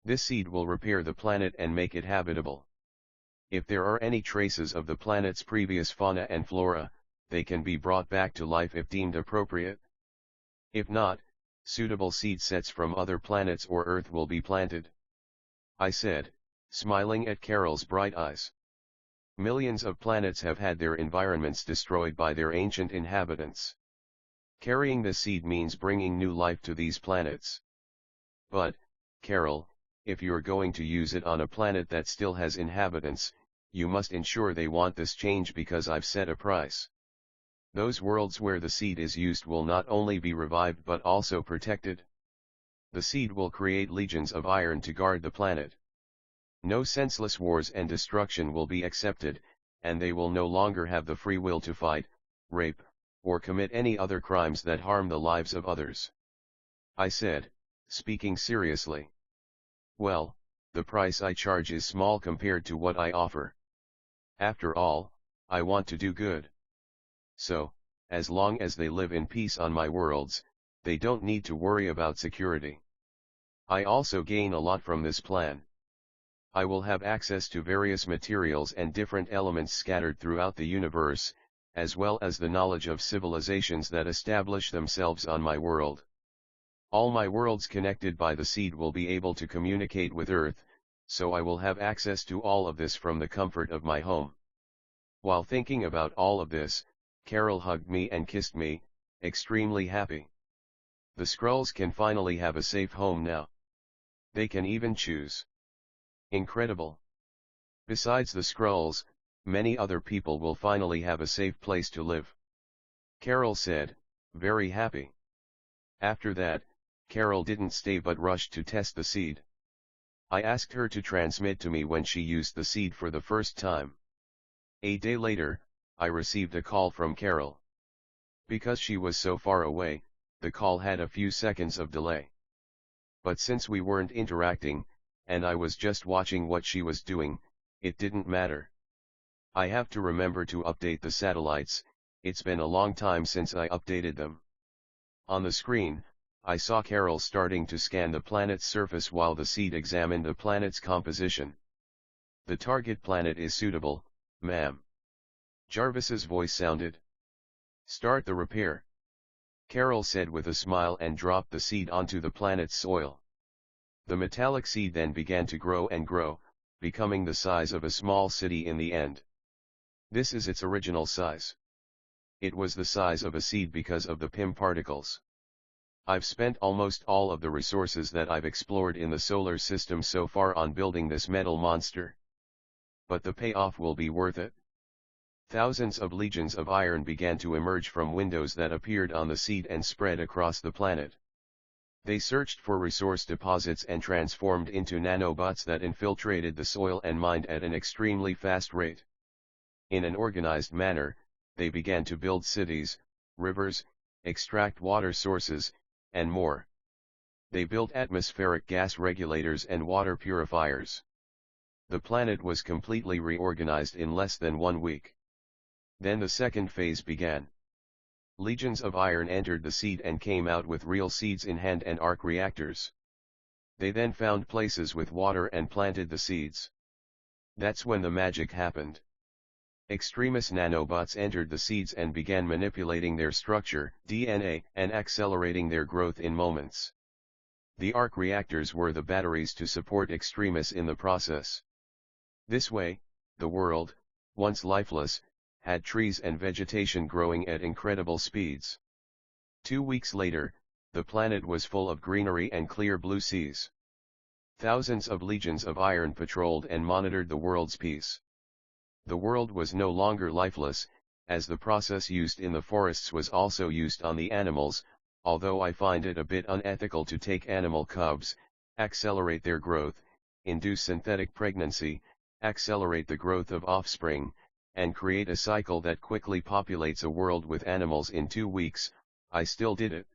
This seed will repair the planet and make it habitable. If there are any traces of the planet's previous fauna and flora, they can be brought back to life if deemed appropriate. If not, suitable seed sets from other planets or Earth will be planted. I said, smiling at Carol's bright eyes. Millions of planets have had their environments destroyed by their ancient inhabitants. Carrying the seed means bringing new life to these planets. But, Carol, if you're going to use it on a planet that still has inhabitants, you must ensure they want this change because I've set a price. Those worlds where the seed is used will not only be revived but also protected. The seed will create legions of iron to guard the planet. No senseless wars and destruction will be accepted, and they will no longer have the free will to fight, rape, or commit any other crimes that harm the lives of others. I said, speaking seriously. Well, the price I charge is small compared to what I offer. After all, I want to do good. So, as long as they live in peace on my worlds, they don't need to worry about security. I also gain a lot from this plan. I will have access to various materials and different elements scattered throughout the universe, as well as the knowledge of civilizations that establish themselves on my world. All my worlds connected by the seed will be able to communicate with Earth, so I will have access to all of this from the comfort of my home. While thinking about all of this, Carol hugged me and kissed me, extremely happy. The Skrulls can finally have a safe home now. They can even choose. Incredible. Besides the Skrulls, many other people will finally have a safe place to live. Carol said, very happy. After that, Carol didn't stay but rushed to test the seed. I asked her to transmit to me when she used the seed for the first time. A day later, I received a call from Carol. Because she was so far away, the call had a few seconds of delay. But since we weren't interacting, and I was just watching what she was doing, it didn't matter. I have to remember to update the satellites, it's been a long time since I updated them. On the screen, I saw Carol starting to scan the planet's surface while the seed examined the planet's composition. The target planet is suitable, ma'am. Jarvis's voice sounded. Start the repair. Carol said with a smile and dropped the seed onto the planet's soil. The metallic seed then began to grow and grow, becoming the size of a small city in the end. This is its original size. It was the size of a seed because of the PIM particles. I've spent almost all of the resources that I've explored in the solar system so far on building this metal monster. But the payoff will be worth it. Thousands of legions of iron began to emerge from windows that appeared on the seed and spread across the planet. They searched for resource deposits and transformed into nanobots that infiltrated the soil and mined at an extremely fast rate. In an organized manner, they began to build cities, rivers, extract water sources, and more. They built atmospheric gas regulators and water purifiers. The planet was completely reorganized in less than 1 week. Then the second phase began. Legions of iron entered the seed and came out with real seeds in hand and arc reactors. They then found places with water and planted the seeds. That's when the magic happened. Extremist nanobots entered the seeds and began manipulating their structure, DNA, and accelerating their growth in moments. The arc reactors were the batteries to support extremists in the process. This way, the world, once lifeless, had trees and vegetation growing at incredible speeds. 2 weeks later, the planet was full of greenery and clear blue seas. Thousands of legions of iron patrolled and monitored the world's peace. The world was no longer lifeless, as the process used in the forests was also used on the animals, although I find it a bit unethical to take animal cubs, accelerate their growth, induce synthetic pregnancy, accelerate the growth of offspring, and create a cycle that quickly populates a world with animals in 2 weeks. I still did it.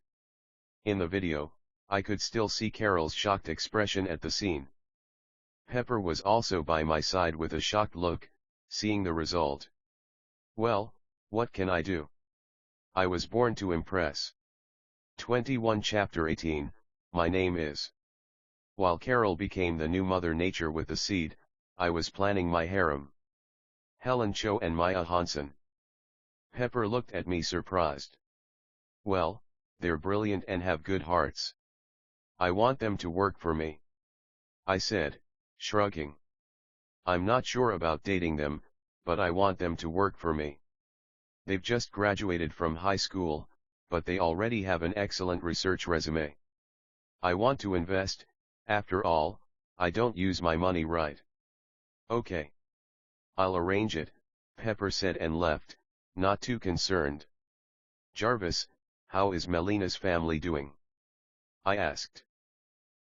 In the video, I could still see Carol's shocked expression at the scene. Pepper was also by my side with a shocked look, seeing the result. Well, what can I do? I was born to impress. 21 Chapter 18, My Name Is. While Carol became the new Mother Nature with the seed, I was planning my harem. Helen Cho and Maya Hansen. Pepper looked at me surprised. Well, they're brilliant and have good hearts. I want them to work for me, I said, shrugging. I'm not sure about dating them, but I want them to work for me. They've just graduated from high school, but they already have an excellent research resume. I want to invest, after all, I don't use my money right. Okay. I'll arrange it, Pepper said and left, not too concerned. Jarvis, how is Melina's family doing? I asked.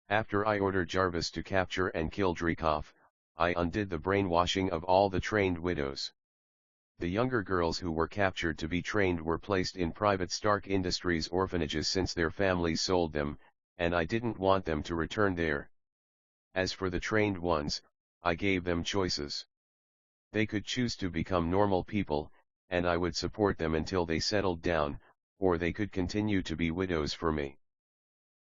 After I ordered Jarvis to capture and kill Dreykov, I undid the brainwashing of all the trained widows. The younger girls who were captured to be trained were placed in private Stark Industries orphanages since their families sold them, and I didn't want them to return there. As for the trained ones, I gave them choices. They could choose to become normal people, and I would support them until they settled down, or they could continue to be widows for me.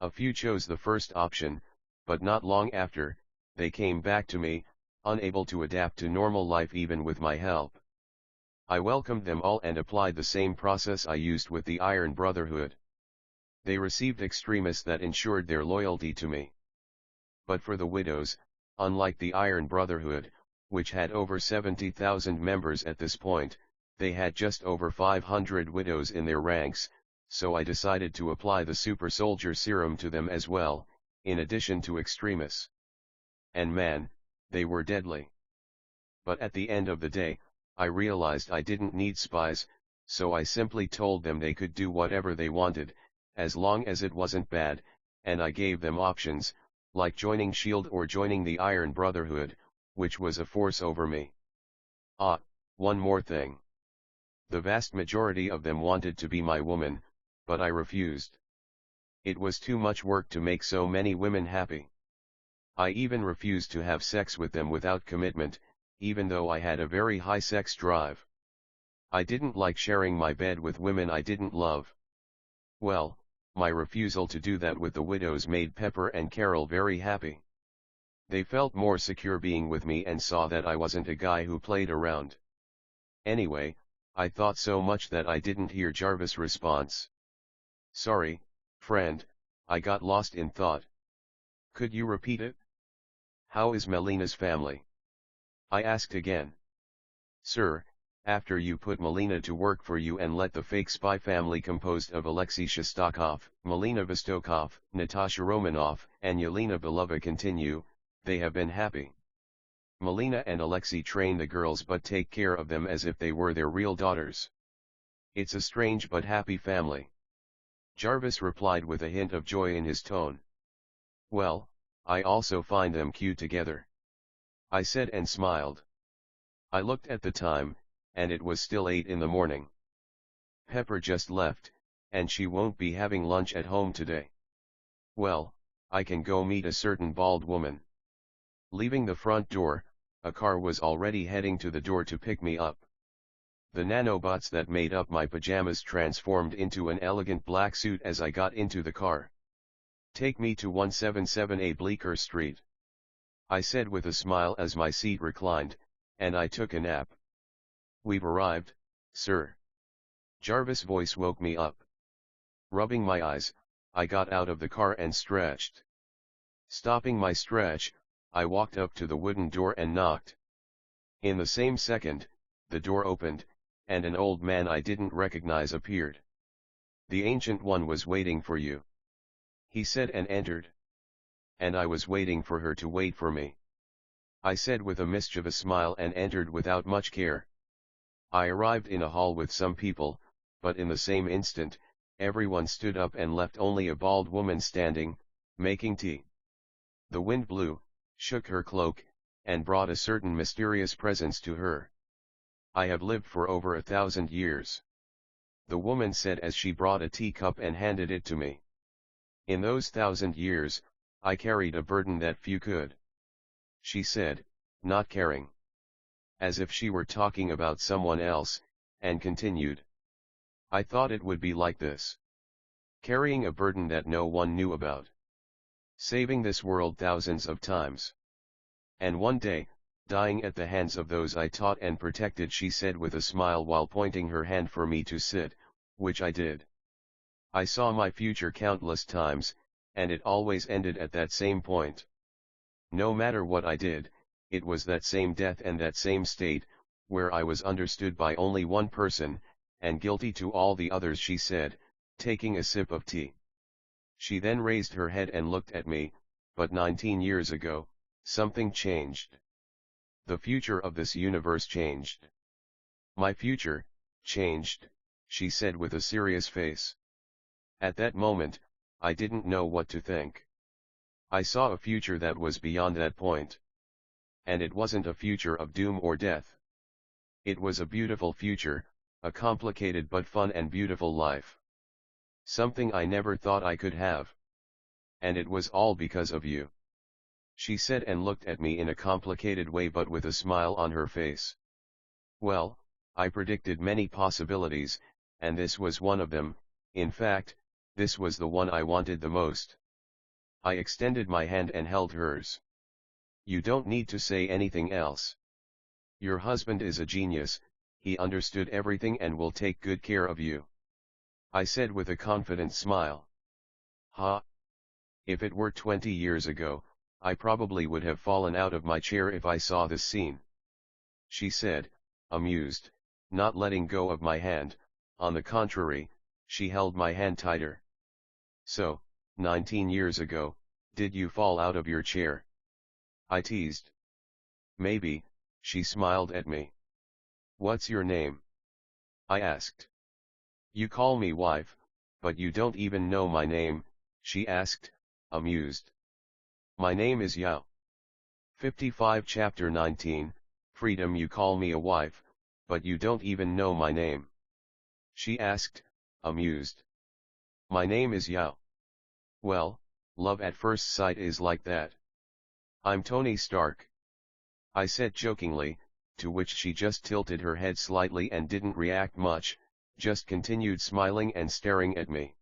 A few chose the first option, but not long after, they came back to me, unable to adapt to normal life even with my help. I welcomed them all and applied the same process I used with the Iron Brotherhood. They received extremists that ensured their loyalty to me. But for the widows, unlike the Iron Brotherhood, which had over 70,000 members at this point, they had just over 500 widows in their ranks, so I decided to apply the super soldier serum to them as well, in addition to extremists. And man, they were deadly. But at the end of the day, I realized I didn't need spies, so I simply told them they could do whatever they wanted, as long as it wasn't bad, and I gave them options, like joining SHIELD or joining the Iron Brotherhood, which was a force over me. One more thing. The vast majority of them wanted to be my woman, but I refused. It was too much work to make so many women happy. I even refused to have sex with them without commitment, even though I had a very high sex drive. I didn't like sharing my bed with women I didn't love. Well, my refusal to do that with the widows made Pepper and Carol very happy. They felt more secure being with me and saw that I wasn't a guy who played around. Anyway, I thought so much that I didn't hear Jarvis' response. Sorry, friend, I got lost in thought. Could you repeat it? How is Melina's family? I asked again. Sir, after you put Melina to work for you and let the fake spy family composed of Alexei Shostakov, Melina Vostokov, Natasha Romanov, and Yelena Belova continue, they have been happy. Melina and Alexei train the girls but take care of them as if they were their real daughters. It's a strange but happy family. Jarvis replied with a hint of joy in his tone. Well, I also find them cute together. I said and smiled. I looked at the time, and it was still 8 in the morning. Pepper just left, and she won't be having lunch at home today. Well, I can go meet a certain bald woman. Leaving the front door, a car was already heading to the door to pick me up. The nanobots that made up my pajamas transformed into an elegant black suit as I got into the car. Take me to 177A Bleecker Street. I said with a smile as my seat reclined, and I took a nap. We've arrived, sir. Jarvis' voice woke me up. Rubbing my eyes, I got out of the car and stretched. Stopping my stretch, I walked up to the wooden door and knocked. In the same second, the door opened, and an old man I didn't recognize appeared. The Ancient One was waiting for you, he said and entered. And I was waiting for her to wait for me, I said with a mischievous smile and entered without much care. I arrived in a hall with some people, but in the same instant, everyone stood up and left only a bald woman standing, making tea. The wind blew, shook her cloak, and brought a certain mysterious presence to her. I have lived for over 1,000 years, the woman said as she brought a teacup and handed it to me. In those 1,000 years, I carried a burden that few could. She said, not caring, as if she were talking about someone else, and continued. I thought it would be like this. Carrying a burden that no one knew about. Saving this world thousands of times. And one day, dying at the hands of those I taught and protected, she said with a smile while pointing her hand for me to sit, which I did. I saw my future countless times, and it always ended at that same point. No matter what I did, it was that same death and that same state, where I was understood by only one person, and guilty to all the others, she said, taking a sip of tea. She then raised her head and looked at me, but 19 years ago, something changed. The future of this universe changed. My future, changed, she said with a serious face. At that moment, I didn't know what to think. I saw a future that was beyond that point. And it wasn't a future of doom or death. It was a beautiful future, a complicated but fun and beautiful life. Something I never thought I could have. And it was all because of you. she said and looked at me in a complicated way but with a smile on her face. Well, I predicted many possibilities, and this was one of them. In fact, this was the one I wanted the most. I extended my hand and held hers. You don't need to say anything else. Your husband is a genius, he understood everything and will take good care of you. I said with a confident smile. Ha! If it were 20 years ago, I probably would have fallen out of my chair if I saw this scene. She said, amused, not letting go of my hand. On the contrary, she held my hand tighter. So, 19 years ago, did you fall out of your chair? I teased. Maybe, she smiled at me. What's your name? I asked. You call me wife, but you don't even know my name, she asked, amused. My name is Yao. 55 Chapter 19, Freedom. You call me a wife, but you don't even know my name. She asked, amused. My name is Yao. Well, love at first sight is like that. I'm Tony Stark. I said jokingly, to which she just tilted her head slightly and didn't react much, just continued smiling and staring at me.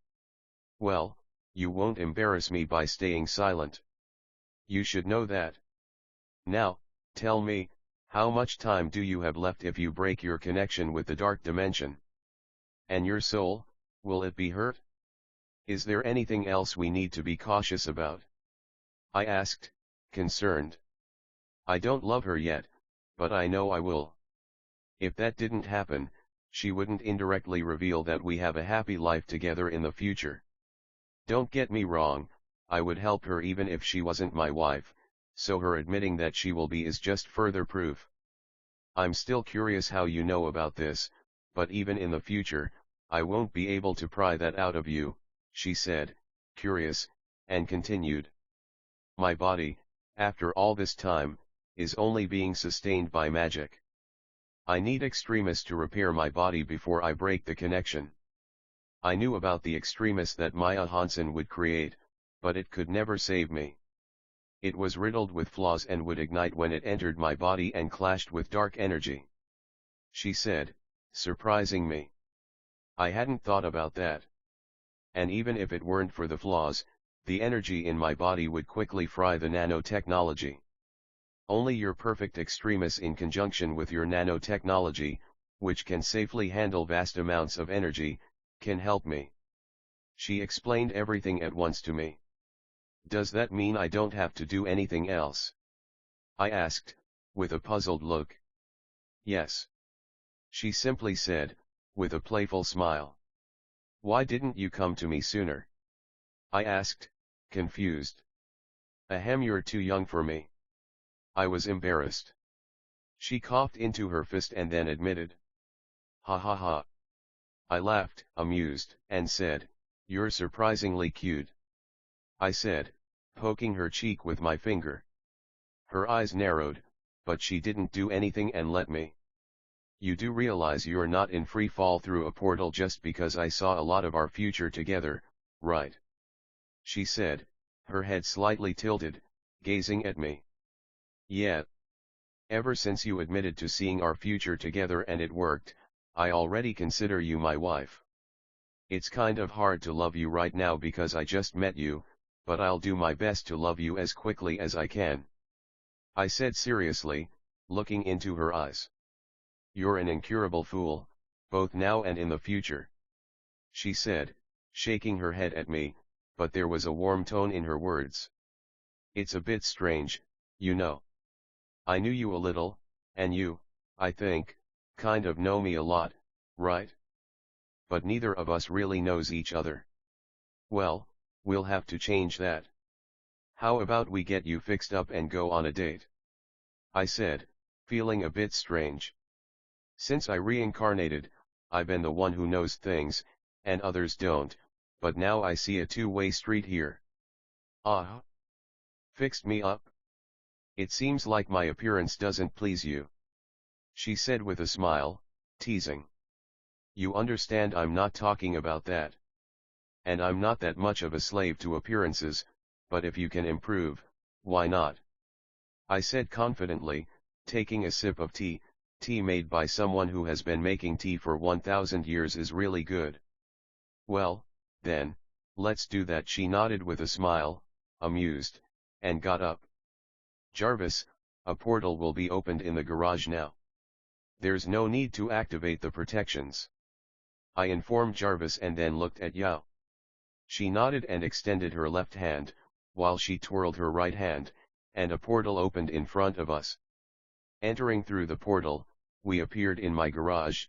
Well, you won't embarrass me by staying silent. You should know that. Now, tell me, how much time do you have left if you break your connection with the dark dimension? And your soul, will it be hurt? Is there anything else we need to be cautious about? I asked, concerned. I don't love her yet, but I know I will. If that didn't happen, she wouldn't indirectly reveal that we have a happy life together in the future. Don't get me wrong, I would help her even if she wasn't my wife, so her admitting that she will be is just further proof. I'm still curious how you know about this, but even in the future, I won't be able to pry that out of you, she said, curious, and continued. My body, after all this time, is only being sustained by magic. I need extremis to repair my body before I break the connection. I knew about the extremis that Maya Hansen would create, but it could never save me. It was riddled with flaws and would ignite when it entered my body and clashed with dark energy. She said, surprising me. I hadn't thought about that. And even if it weren't for the flaws, the energy in my body would quickly fry the nanotechnology. Only your perfect extremis in conjunction with your nanotechnology, which can safely handle vast amounts of energy, can help me. She explained everything at once to me. Does that mean I don't have to do anything else? I asked, with a puzzled look. Yes. She simply said, with a playful smile. Why didn't you come to me sooner? I asked, confused. Ahem, you're too young for me. I was embarrassed. She coughed into her fist and then admitted. Ha ha ha. I laughed, amused, and said, you're surprisingly cute. I said, poking her cheek with my finger. Her eyes narrowed, but she didn't do anything and let me. You do realize you're not in free fall through a portal just because I saw a lot of our future together, right? She said, her head slightly tilted, gazing at me. Yeah. Ever since you admitted to seeing our future together and it worked, I already consider you my wife. It's kind of hard to love you right now because I just met you, but I'll do my best to love you as quickly as I can. I said seriously, looking into her eyes. You're an incurable fool, both now and in the future. She said, shaking her head at me, but there was a warm tone in her words. It's a bit strange, you know. I knew you a little, and you, I think, kind of know me a lot, right? But neither of us really knows each other. Well, we'll have to change that. How about we get you fixed up and go on a date? I said, feeling a bit strange. Since I reincarnated, I've been the one who knows things, and others don't, but now I see a two-way street here. Ah. Fixed me up? It seems like my appearance doesn't please you. She said with a smile, teasing. You understand I'm not talking about that. And I'm not that much of a slave to appearances, but if you can improve, why not? I said confidently, taking a sip of tea. Tea made by someone who has been making tea for 1000 years is really good. Well, then, let's do that. She nodded with a smile, amused, and got up. Jarvis, a portal will be opened in the garage now. There's no need to activate the protections. I informed Jarvis and then looked at Yao. She nodded and extended her left hand, while she twirled her right hand, and a portal opened in front of us. Entering through the portal, we appeared in my garage.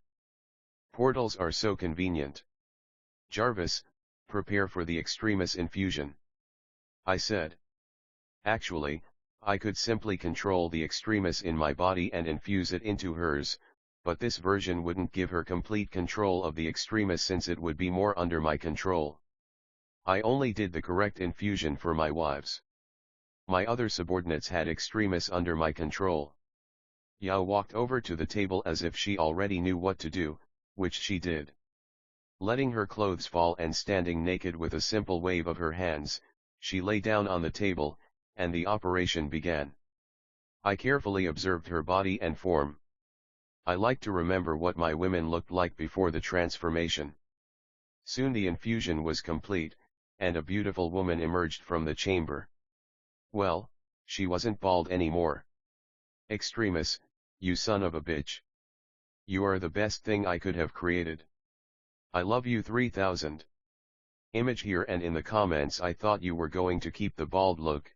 Portals are so convenient. Jarvis, prepare for the extremis infusion, I said. Actually, I could simply control the extremis in my body and infuse it into hers, but this version wouldn't give her complete control of the extremis since it would be more under my control. I only did the correct infusion for my wives. My other subordinates had extremis under my control. Yao walked over to the table as if she already knew what to do, which she did. Letting her clothes fall and standing naked with a simple wave of her hands, she lay down on the table, and the operation began. I carefully observed her body and form. I like to remember what my women looked like before the transformation. Soon the infusion was complete, and a beautiful woman emerged from the chamber. Well, she wasn't bald anymore. Extremis, you son of a bitch. You are the best thing I could have created. I love you 3000. Image here and in the comments. I thought you were going to keep the bald look,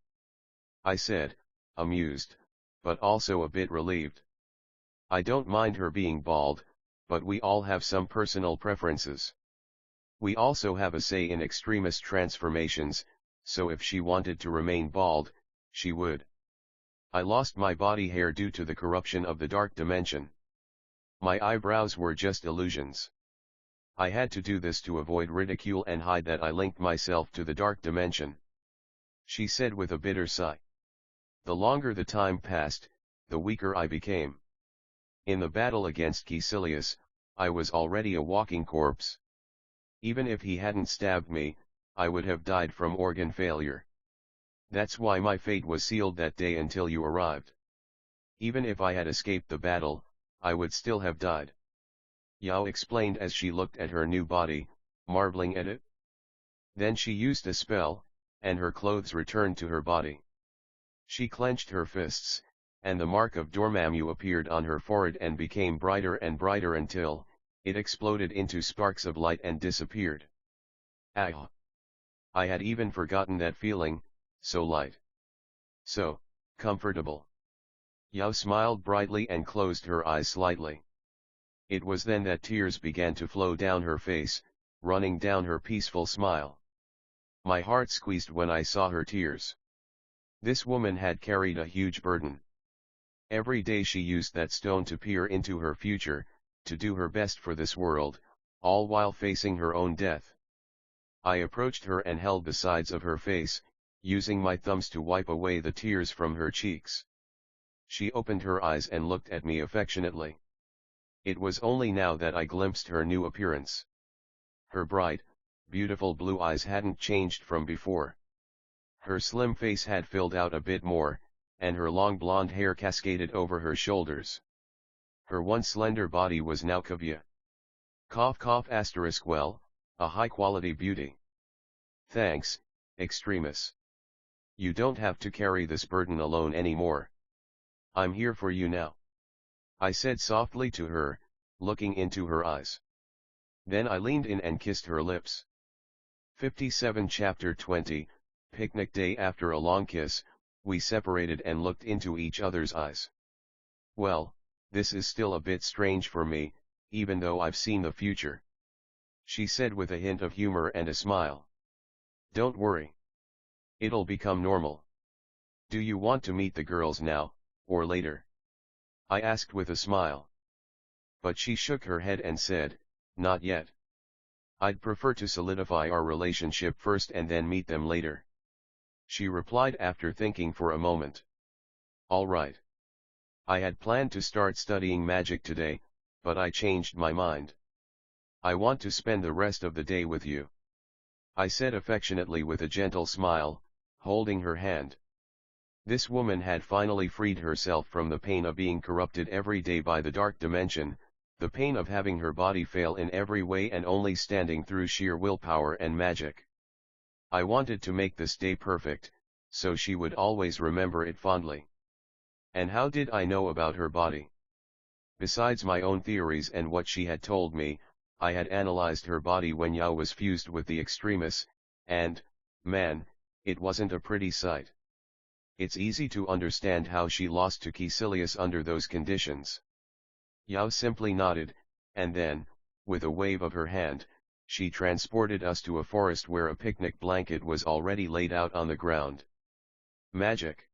I said, amused, but also a bit relieved. I don't mind her being bald, but we all have some personal preferences. We also have a say in extremis transformations, so if she wanted to remain bald, she would. I lost my body hair due to the corruption of the dark dimension. My eyebrows were just illusions. I had to do this to avoid ridicule and hide that I linked myself to the dark dimension, she said with a bitter sigh. The longer the time passed, the weaker I became. In the battle against Caecilius, I was already a walking corpse. Even if he hadn't stabbed me, I would have died from organ failure. That's why my fate was sealed that day until you arrived. Even if I had escaped the battle, I would still have died. Yao explained as she looked at her new body, marveling at it. Then she used a spell, and her clothes returned to her body. She clenched her fists, and the mark of Dormammu appeared on her forehead and became brighter and brighter until it exploded into sparks of light and disappeared. Ah! I had even forgotten that feeling, so light. So comfortable. Yao smiled brightly and closed her eyes slightly. It was then that tears began to flow down her face, running down her peaceful smile. My heart squeezed when I saw her tears. This woman had carried a huge burden. Every day she used that stone to peer into her future, to do her best for this world, all while facing her own death. I approached her and held the sides of her face, using my thumbs to wipe away the tears from her cheeks. She opened her eyes and looked at me affectionately. It was only now that I glimpsed her new appearance. Her bright, beautiful blue eyes hadn't changed from before. Her slim face had filled out a bit more, and her long blonde hair cascaded over her shoulders. Her once slender body was now cavia. Cough cough asterisk well, a high-quality beauty. Thanks, Extremis. You don't have to carry this burden alone anymore. I'm here for you now, I said softly to her, looking into her eyes. Then I leaned in and kissed her lips. 57 Chapter 20, Picnic Day. After a long kiss, we separated and looked into each other's eyes. Well, this is still a bit strange for me, even though I've seen the future, she said with a hint of humor and a smile. Don't worry. It'll become normal. Do you want to meet the girls now, or later? I asked with a smile. But she shook her head and said, not yet. I'd prefer to solidify our relationship first and then meet them later, she replied after thinking for a moment. All right. I had planned to start studying magic today, but I changed my mind. I want to spend the rest of the day with you, I said affectionately with a gentle smile, holding her hand. This woman had finally freed herself from the pain of being corrupted every day by the dark dimension, the pain of having her body fail in every way and only standing through sheer willpower and magic. I wanted to make this day perfect, so she would always remember it fondly. And how did I know about her body? Besides my own theories and what she had told me, I had analyzed her body when Yao was fused with the extremis, and, man, it wasn't a pretty sight. It's easy to understand how she lost to Caecilius under those conditions. Yao simply nodded, and then, with a wave of her hand, she transported us to a forest where a picnic blanket was already laid out on the ground. Magic.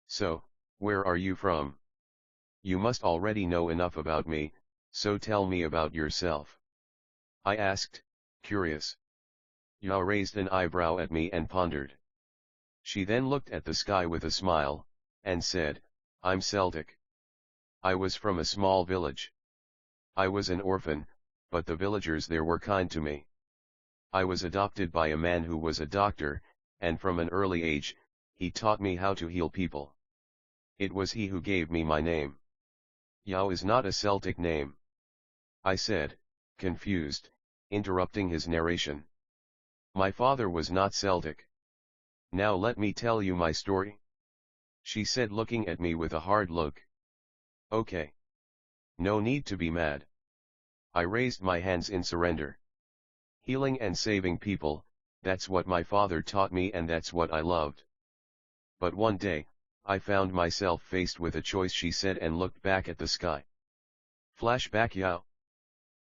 So, where are you from? You must already know enough about me, so tell me about yourself. I asked, curious. Yao raised an eyebrow at me and pondered. She then looked at the sky with a smile, and said, I'm Celtic. I was from a small village. I was an orphan, but the villagers there were kind to me. I was adopted by a man who was a doctor, and from an early age, he taught me how to heal people. It was he who gave me my name. Yao is not a Celtic name, I said, confused, interrupting his narration. My father was not Celtic. Now let me tell you my story, she said, looking at me with a hard look. Okay. No need to be mad. I raised my hands in surrender. Healing and saving people, that's what my father taught me and that's what I loved. But one day, I found myself faced with a choice, she said, and looked back at the sky. Flashback Yao.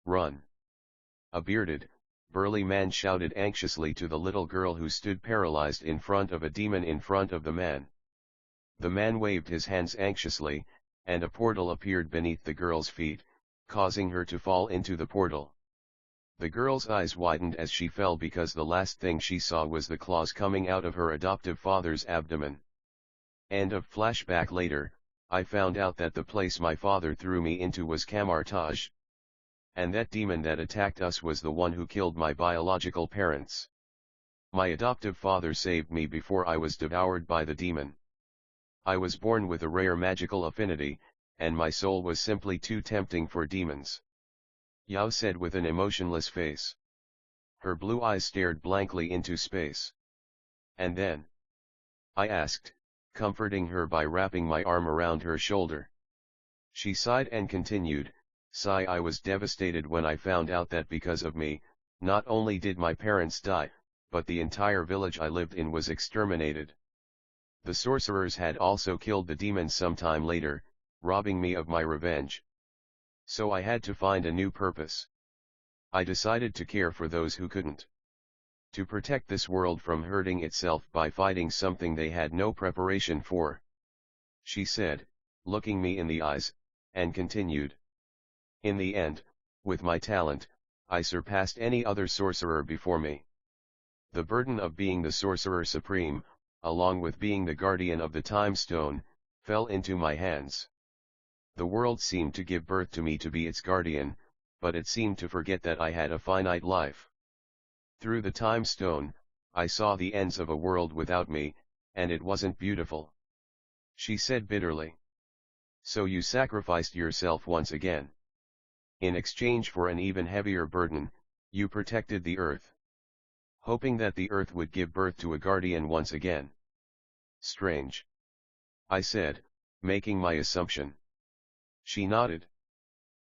Run. A bearded, burly man shouted anxiously to the little girl who stood paralyzed in front of a demon in front of the man. The man waved his hands anxiously, and a portal appeared beneath the girl's feet, causing her to fall into the portal. The girl's eyes widened as she fell because the last thing she saw was the claws coming out of her adoptive father's abdomen. End of flashback. Later, I found out that the place my father threw me into was Camartage. And that demon that attacked us was the one who killed my biological parents. My adoptive father saved me before I was devoured by the demon. I was born with a rare magical affinity, and my soul was simply too tempting for demons. Yao said with an emotionless face. Her blue eyes stared blankly into space. And then? I asked, comforting her by wrapping my arm around her shoulder. She sighed and continued, Sigh, I was devastated when I found out that because of me, not only did my parents die, but the entire village I lived in was exterminated. The sorcerers had also killed the demons sometime later, robbing me of my revenge. So I had to find a new purpose. I decided to care for those who couldn't. To protect this world from hurting itself by fighting something they had no preparation for. She said, looking me in the eyes, and continued. In the end, with my talent, I surpassed any other sorcerer before me. The burden of being the sorcerer supreme, along with being the guardian of the time stone, fell into my hands. The world seemed to give birth to me to be its guardian, but it seemed to forget that I had a finite life. Through the time stone, I saw the ends of a world without me, and it wasn't beautiful. She said bitterly. So you sacrificed yourself once again. In exchange for an even heavier burden, you protected the earth. Hoping that the earth would give birth to a guardian once again. Strange. I said, making my assumption. She nodded.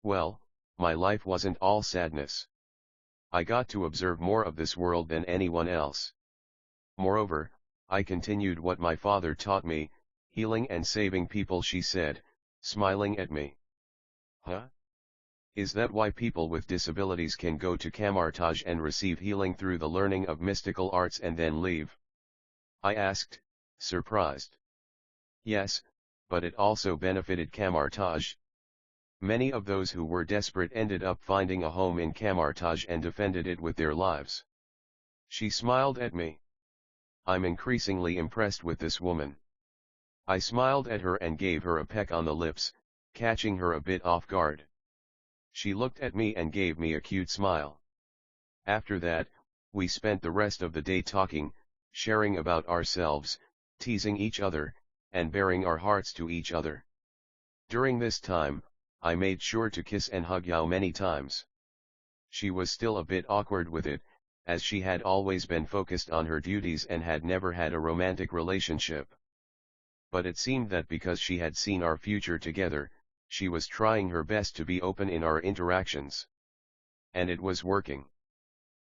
Well, my life wasn't all sadness. I got to observe more of this world than anyone else. Moreover, I continued what my father taught me, healing and saving people, she said, smiling at me. Huh? Is that why people with disabilities can go to Camartage and receive healing through the learning of mystical arts and then leave? I asked, surprised. Yes, but it also benefited Camartage. Many of those who were desperate ended up finding a home in Camartage and defended it with their lives. She smiled at me. I'm increasingly impressed with this woman. I smiled at her and gave her a peck on the lips, catching her a bit off guard. She looked at me and gave me a cute smile. After that, we spent the rest of the day talking, sharing about ourselves, teasing each other, and baring our hearts to each other. During this time, I made sure to kiss and hug Yao many times. She was still a bit awkward with it, as she had always been focused on her duties and had never had a romantic relationship. But it seemed that because she had seen our future together, she was trying her best to be open in our interactions. And it was working.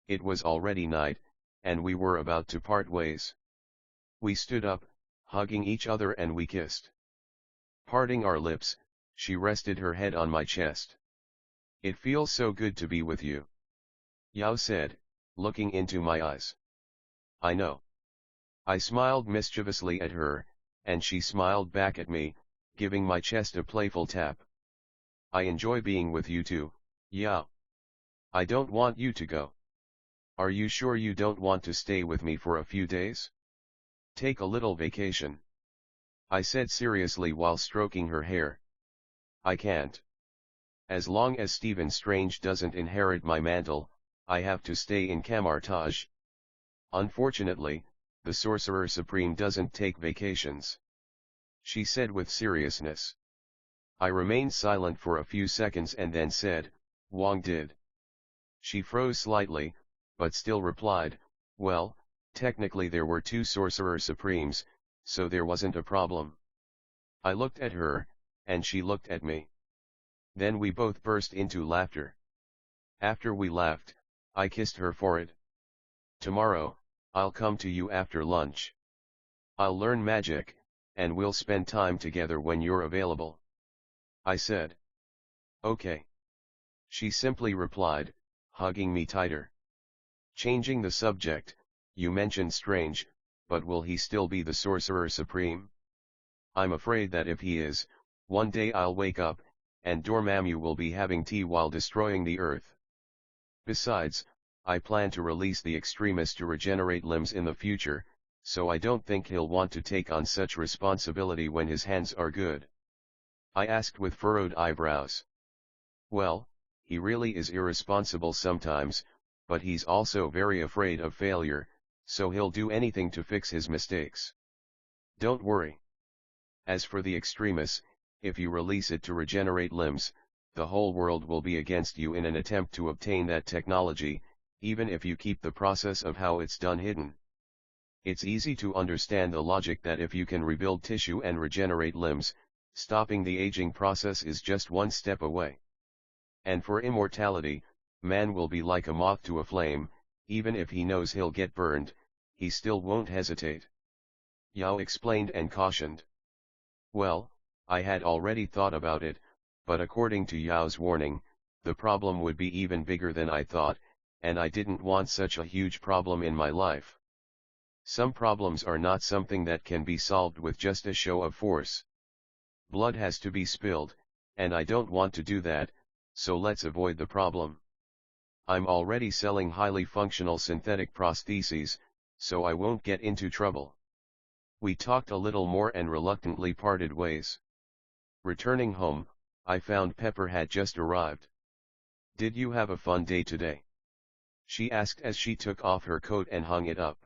It was already night, and we were about to part ways. We stood up, hugging each other, and we kissed. Parting our lips, she rested her head on my chest. "It feels so good to be with you," Yao said, looking into my eyes. "I know." I smiled mischievously at her, and she smiled back at me, giving my chest a playful tap. "I enjoy being with you too, Yao. I don't want you to go. Are you sure you don't want to stay with me for a few days? Take a little vacation," I said seriously while stroking her hair. "I can't. As long as Stephen Strange doesn't inherit my mantle, I have to stay in Camartage. Unfortunately, the Sorcerer Supreme doesn't take vacations," she said with seriousness. I remained silent for a few seconds and then said, "Wong did." She froze slightly, but still replied, "Well, technically there were two Sorcerer Supremes, so there wasn't a problem." I looked at her, and she looked at me. Then we both burst into laughter. After we laughed, I kissed her forehead. "Tomorrow, I'll come to you after lunch. I'll learn magic, and we'll spend time together when you're available," I said. "Okay," she simply replied, hugging me tighter. Changing the subject, "You mentioned Strange, but will he still be the Sorcerer Supreme? I'm afraid that if he is, one day I'll wake up, and Dormammu will be having tea while destroying the Earth. Besides, I plan to release the Extremis to regenerate limbs in the future, so I don't think he'll want to take on such responsibility when his hands are good," I asked with furrowed eyebrows. "Well, he really is irresponsible sometimes, but he's also very afraid of failure, so he'll do anything to fix his mistakes. Don't worry. As for the Extremis, if you release it to regenerate limbs, the whole world will be against you in an attempt to obtain that technology, even if you keep the process of how it's done hidden. It's easy to understand the logic that if you can rebuild tissue and regenerate limbs, stopping the aging process is just one step away. And for immortality, man will be like a moth to a flame, even if he knows he'll get burned, he still won't hesitate," Yao explained and cautioned. Well, I had already thought about it, but according to Yao's warning, the problem would be even bigger than I thought, and I didn't want such a huge problem in my life. Some problems are not something that can be solved with just a show of force. Blood has to be spilled, and I don't want to do that, so let's avoid the problem. I'm already selling highly functional synthetic prostheses, so I won't get into trouble. We talked a little more and reluctantly parted ways. Returning home, I found Pepper had just arrived. "Did you have a fun day today?" she asked as she took off her coat and hung it up.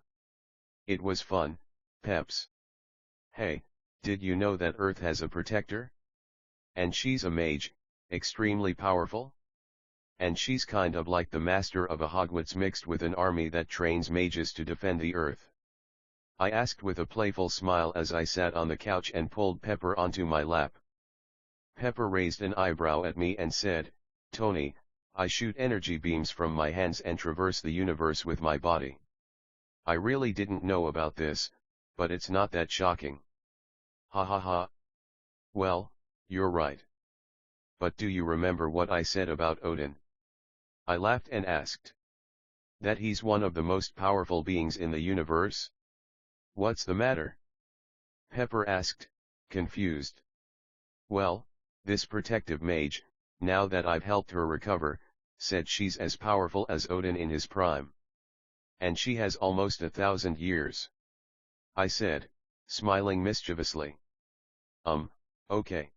"It was fun, Peps. Hey, did you know that Earth has a protector? And she's a mage, extremely powerful? And she's kind of like the master of a Hogwarts mixed with an army that trains mages to defend the Earth," I asked with a playful smile as I sat on the couch and pulled Pepper onto my lap. Pepper raised an eyebrow at me and said, "Tony, I shoot energy beams from my hands and traverse the universe with my body. I really didn't know about this, but it's not that shocking." Ha ha ha. "Well, you're right. But do you remember what I said about Odin?" I laughed and asked. "That he's one of the most powerful beings in the universe? What's the matter?" Pepper asked, confused. "Well, this protective mage, now that I've helped her recover, said she's as powerful as Odin in his prime. And she has almost 1,000 years," I said, smiling mischievously. Okay.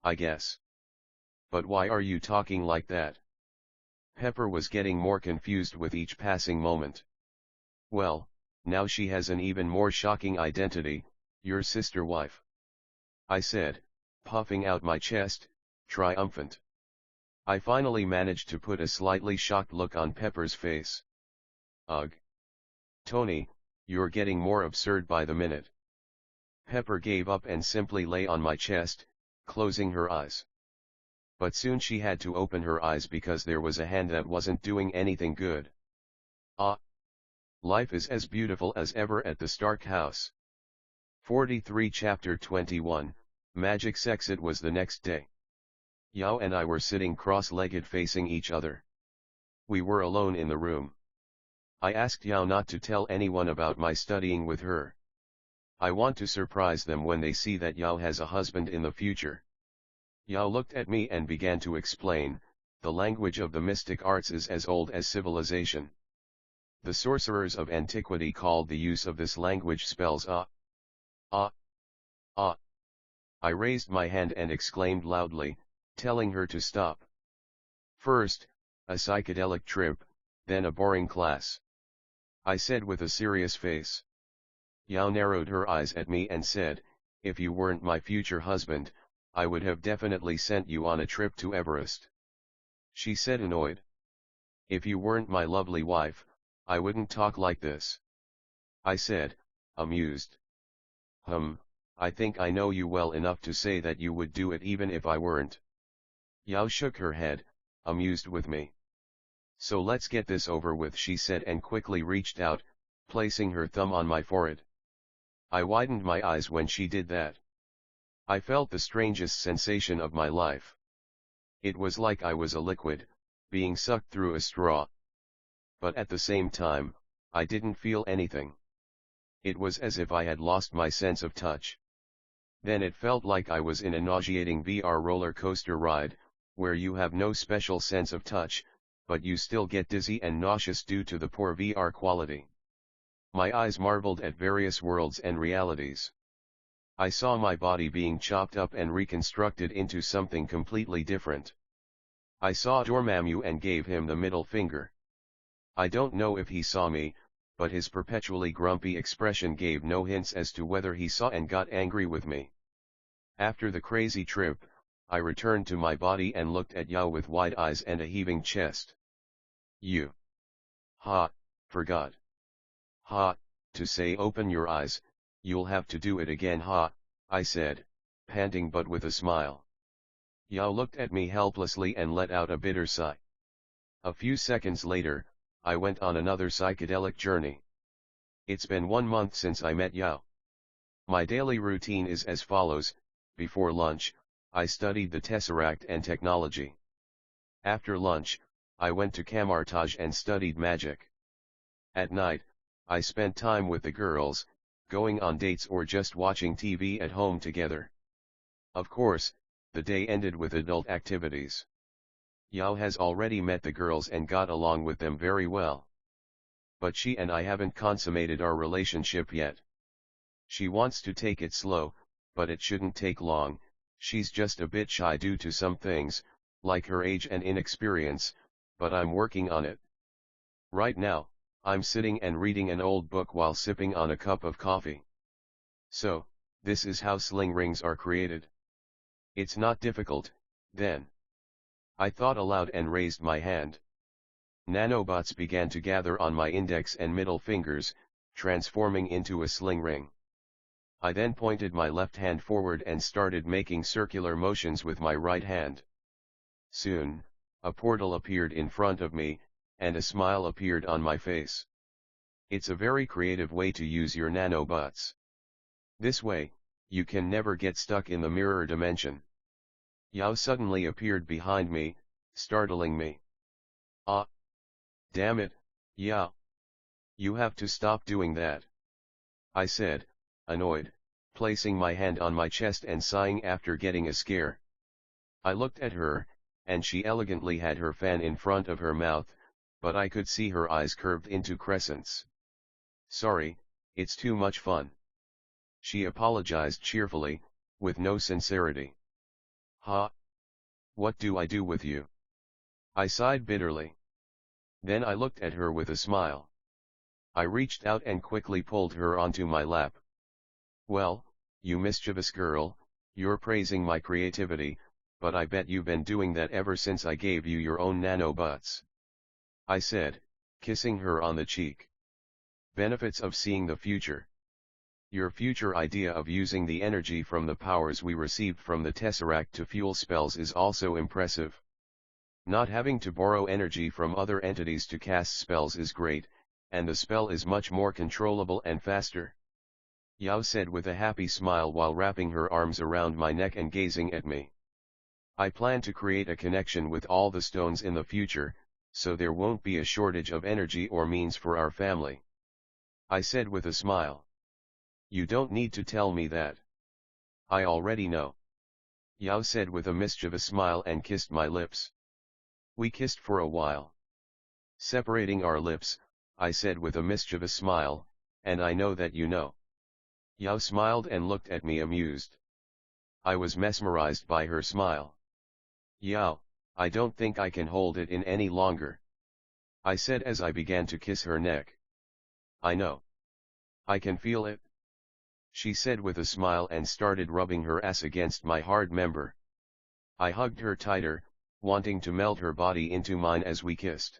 I guess. But why are you talking like that?" Pepper was getting more confused with each passing moment. "Well, now she has an even more shocking identity, Your sister wife. I said, puffing out my chest, triumphant. I finally managed to put a slightly shocked look on Pepper's face. Ugh. Tony, you're getting more absurd by the minute. Pepper gave up and simply lay on my chest, closing her eyes. But soon she had to open her eyes because there was a hand that wasn't doing anything good. Ah! Life is as beautiful as ever at the Stark house. 43 Chapter 21, Magic Sex. It was the next day. Yao and I were sitting cross-legged facing each other. We were alone in the room. I asked Yao not to tell anyone about my studying with her. I want to surprise them when they see that Yao has a husband in the future. Yao looked at me and began to explain, the language of the mystic arts is as old as civilization. The sorcerers of antiquity called the use of this language spells ah. I raised my hand and exclaimed loudly, telling her to stop. First, a psychedelic trip, then a boring class. I said with a serious face. Yao narrowed her eyes at me and said, if you weren't my future husband, I would have definitely sent you on a trip to Everest. She said annoyed. If you weren't my lovely wife, I wouldn't talk like this. I said, amused. I think I know you well enough to say that you would do it even if I weren't. Yao shook her head, amused with me. So let's get this over with, she said, and quickly reached out, placing her thumb on my forehead. I widened my eyes when she did that. I felt the strangest sensation of my life. It was like I was a liquid, being sucked through a straw. But at the same time, I didn't feel anything. It was as if I had lost my sense of touch. Then it felt like I was in a nauseating VR roller coaster ride, where you have no special sense of touch, but you still get dizzy and nauseous due to the poor VR quality. My eyes marveled at various worlds and realities. I saw my body being chopped up and reconstructed into something completely different. I saw Dormammu and gave him the middle finger. I don't know if he saw me, but his perpetually grumpy expression gave no hints as to whether he saw and got angry with me. After the crazy trip, I returned to my body and looked at Yao with wide eyes and a heaving chest. You. Forgot. To say open your eyes, you'll have to do it again I said, panting but with a smile. Yao looked at me helplessly and let out a bitter sigh. A few seconds later, I went on another psychedelic journey. It's been 1 month since I met Yao. My daily routine is as follows. Before lunch, I studied the Tesseract and technology. After lunch, I went to Camartage and studied magic. At night, I spent time with the girls, going on dates or just watching TV at home together. Of course, the day ended with adult activities. Yao has already met the girls and got along with them very well. But she and I haven't consummated our relationship yet. She wants to take it slow, but it shouldn't take long. She's just a bit shy due to some things, like her age and inexperience, but I'm working on it. Right now, I'm sitting and reading an old book while sipping on a cup of coffee. So, this is how sling rings are created. It's not difficult, then. I thought aloud and raised my hand. Nanobots began to gather on my index and middle fingers, transforming into a sling ring. I then pointed my left hand forward and started making circular motions with my right hand. Soon, a portal appeared in front of me, and a smile appeared on my face. It's a very creative way to use your nanobots. This way, you can never get stuck in the mirror dimension. Yao suddenly appeared behind me, startling me. Damn it, Yao. You have to stop doing that. I said, annoyed, placing my hand on my chest and sighing after getting a scare. I looked at her, and she elegantly had her fan in front of her mouth, but I could see her eyes curved into crescents. Sorry, it's too much fun. She apologized cheerfully, with no sincerity. What do I do with you? I sighed bitterly. Then I looked at her with a smile. I reached out and quickly pulled her onto my lap. Well, you mischievous girl, you're praising my creativity, but I bet you've been doing that ever since I gave you your own nanobots. I said, kissing her on the cheek. Benefits of seeing the future. Your future idea of using the energy from the powers we received from the Tesseract to fuel spells is also impressive. Not having to borrow energy from other entities to cast spells is great, and the spell is much more controllable and faster. Yao said with a happy smile while wrapping her arms around my neck and gazing at me. I plan to create a connection with all the stones in the future, so there won't be a shortage of energy or means for our family. I said with a smile. You don't need to tell me that. I already know. Yao said with a mischievous smile and kissed my lips. We kissed for a while. Separating our lips, I said with a mischievous smile, and I know that you know. Yao smiled and looked at me amused. I was mesmerized by her smile. Yao, I don't think I can hold it in any longer. I said as I began to kiss her neck. I know. I can feel it. She said with a smile and started rubbing her ass against my hard member. I hugged her tighter, wanting to melt her body into mine as we kissed.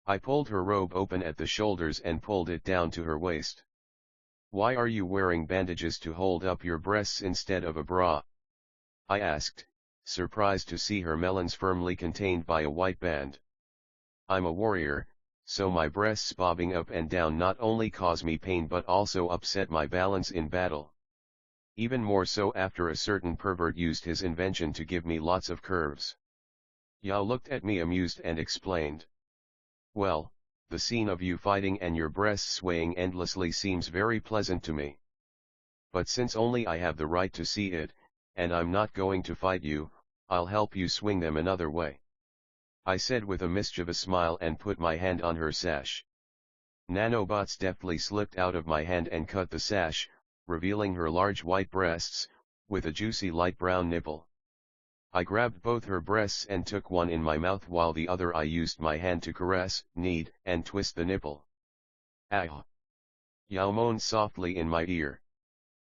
I pulled her robe open at the shoulders and pulled it down to her waist. Why are you wearing bandages to hold up your breasts instead of a bra? I asked, surprised to see her melons firmly contained by a white band. I'm a warrior, so my breasts bobbing up and down not only cause me pain but also upset my balance in battle. Even more so after a certain pervert used his invention to give me lots of curves. Yao looked at me amused and explained. Well, the scene of you fighting and your breasts swaying endlessly seems very pleasant to me. But since only I have the right to see it, and I'm not going to fight you, I'll help you swing them another way. I said with a mischievous smile and put my hand on her sash. Nanobots deftly slipped out of my hand and cut the sash, revealing her large white breasts, with a juicy light brown nipple. I grabbed both her breasts and took one in my mouth while the other I used my hand to caress, knead, and twist the nipple. Ah! Yao moaned softly in my ear.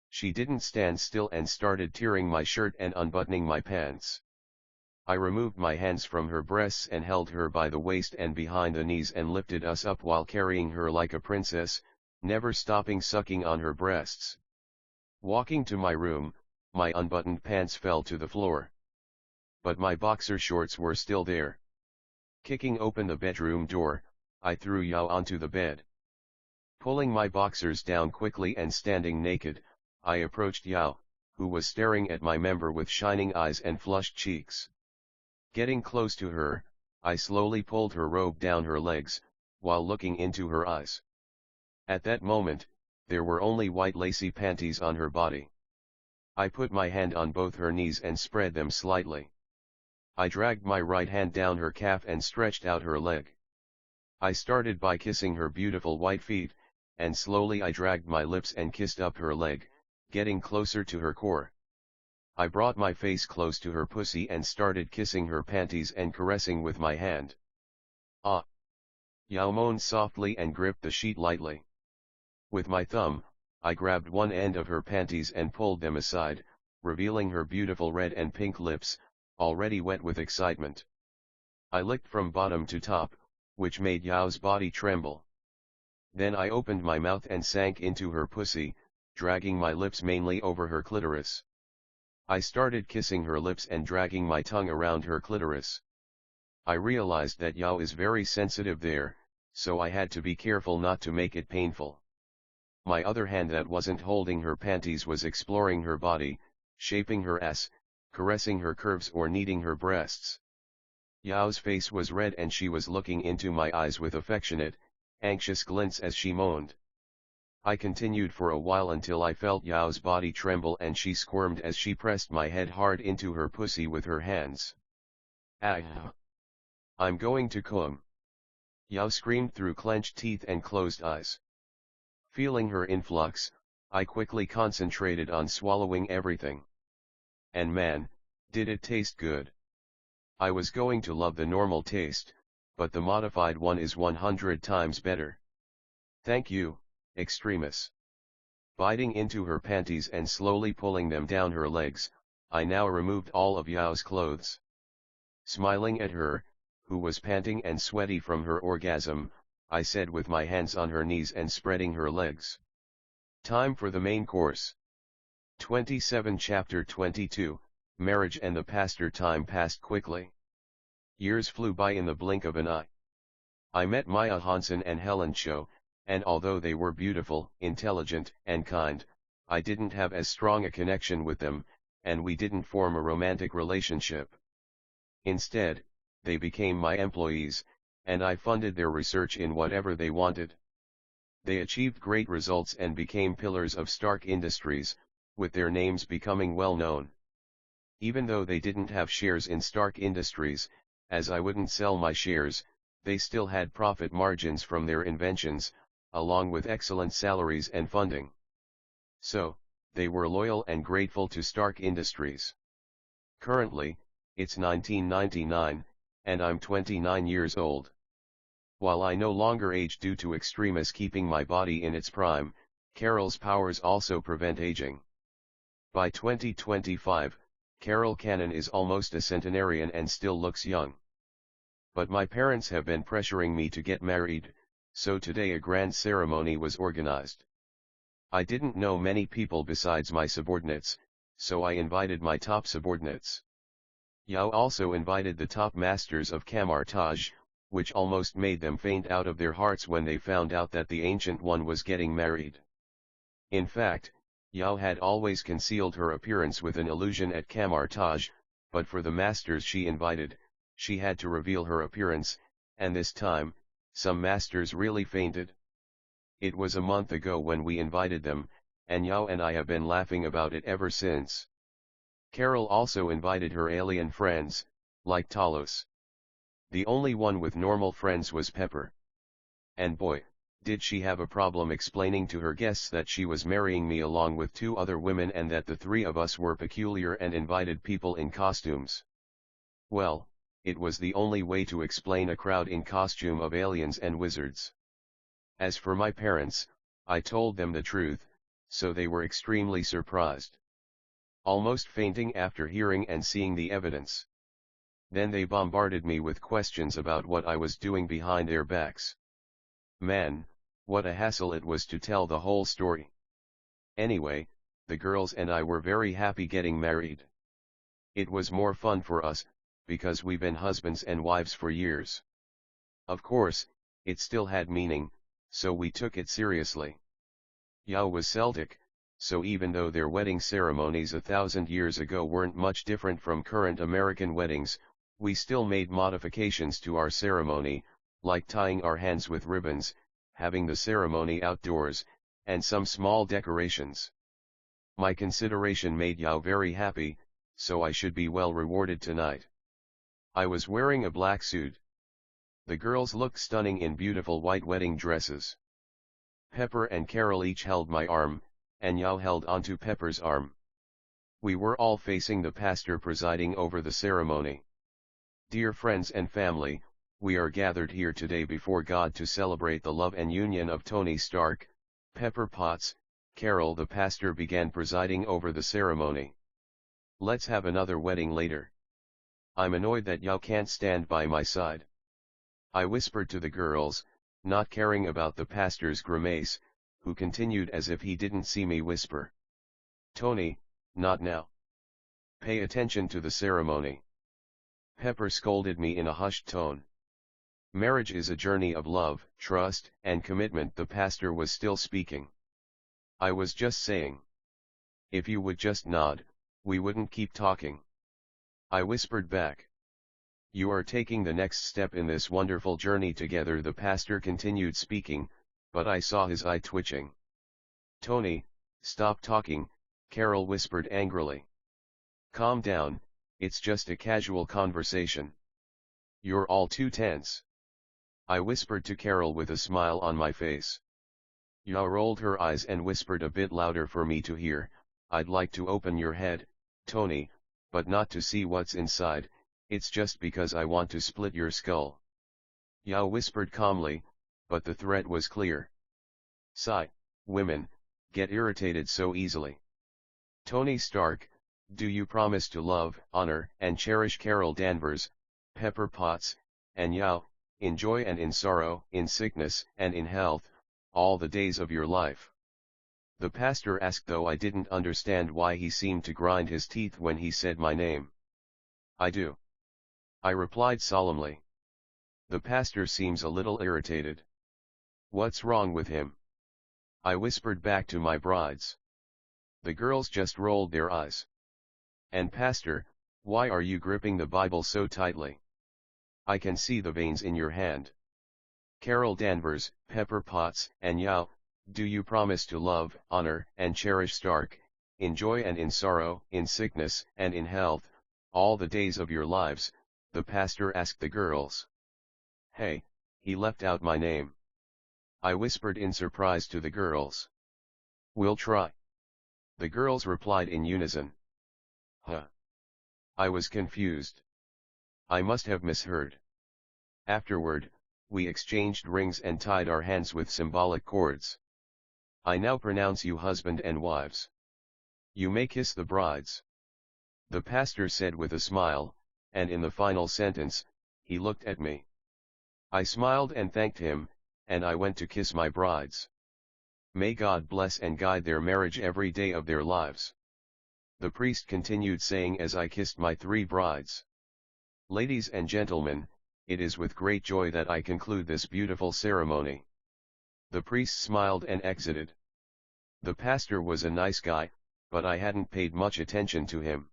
She didn't stand still and started tearing my shirt and unbuttoning my pants. I removed my hands from her breasts and held her by the waist and behind the knees and lifted us up while carrying her like a princess, never stopping sucking on her breasts. Walking to my room, my unbuttoned pants fell to the floor. But my boxer shorts were still there. Kicking open the bedroom door, I threw Yao onto the bed. Pulling my boxers down quickly and standing naked, I approached Yao, who was staring at my member with shining eyes and flushed cheeks. Getting close to her, I slowly pulled her robe down her legs, while looking into her eyes. At that moment, there were only white lacy panties on her body. I put my hand on both her knees and spread them slightly. I dragged my right hand down her calf and stretched out her leg. I started by kissing her beautiful white feet, and slowly I dragged my lips and kissed up her leg, getting closer to her core. I brought my face close to her pussy and started kissing her panties and caressing with my hand. Ah! Yao moaned softly and gripped the sheet lightly. With my thumb, I grabbed one end of her panties and pulled them aside, revealing her beautiful red and pink lips, already wet with excitement. I licked from bottom to top, which made Yao's body tremble. Then I opened my mouth and sank into her pussy, dragging my lips mainly over her clitoris. I started kissing her lips and dragging my tongue around her clitoris. I realized that Yao is very sensitive there, so I had to be careful not to make it painful. My other hand that wasn't holding her panties was exploring her body, shaping her ass, caressing her curves or kneading her breasts. Yao's face was red and she was looking into my eyes with affectionate, anxious glints as she moaned. I continued for a while until I felt Yao's body tremble and she squirmed as she pressed my head hard into her pussy with her hands. Ah! I'm going to come. Yao screamed through clenched teeth and closed eyes. Feeling her influx, I quickly concentrated on swallowing everything. And man, did it taste good. I was going to love the normal taste, but the modified one is 100 times better. Thank you, Extremis. Biting into her panties and slowly pulling them down her legs, I now removed all of Yao's clothes. Smiling at her, who was panting and sweaty from her orgasm, I said with my hands on her knees and spreading her legs. Time for the main course. 27 Chapter 22, Marriage and the Pastor. Time passed quickly. Years flew by in the blink of an eye. I met Maya Hansen and Helen Cho, and although they were beautiful, intelligent, and kind, I didn't have as strong a connection with them, and we didn't form a romantic relationship. Instead, they became my employees, and I funded their research in whatever they wanted. They achieved great results and became pillars of Stark Industries, with their names becoming well known. Even though they didn't have shares in Stark Industries, as I wouldn't sell my shares, they still had profit margins from their inventions, along with excellent salaries and funding. So, they were loyal and grateful to Stark Industries. Currently, it's 1999, and I'm 29 years old. While I no longer age due to extremis keeping my body in its prime, Carol's powers also prevent aging. By 2025, Carol Canon is almost a centenarian and still looks young. But my parents have been pressuring me to get married, so today a grand ceremony was organized. I didn't know many people besides my subordinates, so I invited my top subordinates. Yao also invited the top masters of Camartage, which almost made them faint out of their hearts when they found out that the Ancient One was getting married. In fact, Yao had always concealed her appearance with an illusion at Camartage, but for the masters she invited, she had to reveal her appearance, and this time, some masters really fainted. It was a month ago when we invited them, and Yao and I have been laughing about it ever since. Carol also invited her alien friends, like Talos. The only one with normal friends was Pepper. And boy, did she have a problem explaining to her guests that she was marrying me along with 2 other women and that the 3 of us were peculiar and invited people in costumes. Well, it was the only way to explain a crowd in costume of aliens and wizards. As for my parents, I told them the truth, so they were extremely surprised. Almost fainting after hearing and seeing the evidence. Then they bombarded me with questions about what I was doing behind their backs. Man, what a hassle it was to tell the whole story. Anyway, the girls and I were very happy getting married. It was more fun for us, because we've been husbands and wives for years. Of course, it still had meaning, so we took it seriously. Yao was Celtic, so even though their wedding ceremonies 1,000 years ago weren't much different from current American weddings, we still made modifications to our ceremony, like tying our hands with ribbons, having the ceremony outdoors, and some small decorations. My consideration made Yao very happy, so I should be well rewarded tonight. I was wearing a black suit. The girls looked stunning in beautiful white wedding dresses. Pepper and Carol each held my arm, and Yao held onto Pepper's arm. We were all facing the pastor presiding over the ceremony. Dear friends and family, we are gathered here today before God to celebrate the love and union of Tony Stark, Pepper Potts. Carol the pastor began presiding over the ceremony. Let's have another wedding later. I'm annoyed that Yao can't stand by my side. I whispered to the girls, not caring about the pastor's grimace, who continued as if he didn't see me whisper. Tony, not now. Pay attention to the ceremony. Pepper scolded me in a hushed tone. Marriage is a journey of love, trust, and commitment. The pastor was still speaking. I was just saying. If you would just nod, we wouldn't keep talking. I whispered back. You are taking the next step in this wonderful journey together. The pastor continued speaking, but I saw his eye twitching. Tony, stop talking, Carol whispered angrily. Calm down, it's just a casual conversation. You're all too tense. I whispered to Carol with a smile on my face. Yao rolled her eyes and whispered a bit louder for me to hear, I'd like to open your head, Tony, but not to see what's inside, it's just because I want to split your skull. Yao whispered calmly, but the threat was clear. Sigh, women, get irritated so easily. Tony Stark, do you promise to love, honor, and cherish Carol Danvers, Pepper Potts, and Yao, in joy and in sorrow, in sickness and in health, all the days of your life? The pastor asked, though I didn't understand why he seemed to grind his teeth when he said my name. I do. I replied solemnly. The pastor seems a little irritated. What's wrong with him? I whispered back to my brides. The girls just rolled their eyes. And pastor, why are you gripping the Bible so tightly? I can see the veins in your hand. Carol Danvers, Pepper Potts, and Yao, do you promise to love, honor, and cherish Stark, in joy and in sorrow, in sickness and in health, all the days of your lives? The pastor asked the girls. Hey, he left out my name. I whispered in surprise to the girls. We'll try. The girls replied in unison. Huh. I was confused. I must have misheard. Afterward, we exchanged rings and tied our hands with symbolic cords. I now pronounce you husband and wives. You may kiss the brides. The pastor said with a smile, and in the final sentence, he looked at me. I smiled and thanked him, and I went to kiss my brides. May God bless and guide their marriage every day of their lives. The priest continued saying as I kissed my 3 brides. Ladies and gentlemen, it is with great joy that I conclude this beautiful ceremony. The priest smiled and exited. The pastor was a nice guy, but I hadn't paid much attention to him.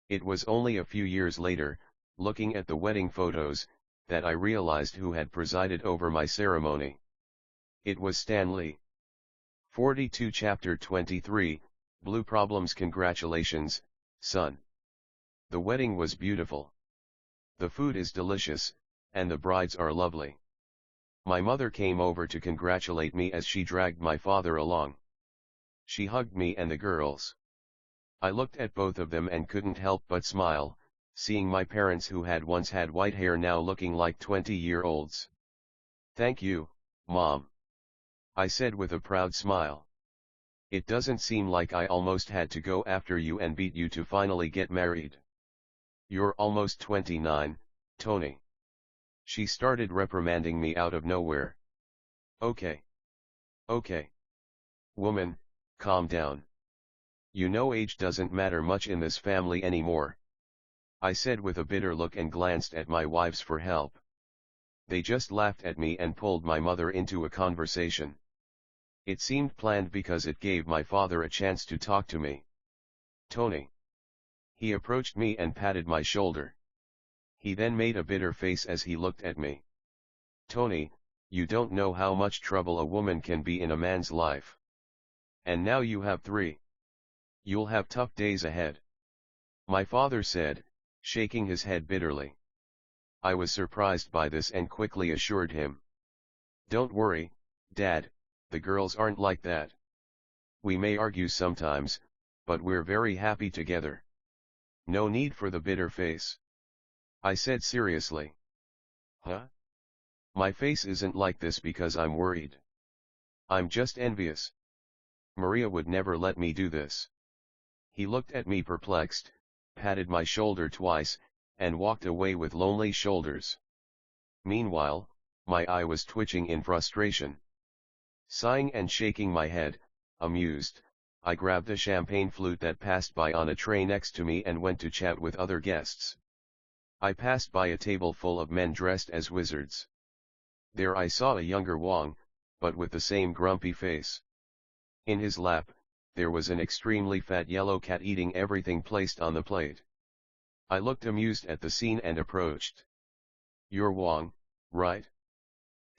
It was only a few years later, looking at the wedding photos, that I realized who had presided over my ceremony. It was Stan Lee. 42 Chapter 23, Blue Problems. Congratulations, son. The wedding was beautiful. The food is delicious, and the brides are lovely. My mother came over to congratulate me as she dragged my father along. She hugged me and the girls. I looked at both of them and couldn't help but smile, seeing my parents who had once had white hair now looking like 20-year-olds. Thank you, Mom. I said with a proud smile. It doesn't seem like I almost had to go after you and beat you to finally get married. You're almost 29, Tony. She started reprimanding me out of nowhere. Okay. Woman, calm down. You know age doesn't matter much in this family anymore. I said with a bitter look and glanced at my wives for help. They just laughed at me and pulled my mother into a conversation. It seemed planned because it gave my father a chance to talk to me. Tony. He approached me and patted my shoulder. He then made a bitter face as he looked at me. Tony, you don't know how much trouble a woman can be in a man's life. And now you have 3. You'll have tough days ahead. My father said, shaking his head bitterly. I was surprised by this and quickly assured him. Don't worry, Dad, the girls aren't like that. We may argue sometimes, but we're very happy together. No need for the bitter face. I said seriously. Huh? My face isn't like this because I'm worried. I'm just envious. Maria would never let me do this. He looked at me perplexed, patted my shoulder twice, and walked away with lonely shoulders. Meanwhile, my eye was twitching in frustration. Sighing and shaking my head, amused, I grabbed a champagne flute that passed by on a tray next to me and went to chat with other guests. I passed by a table full of men dressed as wizards. There I saw a younger Wong, but with the same grumpy face. In his lap, there was an extremely fat yellow cat eating everything placed on the plate. I looked amused at the scene and approached. You're Wong, right?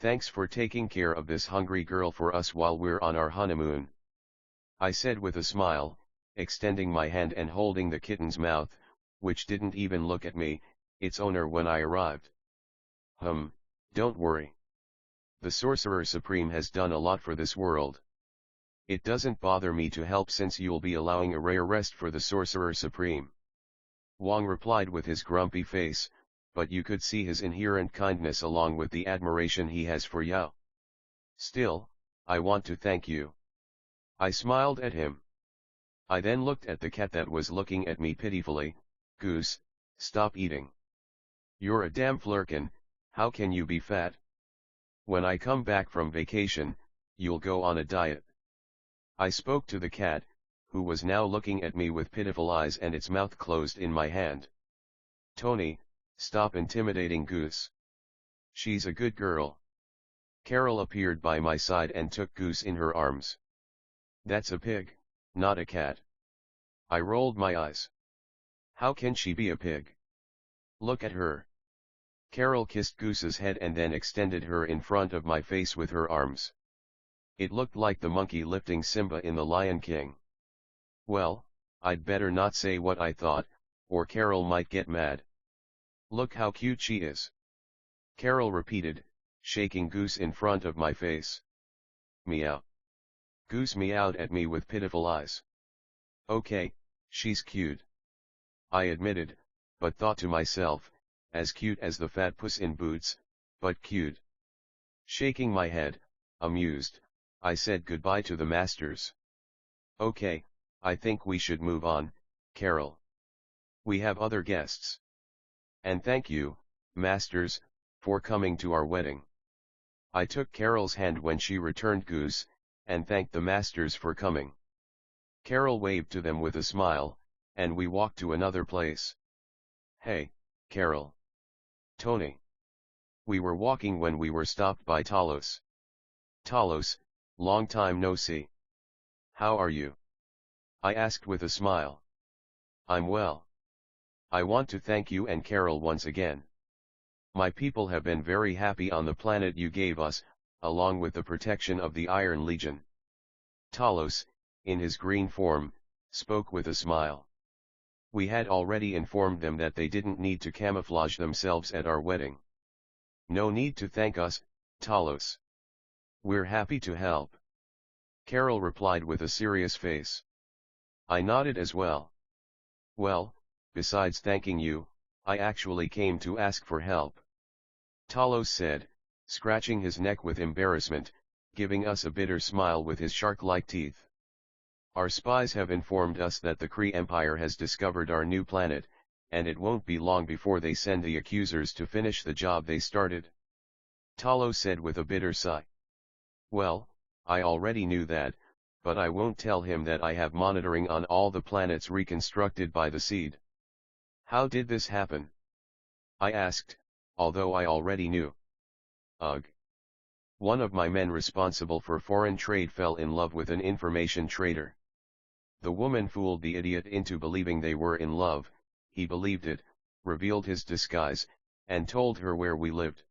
Thanks for taking care of this hungry girl for us while we're on our honeymoon. I said with a smile, extending my hand and holding the kitten's mouth, which didn't even look at me, its owner when I arrived. Don't worry. The Sorcerer Supreme has done a lot for this world. It doesn't bother me to help since you'll be allowing a rare rest for the Sorcerer Supreme. Wong replied with his grumpy face, but you could see his inherent kindness along with the admiration he has for Yao. Still, I want to thank you. I smiled at him. I then looked at the cat that was looking at me pitifully. Goose, stop eating. You're a damn flirkin, how can you be fat? When I come back from vacation, you'll go on a diet. I spoke to the cat, who was now looking at me with pitiful eyes and its mouth closed in my hand. Tony, stop intimidating Goose. She's a good girl. Carol appeared by my side and took Goose in her arms. That's a pig, not a cat. I rolled my eyes. How can she be a pig? Look at her. Carol kissed Goose's head and then extended her in front of my face with her arms. It looked like the monkey lifting Simba in The Lion King. Well, I'd better not say what I thought, or Carol might get mad. Look how cute she is. Carol repeated, shaking Goose in front of my face. Meow. Goose meowed at me with pitiful eyes. Okay, she's cute. I admitted, but thought to myself, as cute as the fat puss in Boots, but cute. Shaking my head, amused, I said goodbye to the masters. Okay, I think we should move on, Carol. We have other guests. And thank you, masters, for coming to our wedding. I took Carol's hand when she returned Goose, and thanked the masters for coming. Carol waved to them with a smile, and we walked to another place. Hey, Carol. Tony. We were walking when we were stopped by Talos. Talos, long time no see. How are you? I asked with a smile. I'm well. I want to thank you and Carol once again. My people have been very happy on the planet you gave us, along with the protection of the Iron Legion. Talos, in his green form, spoke with a smile. We had already informed them that they didn't need to camouflage themselves at our wedding. No need to thank us, Talos. We're happy to help. Carol replied with a serious face. I nodded as well. Well, besides thanking you, I actually came to ask for help. Talos said, scratching his neck with embarrassment, giving us a bitter smile with his shark-like teeth. Our spies have informed us that the Kree Empire has discovered our new planet, and it won't be long before they send the accusers to finish the job they started. Talos said with a bitter sigh. Well, I already knew that, but I won't tell him that I have monitoring on all the planets reconstructed by the seed. How did this happen? I asked, although I already knew. Ugh. One of my men responsible for foreign trade fell in love with an information trader. The woman fooled the idiot into believing they were in love, he believed it, revealed his disguise, and told her where we lived.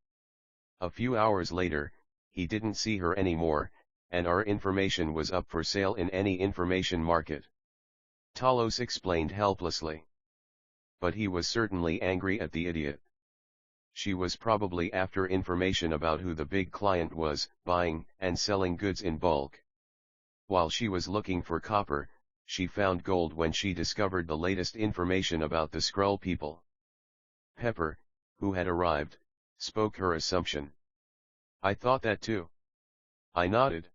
A few hours later, he didn't see her anymore, and our information was up for sale in any information market. Talos explained helplessly. But he was certainly angry at the idiot. She was probably after information about who the big client was, buying and selling goods in bulk. While she was looking for copper, she found gold when she discovered the latest information about the Skrull people. Pepper, who had arrived, spoke her assumption. I thought that too. I nodded.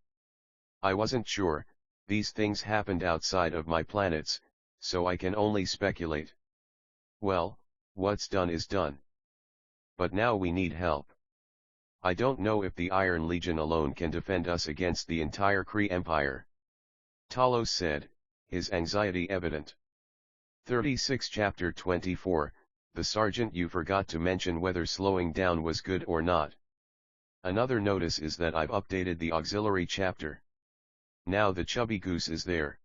I wasn't sure, these things happened outside of my planets, so I can only speculate. Well, what's done is done. But now we need help. I don't know if the Iron Legion alone can defend us against the entire Kree Empire. Talos said, his anxiety evident. 36 Chapter 24, The Sergeant. You forgot to mention whether slowing down was good or not. Another notice is that I've updated the auxiliary chapter. Now the chubby goose is there.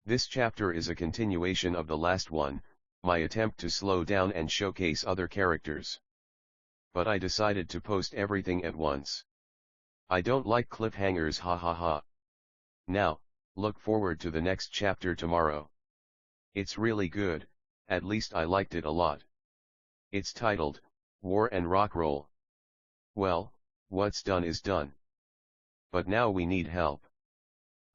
This chapter is a continuation of the last one, my attempt to slow down and showcase other characters. But I decided to post everything at once. I don't like cliffhangers, ha ha ha. Now, look forward to the next chapter tomorrow. It's really good, at least I liked it a lot. It's titled, War and Rock Roll. Well, what's done is done. But now we need help.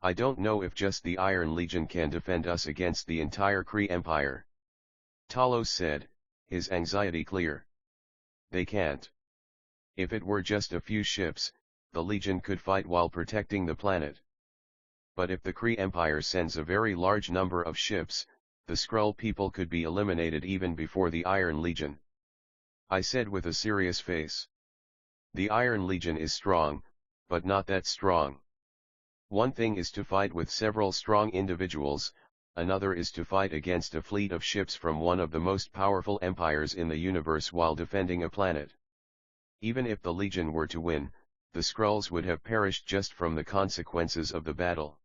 I don't know if just the Iron Legion can defend us against the entire Kree Empire. Talos said, his anxiety clear. They can't. If it were just a few ships, the Legion could fight while protecting the planet. But if the Kree Empire sends a very large number of ships, the Skrull people could be eliminated even before the Iron Legion. I said with a serious face. The Iron Legion is strong, but not that strong. One thing is to fight with several strong individuals, another is to fight against a fleet of ships from one of the most powerful empires in the universe while defending a planet. Even if the Legion were to win, the Skrulls would have perished just from the consequences of the battle.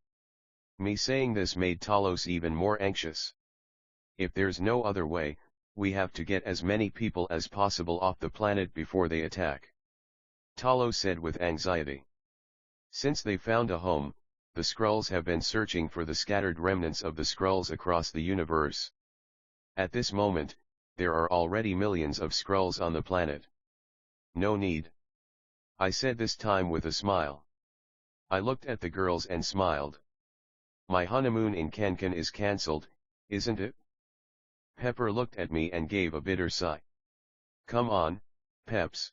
Me saying this made Talos even more anxious. If there's no other way, we have to get as many people as possible off the planet before they attack. Talos said with anxiety. Since they found a home, the Skrulls have been searching for the scattered remnants of the Skrulls across the universe. At this moment, there are already millions of Skrulls on the planet. No need. I said this time with a smile. I looked at the girls and smiled. My honeymoon in Cancun is cancelled, isn't it? Pepper looked at me and gave a bitter sigh. Come on, Peps.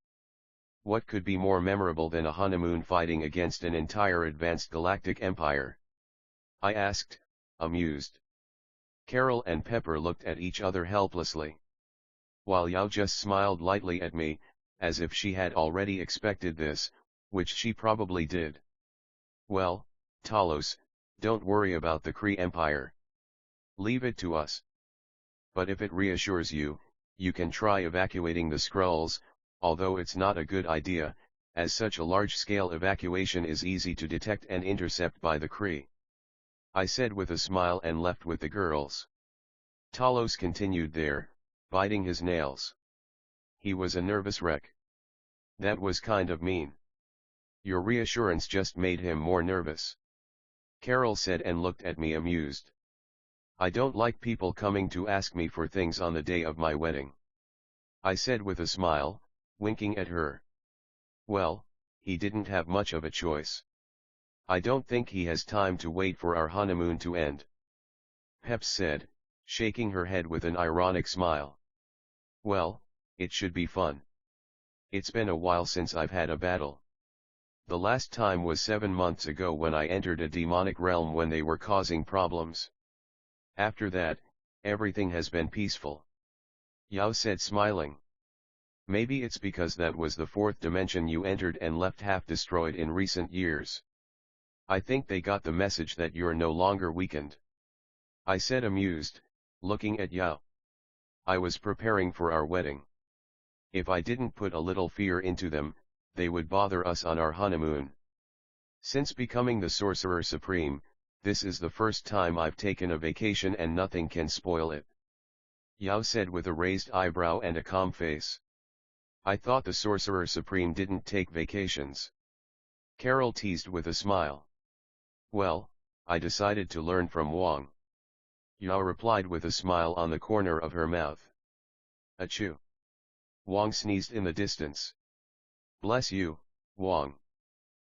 What could be more memorable than a honeymoon fighting against an entire advanced galactic empire? I asked, amused. Carol and Pepper looked at each other helplessly. While Yao just smiled lightly at me, as if she had already expected this, which she probably did. Well, Talos, don't worry about the Kree Empire. Leave it to us. But if it reassures you, you can try evacuating the Skrulls, although it's not a good idea, as such a large-scale evacuation is easy to detect and intercept by the Kree. I said with a smile and left with the girls. Talos continued there, biting his nails. He was a nervous wreck. That was kind of mean. Your reassurance just made him more nervous. Carol said and looked at me amused. I don't like people coming to ask me for things on the day of my wedding. I said with a smile, winking at her. Well, he didn't have much of a choice. I don't think he has time to wait for our honeymoon to end. Peps said, shaking her head with an ironic smile. Well, it should be fun. It's been a while since I've had a battle. The last time was 7 months ago when I entered a demonic realm when they were causing problems. After that, everything has been peaceful. Yao said smiling. Maybe it's because that was the fourth dimension you entered and left half destroyed in recent years. I think they got the message that you're no longer weakened. I said amused, looking at Yao. I was preparing for our wedding. If I didn't put a little fear into them, they would bother us on our honeymoon. Since becoming the Sorcerer Supreme, this is the first time I've taken a vacation and nothing can spoil it. Yao said with a raised eyebrow and a calm face. I thought the Sorcerer Supreme didn't take vacations. Carol teased with a smile. Well, I decided to learn from Wong. Yao replied with a smile on the corner of her mouth. Achoo. Wong sneezed in the distance. Bless you, Wong.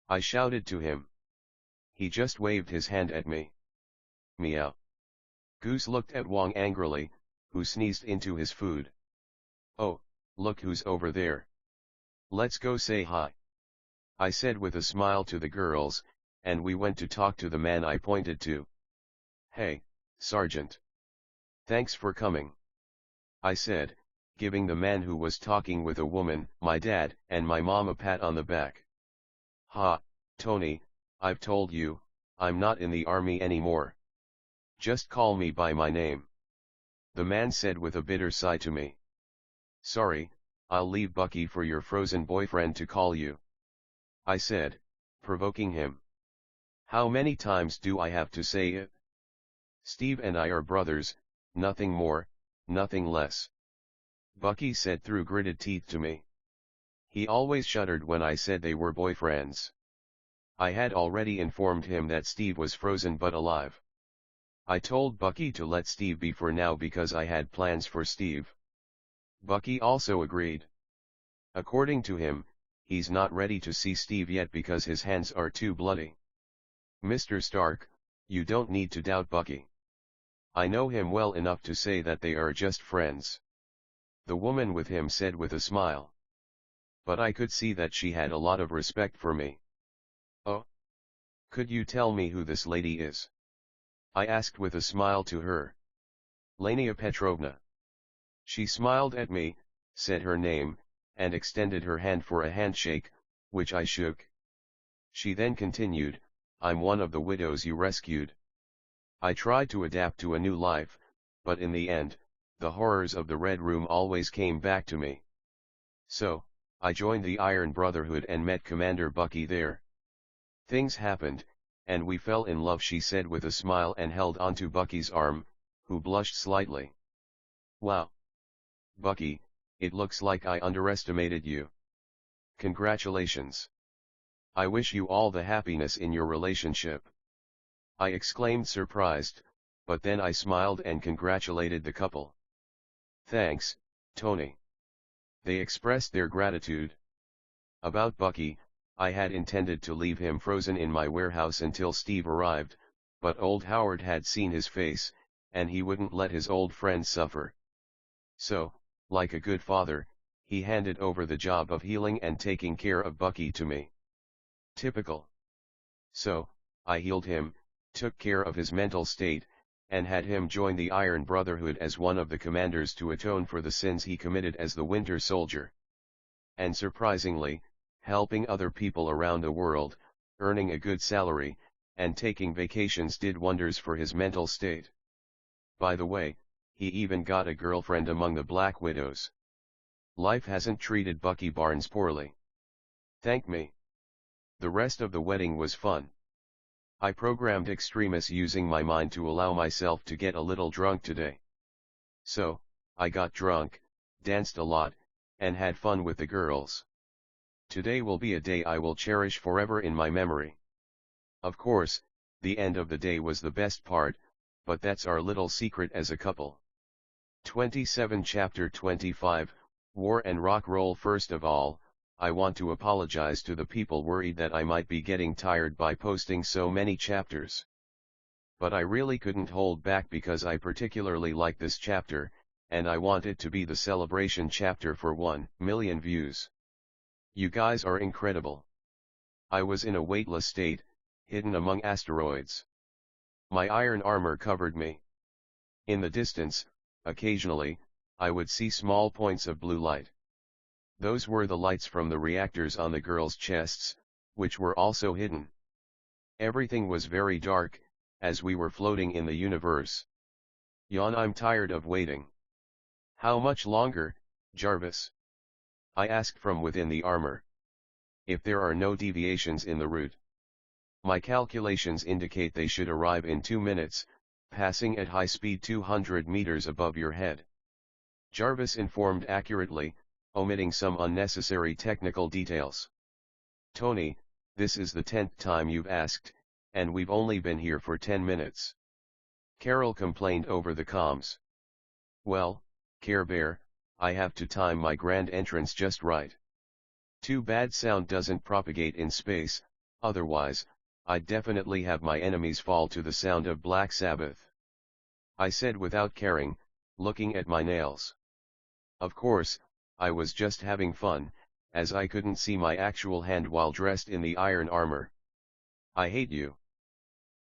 I shouted to him. He just waved his hand at me. Meow. Goose looked at Wong angrily, who sneezed into his food. Oh, look who's over there. Let's go say hi. I said with a smile to the girls, and we went to talk to the man I pointed to. Hey, Sergeant. Thanks for coming. I said, giving the man who was talking with a woman, my dad, and my mom a pat on the back. Ha, Tony, I've told you, I'm not in the army anymore. Just call me by my name. The man said with a bitter sigh to me. Sorry, I'll leave Bucky for your frozen boyfriend to call you. I said, provoking him. How many times do I have to say it? Steve and I are brothers, nothing more, nothing less. Bucky said through gritted teeth to me. He always shuddered when I said they were boyfriends. I had already informed him that Steve was frozen but alive. I told Bucky to let Steve be for now because I had plans for Steve. Bucky also agreed. According to him, he's not ready to see Steve yet because his hands are too bloody. Mr. Stark, you don't need to doubt Bucky. I know him well enough to say that they are just friends. The woman with him said with a smile. But I could see that she had a lot of respect for me. Oh. Could you tell me who this lady is? I asked with a smile to her. Lania Petrovna. She smiled at me, said her name, and extended her hand for a handshake, which I shook. She then continued, I'm one of the widows you rescued. I tried to adapt to a new life, but in the end, the horrors of the Red Room always came back to me. So, I joined the Iron Brotherhood and met Commander Bucky there. Things happened, and we fell in love, she said with a smile and held onto Bucky's arm, who blushed slightly. Wow! Bucky, it looks like I underestimated you. Congratulations. I wish you all the happiness in your relationship. I exclaimed surprised, but then I smiled and congratulated the couple. Thanks, Tony. They expressed their gratitude. About Bucky, I had intended to leave him frozen in my warehouse until Steve arrived, but old Howard had seen his face, and he wouldn't let his old friend suffer. So, like a good father, he handed over the job of healing and taking care of Bucky to me. Typical. So, I healed him, took care of his mental state, and had him join the Iron Brotherhood as one of the commanders to atone for the sins he committed as the Winter Soldier. And surprisingly, helping other people around the world, earning a good salary, and taking vacations did wonders for his mental state. By the way, he even got a girlfriend among the Black Widows. Life hasn't treated Bucky Barnes poorly. Thank me. The rest of the wedding was fun. I programmed Extremis using my mind to allow myself to get a little drunk today. So, I got drunk, danced a lot, and had fun with the girls. Today will be a day I will cherish forever in my memory. Of course, the end of the day was the best part, but that's our little secret as a couple. 27 Chapter 25, War and Rock Roll. First of all, I want to apologize to the people worried that I might be getting tired by posting so many chapters. But I really couldn't hold back because I particularly like this chapter, and I want it to be the celebration chapter for 1 million views. You guys are incredible. I was in a weightless state, hidden among asteroids. My iron armor covered me. In the distance, occasionally, I would see small points of blue light. Those were the lights from the reactors on the girls' chests, which were also hidden. Everything was very dark, as we were floating in the universe. Yawn, I'm tired of waiting. How much longer, Jarvis? I asked from within the armor. If there are no deviations in the route. My calculations indicate they should arrive in 2 minutes, passing at high speed 200 meters above your head. Jarvis informed accurately, omitting some unnecessary technical details. Tony, this is the 10th time you've asked, and we've only been here for 10 minutes. Carol complained over the comms. Well, Care Bear, I have to time my grand entrance just right. Too bad sound doesn't propagate in space, otherwise, I'd definitely have my enemies fall to the sound of Black Sabbath. I said without caring, looking at my nails. Of course, I was just having fun, as I couldn't see my actual hand while dressed in the iron armor. I hate you.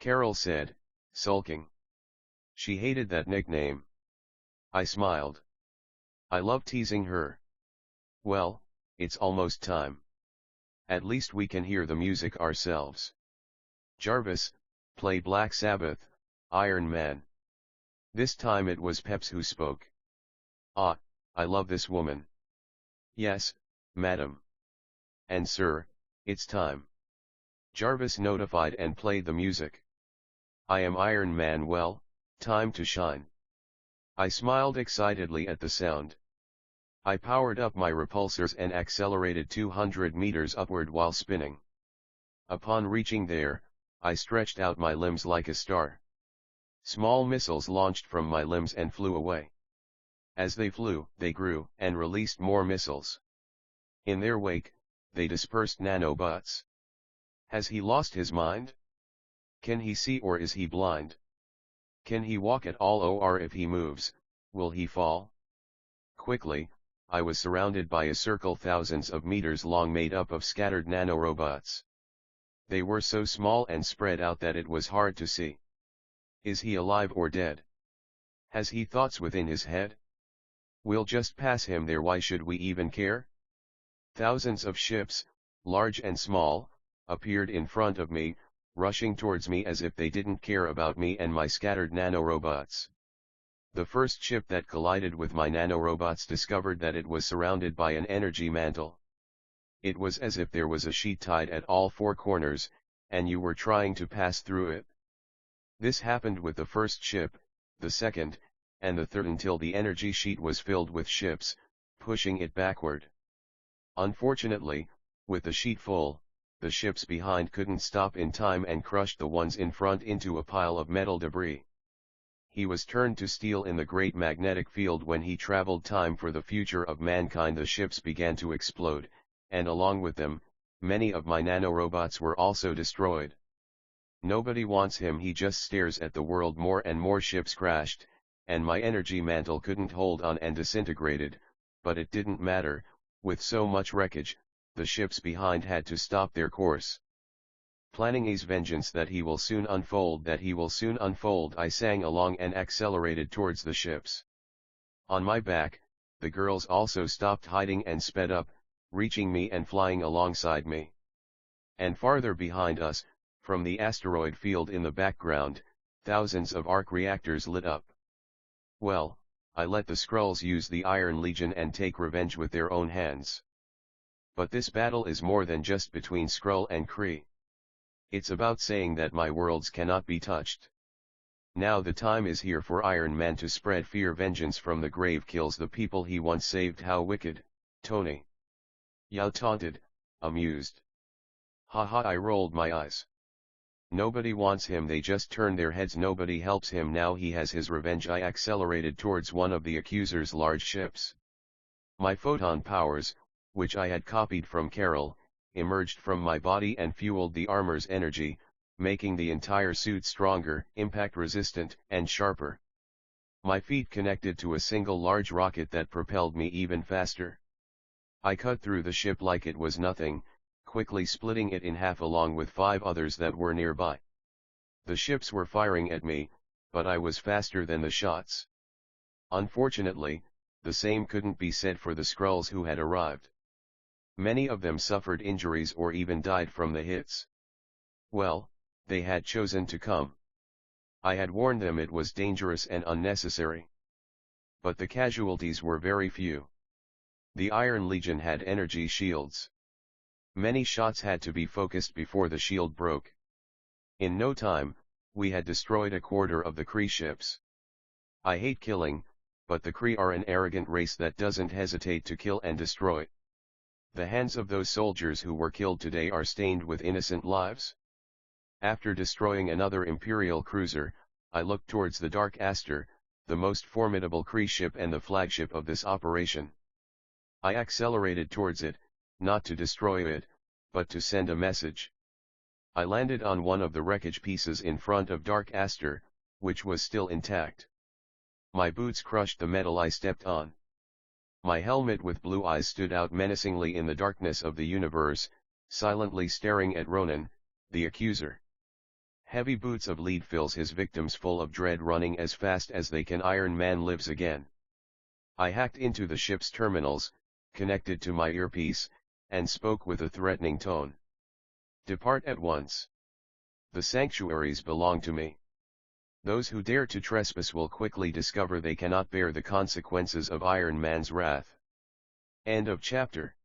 Carol said, sulking. She hated that nickname. I smiled. I love teasing her. Well, it's almost time. At least we can hear the music ourselves. Jarvis, play Black Sabbath, Iron Man. This time it was Peps who spoke. Ah, I love this woman. Yes, madam. And sir, it's time. Jarvis notified and played the music. I am Iron Man, well, time to shine. I smiled excitedly at the sound. I powered up my repulsors and accelerated 200 meters upward while spinning. Upon reaching there, I stretched out my limbs like a star. Small missiles launched from my limbs and flew away. As they flew, they grew and released more missiles. In their wake, they dispersed nanobots. Has he lost his mind? Can he see or is he blind? Can he walk at all, or if he moves, will he fall? Quickly, I was surrounded by a circle thousands of meters long made up of scattered nanorobots. They were so small and spread out that it was hard to see. Is he alive or dead? Has he thoughts within his head? We'll just pass him there, why should we even care? Thousands of ships, large and small, appeared in front of me, rushing towards me as if they didn't care about me and my scattered nanorobots. The first ship that collided with my nanorobots discovered that it was surrounded by an energy mantle. It was as if there was a sheet tied at all four corners, and you were trying to pass through it. This happened with the first ship, the second, and the third until the energy sheet was filled with ships, pushing it backward. Unfortunately, with the sheet full, the ships behind couldn't stop in time and crushed the ones in front into a pile of metal debris. He was turned to steel in the great magnetic field when he traveled time for the future of mankind. The ships began to explode, and along with them, many of my nanorobots were also destroyed. Nobody wants him, he just stares at the world. More and more ships crashed, and my energy mantle couldn't hold on and disintegrated, but it didn't matter, with so much wreckage, the ships behind had to stop their course. Planning his vengeance that he will soon unfold, I sang along and accelerated towards the ships. On my back, the girls also stopped hiding and sped up, reaching me and flying alongside me. And farther behind us, from the asteroid field in the background, thousands of arc reactors lit up. Well, I let the Skrulls use the Iron Legion and take revenge with their own hands. But this battle is more than just between Skrull and Kree. It's about saying that my worlds cannot be touched. Now the time is here for Iron Man to spread fear. Vengeance from the grave kills the people he once saved. How wicked, Tony. Yao taunted, amused. Haha, I rolled my eyes. Nobody wants him, they just turn their heads. Nobody helps him, now he has his revenge. I accelerated towards one of the accuser's large ships. My photon powers, which I had copied from Carol, emerged from my body and fueled the armor's energy, making the entire suit stronger, impact-resistant, and sharper. My feet connected to a single large rocket that propelled me even faster. I cut through the ship like it was nothing, quickly splitting it in half along with 5 others that were nearby. The ships were firing at me, but I was faster than the shots. Unfortunately, the same couldn't be said for the Skrulls who had arrived. Many of them suffered injuries or even died from the hits. Well, they had chosen to come. I had warned them it was dangerous and unnecessary. But the casualties were very few. The Iron Legion had energy shields. Many shots had to be focused before the shield broke. In no time, we had destroyed a quarter of the Kree ships. I hate killing, but the Kree are an arrogant race that doesn't hesitate to kill and destroy. The hands of those soldiers who were killed today are stained with innocent lives. After destroying another Imperial cruiser, I looked towards the Dark Aster, the most formidable Kree ship and the flagship of this operation. I accelerated towards it, not to destroy it, but to send a message. I landed on one of the wreckage pieces in front of Dark Aster, which was still intact. My boots crushed the metal I stepped on. My helmet with blue eyes stood out menacingly in the darkness of the universe, silently staring at Ronan, the accuser. Heavy boots of lead fills his victims full of dread, running as fast as they can. Iron Man lives again. I hacked into the ship's terminals, connected to my earpiece, and spoke with a threatening tone. Depart at once. The sanctuaries belong to me. Those who dare to trespass will quickly discover they cannot bear the consequences of Iron Man's wrath. End of chapter.